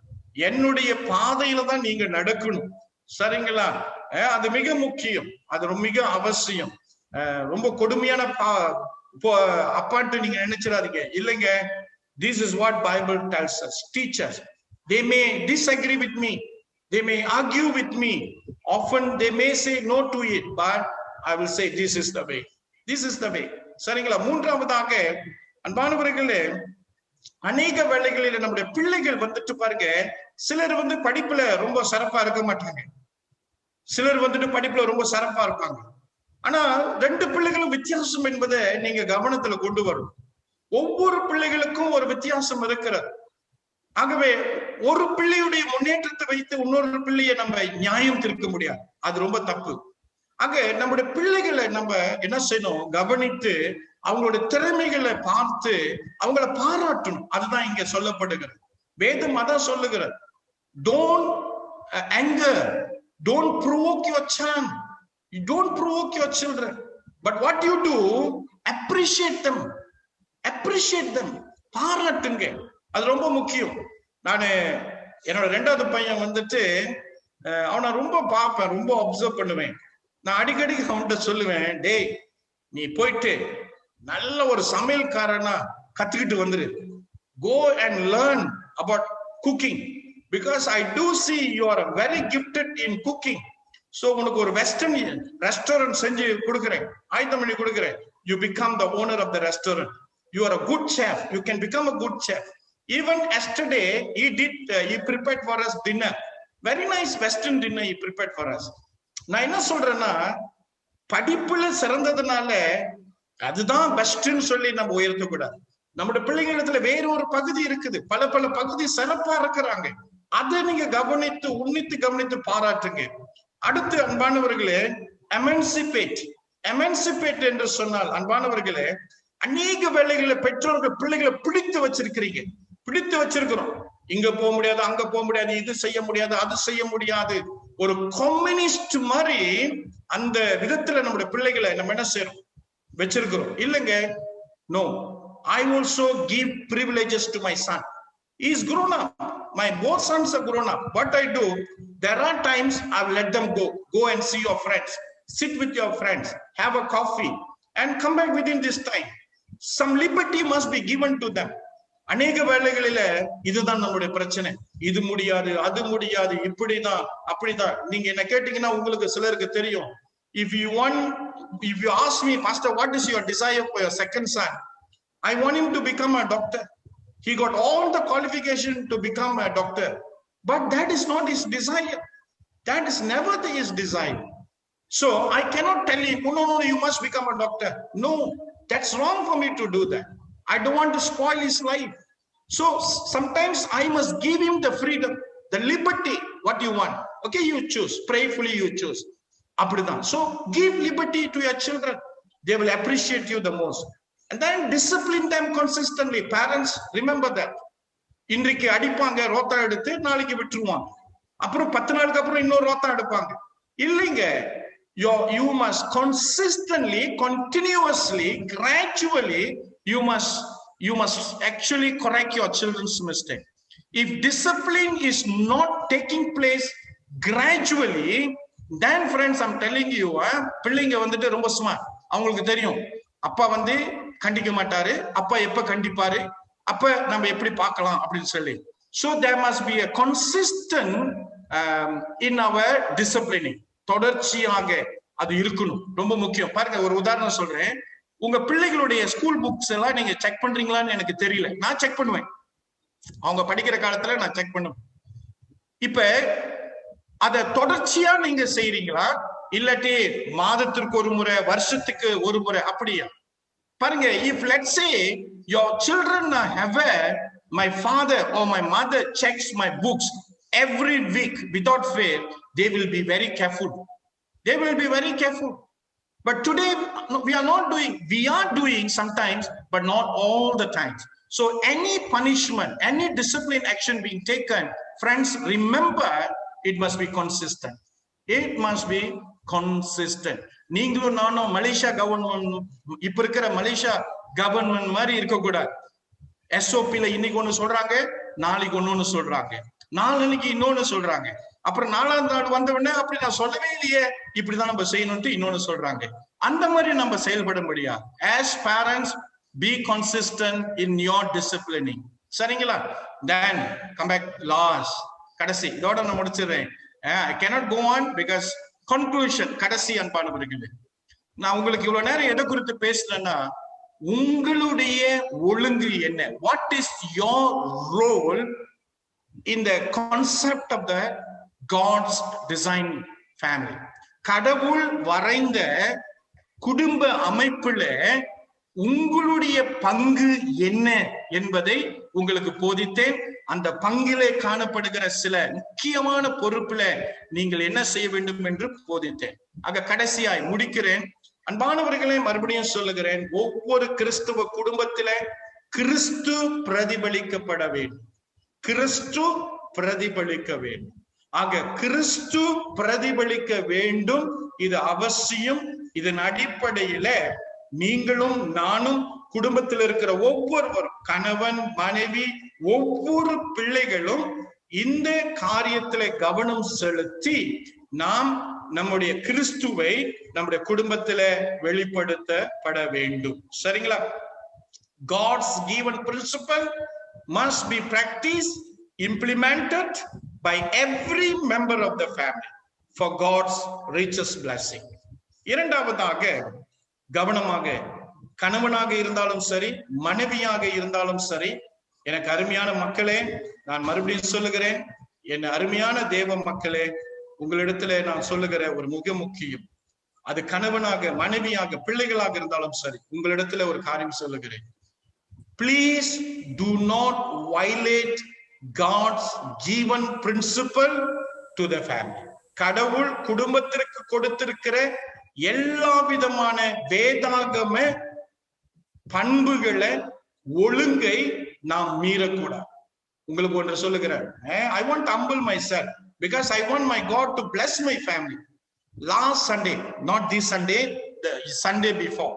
என்னுடைய பாதையில தான் நீங்க நடக்கணும். சரிங்களா? அது மிக முக்கியம், அது மிக அவசியம். ரொம்ப கொடுமையான அப்பான்ட்டு நீங்க நினைச்சிடாதீங்க. இல்லைங்க, this is what Bible tells us, teachers. They may disagree with me, they may argue with me, often they may say no to it, but I will say this is the way, this is the way. சரிங்களா? மூன்றாவதாக அன்பானவர்களே, அநேக வேளைகளில் நம்முடைய பிள்ளைகள் வந்துட்டு பாருங்க, சிலர் படிப்புல ரொம்ப சிறப்பா இருக்க மாட்டாங்க, சிலர் படிப்புல ரொம்ப சிறப்பா இருப்பாங்க. ஆனா 2 பிள்ளைகளும் வித்தியாசம் என்பதை நீங்க கவனத்துல கொண்டு வரணும். ஒவ்வொரு பிள்ளைகளுக்கும் ஒரு வித்தியாசம் இருக்கிறது. ஆகவே ஒரு பிள்ளையுடைய முன்னேற்றத்தை வைத்து இன்னொரு பிள்ளையை நம்ம நியாயம் தீர்க்க முடியாது, அது ரொம்ப தப்பு. ஆக நம்முடைய பிள்ளைகளை நம்ம என்ன செய்யணும், கவனித்து அவங்களுடைய திறமைகளை பார்த்து அவங்கள பாராட்டணும். அதுதான் இங்க சொல்லப்படுகிறது. வேதம் அதான் சொல்லுகிறது. Don't anger, don't provoke your child, you don't provoke your children, but what you do, appreciate them, பாராட்டுங்க. அது ரொம்ப முக்கியம். நான் என்னோட 2வது பையன் அவனை ரொம்ப பார்ப்பேன், ரொம்ப அப்சர்வ் பண்ணுவேன். நான் அடிக்கடி அவன்கிட்ட சொல்லுவேன், டேய் நீ போயிட்டு நல்ல ஒரு சமையல்காரனா கத்துக்கிட்டு வந்துரு, go and learn about cooking, because I do see you are very gifted in cooking. So உனக்கு ஒரு வெஸ்டர்ன் ரெஸ்டாரண்ட் செஞ்சு கொடுக்குறேன், ஆயத்தம் பண்ணி கொடுக்குறேன். You become the owner of the restaurant, you are a good chef, you can become a good chef. Even yesterday he prepared for us dinner, very nice western dinner he prepared for us. நான் என்ன சொல்றேன்னா, படிப்புல சிறந்ததுனால அதுதான் பெஸ்ட்னு சொல்லி நம்ம உயர்த்தக்கூடாது. நம்முடைய பிள்ளைகளிடத்துல வேற ஒரு பகுதி இருக்குது, பல பகுதி சிறப்பா இருக்கிறாங்க, அதை நீங்க உன்னித்து கவனித்து பாராட்டுங்க. அடுத்து அன்பானவர்களே, எமன்சிபேட் என்று சொன்னால் அன்பானவர்களே, அநேக வேளைகளை பெற்றோர்கள் பிள்ளைகளை பிடித்து வச்சிருக்கிறோம். இங்க போக முடியாது, அங்க போக முடியாது, இது செய்ய முடியாது, அது செய்ய முடியாது. ஒரு கம்யூனிஸ்ட் மாதிரி அந்த விதத்துல நம்முடைய பிள்ளைகளை நம்ம என்ன செய்யறோம் வச்சிருக்கிறோம் இல்லைங்க. No, I also give privileges to my son. He is grown up. My both sons are grown up. What I do, there are times I've let them go and see your friends, sit with your friends, have a coffee and come back within this time. Some liberty must be given to them. அநேக வேளைகளில இதுதான் நம்மளுடைய பிரச்சனை. இது முடியாது, அது முடியாது, இப்படிதான் அப்படிதான். நீங்க என்ன கேட்டீங்கன்னா உங்களுக்கு சிலருக்கு தெரியும். If you ask me, Pastor, what is your desire for your second son? I want him to become a doctor. He got all the qualification to become a doctor, but that is not his desire. That is never his desire. So I cannot tell him, no, you must become a doctor. No, that's wrong for me to do that. I don't want to spoil his life. So sometimes I must give him the freedom, the liberty. What you want? Okay, you choose. Prayerfully you choose. Apdidan. So give liberty to your children. They will appreciate you the most. And then discipline them consistently. Parents, remember that. இன்றைக்கு அடிப்பாங்க, ரோத்தா எடுத்து நாளைக்கு விட்டுருவாங்க. அப்புறம் 10 நாளுக்கு அப்புறம் இன்னொரு ரோத்தா எடுப்பாங்க. இல்லைங்க. You must consistently, continuously, gradually, you must actually correct your children's mistake. If discipline is not taking place gradually, then friends, I'm telling you, பிள்ளைங்க வந்துட்டு ரொம்ப ஸ்மார்ட். அவங்களுக்கு தெரியும் அப்பா வந்து கண்டிக்க மாட்டாரு, அப்பா எப்ப கண்டிப்பாரு, அப்ப நம்ம எப்படி பார்க்கலாம் அப்படின்னு சொல்லி. So there must be a consistent in our disciplining. தொடர்ச்சியாக அது இருக்கணும், ரொம்ப முக்கியம். பாருங்க, ஒரு உதாரணம் சொல்றேன். உங்க பிள்ளைகளுடைய ஸ்கூல் புக்ஸ் எல்லாம் நீங்க செக் பண்றீங்களான்னு எனக்கு தெரியல. நான் செக் பண்ணுவேன். அவங்க படிக்கிற காலத்துல நான் செக் பண்ணுவேன். இப்ப அத தொடர்ச்சியா நீங்க செய்றீங்களா, இல்லாட்டி மாதத்திற்கு ஒரு முறை, வருஷத்துக்கு ஒரு முறை, அப்படியா? பாருங்க, if let's say your children have my father or my mother checks my books every week without fail, they will be very careful. They will be very careful. But today we are not doing. We are doing sometimes, but not all the times. So any punishment, any discipline action being taken, friends, remember it must be consistent. It must be consistent. நீங்களும் நானும் Malaysia government, இப்ப இருக்கிற Malaysia government மாதிரி இருக்க கூடாது. SOP-ல இன்னைக்கு ஒண்ணு சொல்றாங்க, நாளைக்கு ஒண்ணு சொல்றாங்க, நாளைக்கு இன்னொன்னு சொல்றாங்க, அப்புறம் 4ஆம் நாள் வந்த உடனே அப்படி நான் சொல்லவே இல்லையே, இப்படிதான் நம்ம செய்யணும்ட்டு இன்னொன்னு சொல்றாங்க. அந்த மாதிரி நம்ம செயல்பட முடியாது. As parents, be consistent in your disciplining. சரிங்களா? Then come back last, கடைசி, இதோட நான் முடிச்சிடுறேன். I cannot go on because conclusion, கடைசி அன்பானவர்களே, நான் உங்களுக்கு இவ்வளவு நேரம் எதை குறித்து பேசுறேன்னா, உங்களுடைய ஒழுங்கு என்ன? What is your role in the concept of the God's design family? கடவுள் வரைந்த குடும்ப அமைப்புல உங்களுடைய பங்கு என்ன என்பதை உங்களுக்கு போதித்தேன். அந்த பங்கிலே காணப்படுகிற சில முக்கியமான பொறுப்புல நீங்கள் என்ன செய்ய வேண்டும் என்று போதித்தேன். ஆக கடைசியாய் முடிக்கிறேன். அன்பானவர்களே, மறுபடியும் சொல்லுகிறேன், ஒவ்வொரு கிறிஸ்துவ குடும்பத்தில கிறிஸ்து பிரதிபலிக்கப்பட வேண்டும். கிறிஸ்து பிரதிபலிக்க வேண்டும். ஆக கிறிஸ்து பிரதிபலிக்க வேண்டும், இது அவசியம். இதன் அடிப்படையில நீங்களும் நானும், குடும்பத்தில் இருக்கிற ஒவ்வொருவரும், கணவன் மனைவி, ஒவ்வொரு பிள்ளைகளும் இந்த காரியத்தில கவனம் செலுத்தி நாம் நம்முடைய கிறிஸ்துவை நம்முடைய குடும்பத்தில வெளிப்படுத்தப்பட வேண்டும். சரிங்களா? God's given principle must be practiced, implemented by every member of the family for God's richest blessing. இரண்டாவதாக, கவனமாக, கணவனாக இருந்தாலும் சரி, மனைவியாக இருந்தாலும் சரி, எனக்கு அருமையான மக்களே, நான் மறுபடியும் சொல்லுகிறேன், என் அருமையான தேவ மக்களே, உங்களிடத்துல நான் சொல்லுகிற ஒரு மிக முக்கியம், அது கணவனாக, மனைவியாக, பிள்ளைகளாக இருந்தாலும் சரி, உங்களிடத்துல ஒரு காரியம் சொல்லுகிறேன். Please do not violate God's given principle to the family. கடவுள் குடும்பத்திற்கு கொடுத்திருக்கிற எல்லா விதமான வேதாகம பண்புகளை, ஒழுங்கை நாம் மீறக்கூடாது. உங்களுக்கு ஒன்று சொல்லுகிறேன். I want to humble myself. because I want my God to bless my family. Last Sunday, not this Sunday, the Sunday before,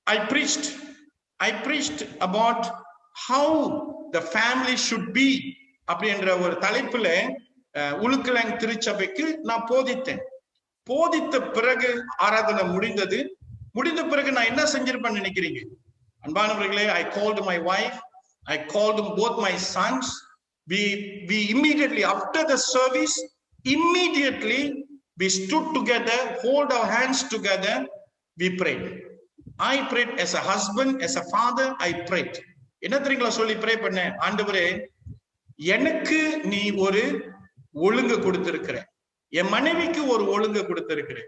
I preached about how the family should be. அப்படின்ற ஒரு தலைப்புல உலுக்கலங் திருச்சபைக்கு நான் போதித்த பிறகு ஆராதனை முடிந்த பிறகு நான் என்ன செஞ்சிருப்பேன்னு நினைக்கிறீங்க? அன்பானவர்களே, I called my wife, I called both my sons. We immediately after the service, immediately we stood together, hold our hands together, we prayed. I prayed as a husband, as a father, I prayed. என்ன தெரியுங்களா சொல்லி pray பண்ணேன்? ஆண்டவரே, எனக்கு நீ ஒரு ஒழுங்கு கொடுத்திருக்கிற, என் மனைவிக்கு ஒரு ஒழுங்கு கொடுத்திருக்கிற,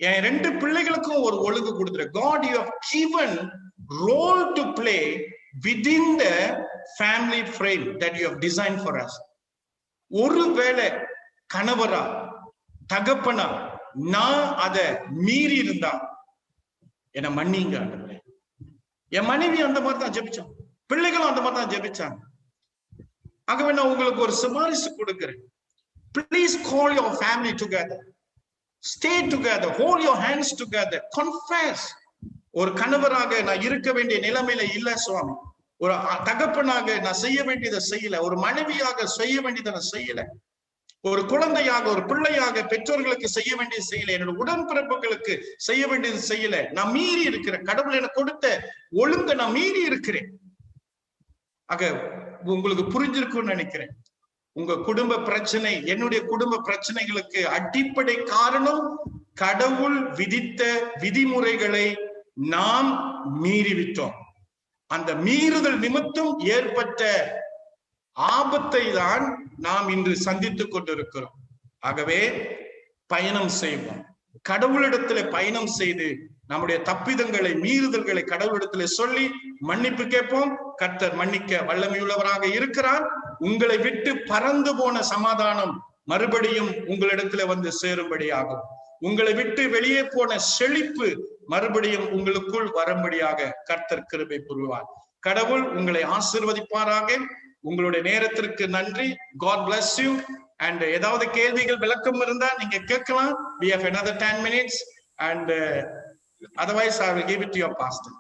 என் 2 பிள்ளைகளுக்கும் ஒரு ஒழுங்கு கொடுத்திருக்கிற. God, you have given role to play within the family frame that you have designed for us. ஒருவேளை கணவரா தகப்பனா நான் அதை மீறி இருந்தா என்ன மன்னிங்க ஆண்டவரே. என் மனைவி அந்த மாதிரி தான் ஜெபிச்சான், பிள்ளைகளும் அந்த மாதிரி தான் ஜெபிச்சாங்க. ஆகவே நான் உங்களுக்கு ஒரு சிபாரிசு கொடுக்கிறேன். Please call your family together, stay together, hold your hands together, confess. ஒரு கணவராக நான் இருக்க வேண்டிய நிலைமையில இல்ல சுவாமி, ஒரு தகப்பனாக நான் செய்ய வேண்டியதை செய்யல, ஒரு மனைவியாக செய்ய வேண்டியதை நான் செய்யல, ஒரு குழந்தையாக ஒரு பிள்ளையாக பெற்றோர்களுக்கு செய்ய வேண்டியது செய்யல, என்னோட உடன்பிறப்புகளுக்கு செய்ய வேண்டியது செய்யல. நான் மீறி இருக்கிறேன், கடவுள் எனக்கு கொடுத்த ஒழுங்க நான் மீறி இருக்கிறேன். ஆக உங்களுக்கு புரிஞ்சிருக்கும்னு நினைக்கிறேன். உங்க குடும்ப பிரச்சனை, என்னுடைய குடும்ப பிரச்சனைகளுக்கு அடிப்படை காரணம் கடவுள் விதித்த விதிமுறைகளை நாம் மீறிவிட்டோம். அந்த மீறுதல் நிமித்தம் ஏற்பட்ட ஆபத்தை தான் நாம் இன்று சந்தித்துக் கொண்டிருக்கிறோம். ஆகவே பயணம் செய்வோம், கடவுளிடத்துல பயணம் செய்து நம்முடைய தப்பிதங்களை மீறுதல்களை கடவுளிடத்துல சொல்லி மன்னிப்பு கேட்போம். கர்த்தர் மன்னிக்க வல்லமையுள்ளவராக இருக்கிறார். உங்களை விட்டு பறந்து போன சமாதானம் மறுபடியும் உங்களிடத்துல வந்து சேரும்படியாகும். உங்களை விட்டு வெளியே போன செழிப்பு மறுபடியும் உங்களுக்குள் வரும்படியாக கர்த்தர் கிருபை புரிவார். கடவுள் உங்களை ஆசீர்வதிப்பாராக. உங்களுடைய நேரத்திற்கு நன்றி. God bless you. And ஏதாவது கேள்விகள் விளக்கம் இருந்தா நீங்க கேட்கலாம். We have another 10 minutes and otherwise I will give it to your pastor.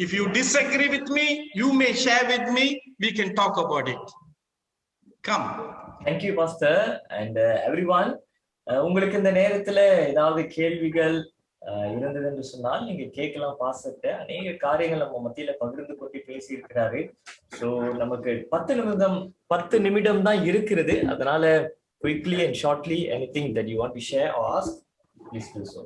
If you disagree with me, you may share with me. We can talk about it. Come. Thank you, Pastor, and everyone. உங்களுக்கு இந்த நேரத்துல ஏதாவது கேள்விகள் இருந்தது என்று சொன்னால் நீங்க கேட்கலாம். பாஸ்டர்ட்ட அநேக காரியங்கள் நம்ம மத்தியில பகிர்ந்து கொண்டு பேசி இருக்கிறாரு. ஸோ நமக்கு 10 நிமிடம் தான் இருக்கிறது. அதனால quickly and shortly anything that you want to share or ask, please do so.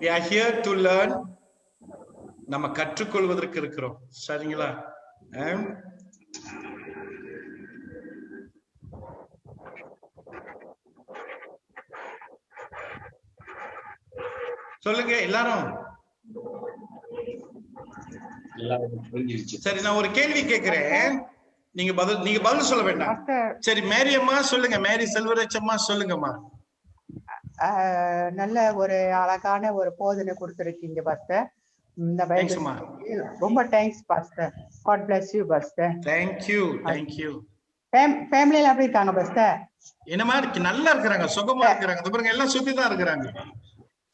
We are here to learn. நம்ம கற்றுக்கொள்வதற்கு இருக்கிறோம். சரிங்களா? சொல்லுங்க எல்லாரும். சரி, நான் ஒரு கேள்வி கேட்கிறேன், நீங்க பதில் சொல்ல வேண்டாம். சரி, மேரி அம்மா சொல்லுங்க. மேரி செல்வராஜ் அம்மா சொல்லுங்கம்மா. நல்ல ஒரு அழகான ஒரு போதனை கொடுத்திருக்கீங்க பாஸ்டர். ரொம்ப thanks pastor. God bless you pastor. Thank you. ஃபேமிலில எப்படி இருக்காங்க பாஸ்டர்? என்ன மாதிரி நல்லா இருக்காங்க, சுகமா இருக்காங்க. இந்த பாருங்க எல்லாம் சுத்தி தான் இருக்காங்க.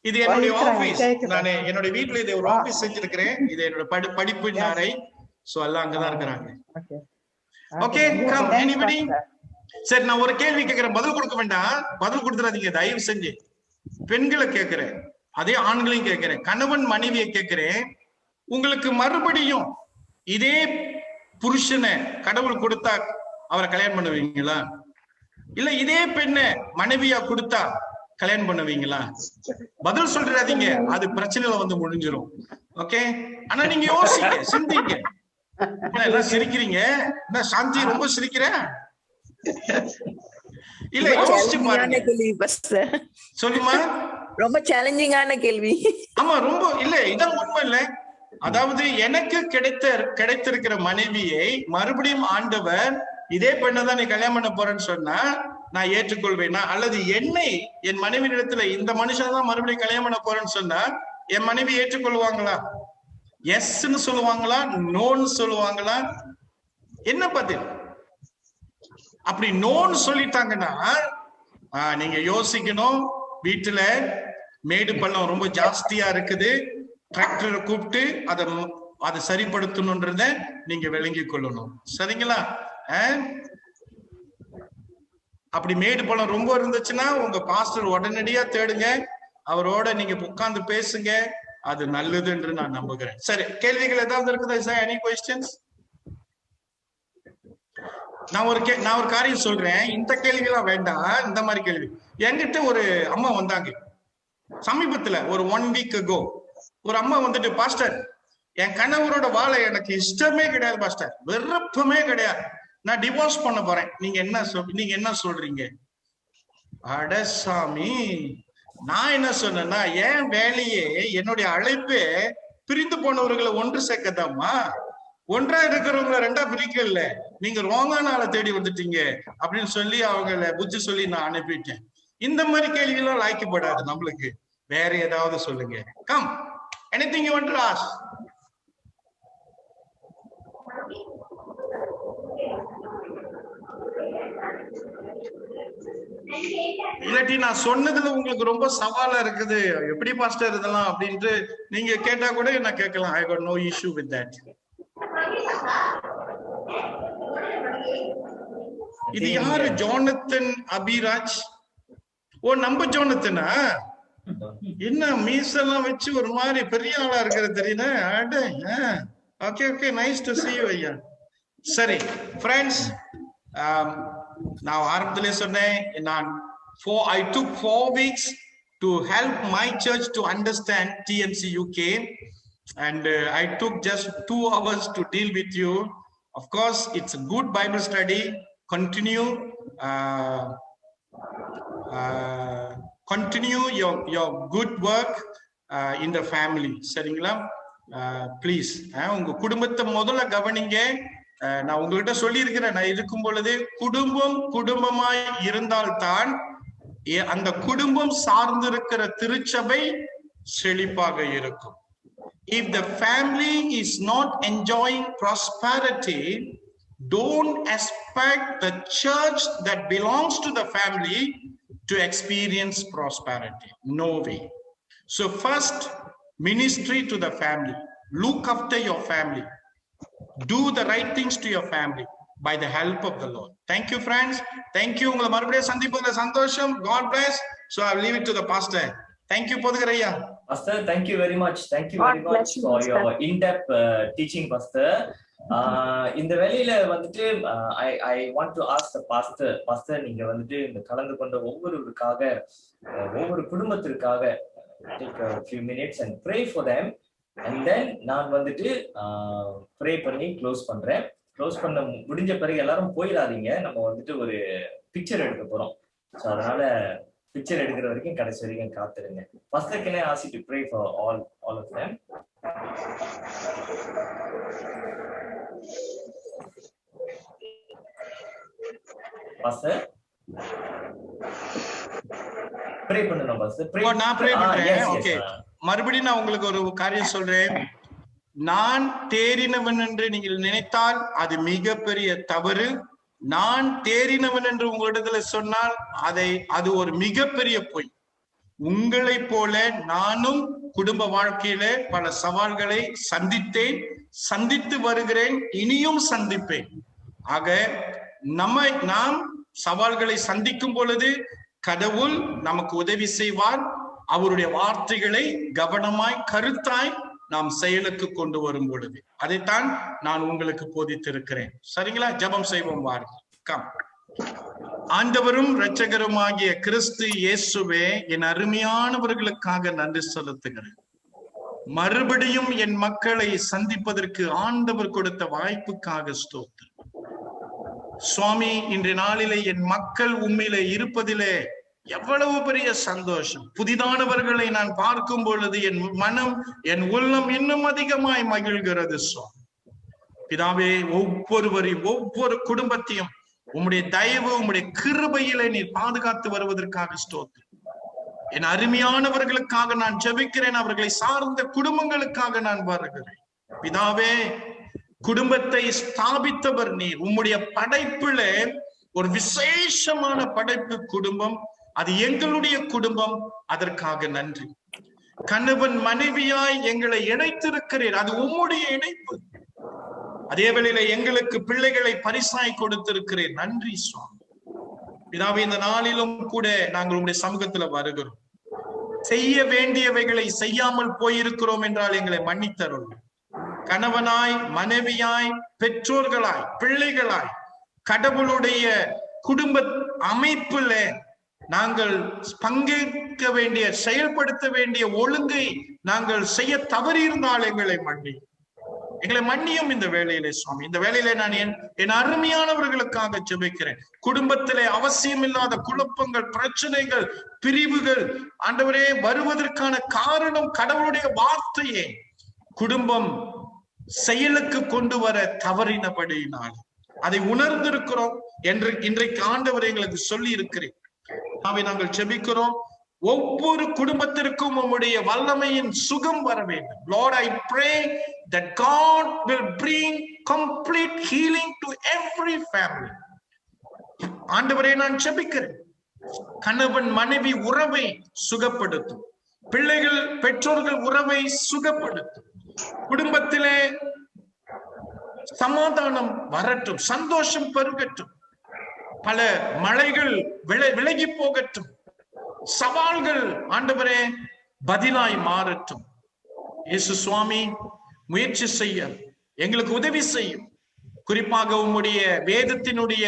இது என்னுடைய ஆபீஸ். நான் என்னோட வீட்ல இது ஒரு ஆபீஸ் செஞ்சிருக்கிறேன். இது என்னோட படிப்பு அறை. சோ எல்லாம் அங்கதான் இருக்காங்க. Okay, come anybody. சரி, நான் ஒரு கேள்வி கேட்கிறேன், பதில் கொடுக்க வேண்டாம். பதில் கொடுத்துறாதீங்க தயவு செஞ்சு. பெண்களை கேட்கிறேன், அதே ஆண்களையும் கேட்கிறேன், கணவன் மனைவியை கேட்கிறேன். உங்களுக்கு மறுபடியும் இதே புருஷனை கடவுள் கொடுத்தா அவரை கல்யாணம் பண்ணுவீங்களா? இல்ல இதே பெண்ணை மனைவியா கொடுத்தா கல்யாணம் பண்ணுவீங்களா? பதில் சொல்றாதீங்க, அது பிரச்சனையில வந்து முடிஞ்சிடும். ஓகே, ஆனா நீங்க யோசிங்க, சிந்திங்க. எல்லாம் சிரிக்கிறீங்க, என்ன சாந்தி ரொம்ப சிரிக்கிற? இல்ல யோசிச்சு பாருங்க. சொல்லுமா, ரொம்ப சேலஞ்சிங்கான கேள்வி. ஆமா, ரொம்ப இல்ல, இதான் உண்மை இல்ல. அதாவது எனக்கு கிடைத்திருக்கிற மனைவியை மறுபடியும் ஆண்டவர் இதே பெண்ணதான் நீ கல்யாணம் பண்ண போறேன்னு சொன்னா நான் ஏற்றுக்கொள்வேனா? அல்லது என்னை என் மனைவி இடத்துல இந்த மனுஷன் தான் மறுபடியும் கல்யாணம் பண்ண போறேன்னு சொன்னா என் மனைவி ஏற்றுக்கொள்வாங்களா? எஸ்ன்னு சொல்லுவாங்களா, நோன்னு சொல்லுவாங்களா? என்ன பதில்? அப்படி நோன்னு சொல்லிட்டாங்கன்னா நீங்க யோசிக்கணும். வீட்டுல மேடு பள்ளம் ரொம்ப ஜாஸ்தியா இருக்குது, டிராக்டரை கூப்பிட்டு அதை சரிப்படுத்தணும்ன்றத நீங்க விளங்கி கொள்ளணும். சரிங்களா? அப்படி மேடு பள்ளம் ரொம்ப இருந்துச்சுன்னா உங்க பாஸ்டர் உடனடியா தேடுங்க, அவரோட நீங்க உட்கார்ந்து பேசுங்க, அது நல்லது என்று நான் நம்புகிறேன். சரி, கேள்விகள் ஏதாவது இருக்குதா? Any questions? நான் ஒரு காரியம் சொல்றேன், இந்த கேள்விலாம் வேண்டாம், இந்த மாதிரி கேள்வி. என்கிட்ட ஒரு அம்மா வந்தாங்க சமீபத்துல, ஒரு 1 week ago. ஒரு அம்மா வந்துட்டு, பாஸ்டர் என் கணவரோட வாழை எனக்கு இஷ்டமே கிடையாது பாஸ்டர், விருப்பமே கிடையாது, நான் டிவோர்ஸ் பண்ண போறேன், நீங்க என்ன சொல்றீங்க? அடசாமி, நான் என்ன சொன்னேன்னா, என் வேலையே என்னுடைய அழைப்பே பிரிந்து போனவர்களை ஒன்று சேர்க்கதாமா, ஒன்றா இருக்கிறவங்க ரெண்டா பிரிக்கல, நீங்க ரோங்கான ஆளை தேடி வந்துட்டீங்க அப்படின்னு சொல்லி அவங்கள புத்தி சொல்லி நான் அனுப்பிட்டேன். இந்த மாதிரி கேள்வியெல்லாம் லாய்க்கப்படாது நம்மளுக்கு. வேற ஏதாவது சொல்லுங்க. Come, anything you want to ask? இல்லாட்டி நான் சொன்னதுல உங்களுக்கு ரொம்ப சவாலா இருக்குது, எப்படி பாஸ்டர் இதெல்லாம் அப்படின்ட்டு நீங்க கேட்டா கூட நான் கேட்கலாம். I got no issue with that. இது யாரு? ஜோனத்தன் அபிராஜ். ஓ, நம்ம ஜோனத்தனா? என்ன மீசெல்லாம் வச்சு ஒரு மாதிரி பெரிய ஆளா இருக்கிற தெரியுதா? Okay okay, nice to see you ஐயா. சரி ஃப்ரெண்ட்ஸ், நான் ஆரம்பத்திலே சொன்னேன், I took 4 weeks to help my church to understand TMC UK, and I took just 2 hours to deal with you. Of course, it's a good Bible study. Continue your good work in the family. சரிங்களா? Please உங்க குடும்பத்தை முதல்ல கவனிங்க. நான் உங்ககிட்ட சொல்லி இருக்கிறேன், நான் இருக்கும் பொழுது குடும்பமாய் இருந்தால்தான் அந்த குடும்பம் சார்ந்திருக்கிற திருச்சபை செழிப்பாக இருக்கும். If the family is not enjoying prosperity, don't expect the church that belongs to the family to experience prosperity. No way. So first, ministry to the family. Look after your family. Do the right things to your family by the help of the Lord. Thank you, friends. Thank you. உங்களை மறுபடியும் சந்திப்பதில் சந்தோஷம். God bless. So I'll leave it to the pastor. Thank you, Podgaraya. Pastor, thank you very much. Thank you very much for your in-depth teaching, Pastor. இந்த வேலையில வந்துட்டு I want to ask the pastor, நீங்க வந்துட்டு இந்த கலந்து கொண்ட ஒவ்வொரு குடும்பத்திற்காக take a few minutes and pray for them, and then நான் வந்துட்டு ப்ரே பண்ணி க்ளோஸ் பண்றேன். க்ளோஸ் பண்ண முடிஞ்ச பிறகு எல்லாரும் போயிடாதீங்க, நம்ம வந்துட்டு ஒரு பிக்சர் எடுக்க போறோம். ஸோ அதனால பிக்சர் எடுக்கிற வரைக்கும் கடைசி வரைக்கும் காத்துருங்க. Pastor, can I ask you to pray for all of them? Pastor, pray பண்ணணும் Pastor. நான் ப்ரே பண்றேன். ஓகே, மறுபடியும் நான் உங்களுக்கு ஒரு காரியம் சொல்றேன். நான் தேறினவன் என்று நீங்கள் நினைத்தால் அது மிகப்பெரிய தவறு. நான் தேறினவன் என்று உங்களிடத்துல சொன்னால் அது ஒரு மிகப்பெரிய பொய். உங்களை போல நானும் குடும்ப வாழ்க்கையில பல சவால்களை சந்தித்து வருகிறேன், இனியும் சந்திப்பேன். ஆக நாம் சவால்களை சந்திக்கும் பொழுது கடவுள் நமக்கு உதவி செய்வார். அவருடைய வார்த்தைகளை கவனமாய் கருத்தாய் நாம் செயலுக்கு கொண்டு வரும் பொழுது அதைத்தான் நான் உங்களுக்கு போதித்திருக்கிறேன். சரிங்களா? ஜெபம் செய்வோம் வாருங்கள். கம். ஆண்டவரும் இரட்சகருமாகிய கிறிஸ்து இயேசுவே, என் அருமையானவர்களுக்காக நன்றி செலுத்துகிறேன். மறுபடியும் என் மக்களை சந்திப்பதற்கு ஆண்டவர் கொடுத்த வாய்ப்புக்காக ஸ்தோத்திரம். சுவாமி, இன்றைய நாளிலே என் மக்கள் உம்மிலே இருப்பதிலே எவ்வளவு பெரிய சந்தோஷம். புதிதானவர்களை நான் பார்க்கும் பொழுது என் மனம், என் உள்ளம் இன்னும் அதிகமாய் மகிழ்கிறது. சுவாமி பிதாவே, ஒவ்வொருவரையும் ஒவ்வொரு குடும்பத்தையும் உம்முடைய தயவு, உம்முடைய கிருபையிலே நீர் பாதுகாத்து வருவதற்காக ஸ்தோத்திரம். என் அருமையானவர்களுக்காக நான் ஜெபிக்கிறேன். அவர்களை சார்ந்த குடும்பங்களுக்காக நான் வருகிறேன். பிதாவே, குடும்பத்தை ஸ்தாபித்தவர் நீர். உம்முடைய படைப்பிலே ஒரு விசேஷமான படைப்பு குடும்பம். அது எங்களுடைய குடும்பம். அதற்காக நன்றி. கணவன் மனைவியாய் எங்களை இணைத்திருக்கிறீர். அது உம்முடைய இணைப்பு. அதே வேளையில எங்களுக்கு பிள்ளைகளை பரிசாய் கொடுத்திருக்கிறீர். நன்றி சுவாமி. பிதாவே, இந்த நாளிலும் கூட நாங்கள் உங்களுடைய சமூகத்துல வருகிறோம். செய்ய வேண்டியவைகளை செய்யாமல் போயிருக்கிறோம் என்றால் எங்களை மன்னித்தருள். கணவனாய், மனைவியாய், பெற்றோர்களாய், பிள்ளைகளாய், கடவுளுடைய குடும்ப அமைப்புல நாங்கள் பங்கேற்க வேண்டிய, செயல்படுத்த வேண்டிய ஒழுங்கை நாங்கள் செய்ய தவறியிருந்தால் எங்களை மன்னியும் இந்த வேளையிலே சுவாமி. இந்த வேளையிலே நான் என் அருமையானவர்களுக்காக ஜெபிக்கிறேன். குடும்பத்திலே அவசியமில்லாத குழப்பங்கள், பிரச்சனைகள், பிரிவுகள் ஆண்டவரே வருவதற்கான காரணம் கடவுளுடைய வார்த்தையே குடும்பம் செயலுக்கு கொண்டு வர தவறினபடியினால் அதை உணர்ந்திருக்கிறோம் என்று இன்றைக்கு ஆண்டவர் எங்களுக்கு சொல்லி இருக்கிறேன். நாங்கள் ஜெபிக்கிறோம். ஒவ்வொரு குடும்பத்திற்கும் உம்முடைய வல்லமையின் சுகம் வர வேண்டும். Lord, I pray that God will bring complete healing to every family. ஆண்டவரே, நான் ஜெபிக்கிறேன். கணவன் மனைவி உறவை சுகப்படுத்தும். பிள்ளைகள் பெற்றோர்கள் உறவை சுகப்படுத்தும். குடும்பத்திலே சமாதானம் வரட்டும், சந்தோஷம் பெருகட்டும், பல மழைகள் விலகி போகட்டும், சவால்கள் ஆண்டவரே பதிலாய் மாறட்டும். இயேசு சுவாமி, முயற்சி செய்ய எங்களுக்கு உதவி செய்யும். குறிப்பாக உம்முடைய வேதத்தினுடைய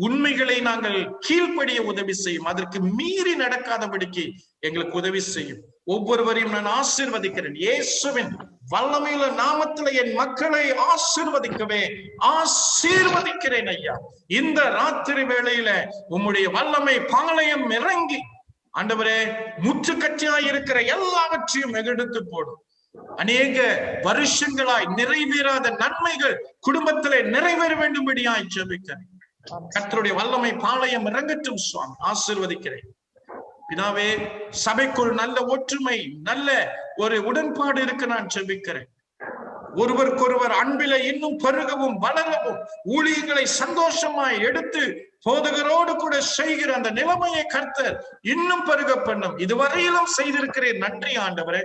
உண்மைகளை நாங்கள் கீழ்ப்படிய உதவி செய்யும். அதற்கு மீறி நடக்காதபடிக்கு எங்களுக்கு உதவி செய்யும். ஒவ்வொருவரையும் நான் ஆசீர்வதிக்கிறேன். இயேசுவின் வல்லமையுள்ள நாமத்துல என் மக்களை ஆசீர்வதிக்கிறேன் ஐயா. இந்த ராத்திரி வேளையில உம்முடைய வல்லமை பாளையம் இறங்கி ஆண்டவரே முற்றுக்கட்சியாய் இருக்கிற எல்லாவற்றையும் எடுத்து போடும். அநேக வருஷங்களாய் நிறைவேறாத நன்மைகள் குடும்பத்திலே நிறைவேற வேண்டும்படியாய் ஜெபிக்கிறேன். கர்த்தருடைய வல்லமை பாளையம் இறங்கட்டும் சுவாமி. ஆசீர்வதிக்கிறேன் பிதாவே. சபைக்குள் நல்ல ஒற்றுமை, நல்ல ஒரு உடன்பாடு இருக்க நான் ஜெபிக்கிறேன். ஒருவருக்கொருவர் அன்பில இன்னும் பெருகவும் வளரவும், ஊழியங்களை சந்தோஷமாய் எடுத்து போதகரோடு கூட செய்கிற அந்த நிலைமையை கர்த்தர் இன்னும் பெருக பண்ணும். இதுவரையிலும் செய்திருக்கிறேன். நன்றி ஆண்டவரே.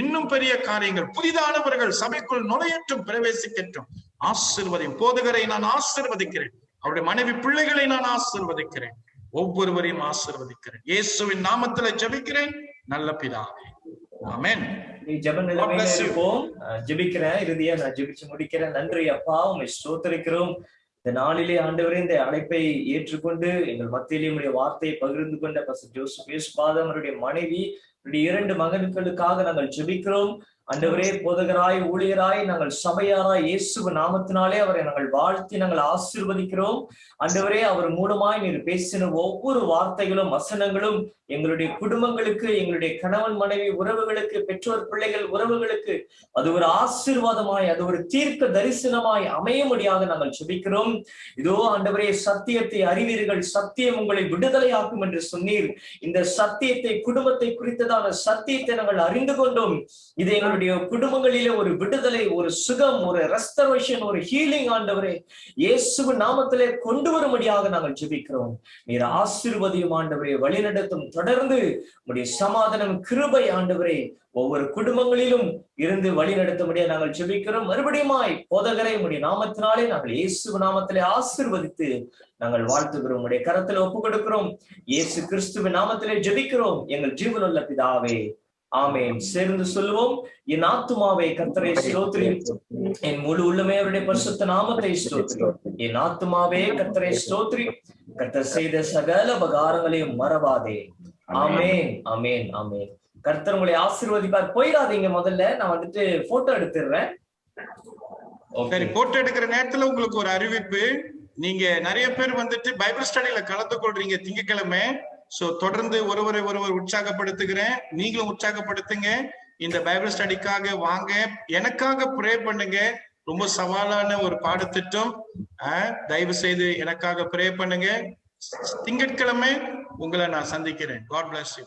இன்னும் பெரிய காரியங்கள், புதிதானவர்கள் சபைக்குள் நுழையற்றும், பிரவேசிக்கட்டும். ஆசீர்வதியும். போதகரை நான் ஆசீர்வதிக்கிறேன். அவருடைய மனைவி பிள்ளைகளை நான் ஆசீர்வதிக்கிறேன். ஒவ்வொருவரையும் ஆசீர்வதிக்கிறேன். இயேசுவின் நாமத்துல ஜெபிக்கிறேன் நல்ல பிதாவே. ஆமென். ஜெப நிலைமையில இருப்போம். ஜெபிக்கிறேன். இறுதியா நான் ஜெபிச்சு முடிக்கிறேன். நன்றி அப்பா, உம்மை ஸ்தோத்திரிக்கிறோம். இந்த நாளிலே ஆண்டவரே இந்த அழைப்பை ஏற்றுக்கொண்டு எங்கள் மத்தியிலே உடைய வார்த்தையை பகிர்ந்து கொண்ட பாஸ்டர் ஜோசப் யேசுபாதம் அவருடைய மனைவி, 2 மகன்களுக்காக நாங்கள் ஜெபிக்கிறோம். ஆண்டவரே, போதகராய், ஊழியராய், நாங்கள் சபையாராய் இயேசு நாமத்தினாலே அவரை நாங்கள் வாழ்த்தி நாங்கள் ஆசீர்வதிக்கிறோம். ஆண்டவரே, அவர் மூலமாய் நீர் பேசின ஒவ்வொரு வார்த்தைகளும் வசனங்களும் எங்களுடைய குடும்பங்களுக்கு, எங்களுடைய கணவன் மனைவி உறவுகளுக்கு, பெற்றோர் பிள்ளைகள் உறவுகளுக்கு அது ஒரு ஆசீர்வாதமாய், அது ஒரு தீர்க்க தரிசனமாய் அமையும்படியாக நாங்கள் ஜெபிக்கிறோம். இதோ ஆண்டவரே, சத்தியத்தை அறிவீர்கள், சத்தியம் உங்களை விடுதலையாக்கும் என்று சொன்னீர். இந்த சத்தியத்தை, குடும்பத்தை குறித்ததான சத்தியத்தை நாங்கள் அறிந்து கொண்டோம். இது எங்களுடைய குடும்பங்களிலே ஒரு விடுதலை, ஒரு சுகம், ஒரு ரெஸ்டரேஷன், ஒரு ஹீலிங் ஆண்டவரே இயேசு நாமத்திலே கொண்டு வரும்படியாக நாங்கள் ஜெபிக்கிறோம். நீர் ஆசீர்வதியும் ஆண்டவரே, வழிநடத்தும். தொடர்ந்து உடைய சமாதானம், கிருபை ஆண்டவரே ஒவ்வொரு குடும்பங்களிலும் இருந்து வழி நடத்தும்படியாக நாங்கள் ஜெபிக்கிறோம். மறுபடியுமாய் போதகரை உடைய நாமத்தினாலே நாங்கள் இயேசு நாமத்திலே ஆசீர்வதித்து நாங்கள் வாழ்த்துகிறோம். உடைய கரத்தில் ஒப்புக் கொடுக்கிறோம். இயேசு கிறிஸ்துவின் நாமத்திலே ஜெபிக்கிறோம் எங்கள் ஜீவனுள்ள பிதாவே, ஆமென். சேர்ந்து சொல்லுவோம். என் ஆத்துமாவே கர்த்தரை ஸ்தோத்திரி, என் முழு உள்ளமே அவருடைய பரிசுத்த நாமத்தை ஸ்தோத்திரி. என் ஆத்துமாவே கர்த்தரை ஸ்தோத்திரி, கர்த்தர் செய்த சகல உபகாரங்களையும் மறவாதே. ஆமென், ஆமென், ஆமென். கர்த்தர் உங்களை ஆசீர்வதிப்பார். போயிடாதீங்க. முதல்ல நான் வந்துட்டு போட்டோ எடுத்துடுறேன். சரி, போட்டோ எடுக்கிற நேரத்துல உங்களுக்கு ஒரு அறிவிப்பு. நீங்க நிறைய பேர் வந்துட்டு பைபிள் ஸ்டடியில கலந்து கொள்றீங்க திங்கட்கிழமை. சோ தொடர்ந்து ஒருவரை உற்சாகப்படுத்துகிறேன். நீங்களும் உற்சாகப்படுத்துங்க. இந்த பைபிள் ஸ்டடிக்காக வாங்க, எனக்காக ப்ரே பண்ணுங்க. ரொம்ப சவாலான ஒரு பாடத்திட்டம். தயவு செய்து எனக்காக ப்ரே பண்ணுங்க. திங்கட்கிழமை உங்களை நான் சந்திக்கிறேன். God bless you.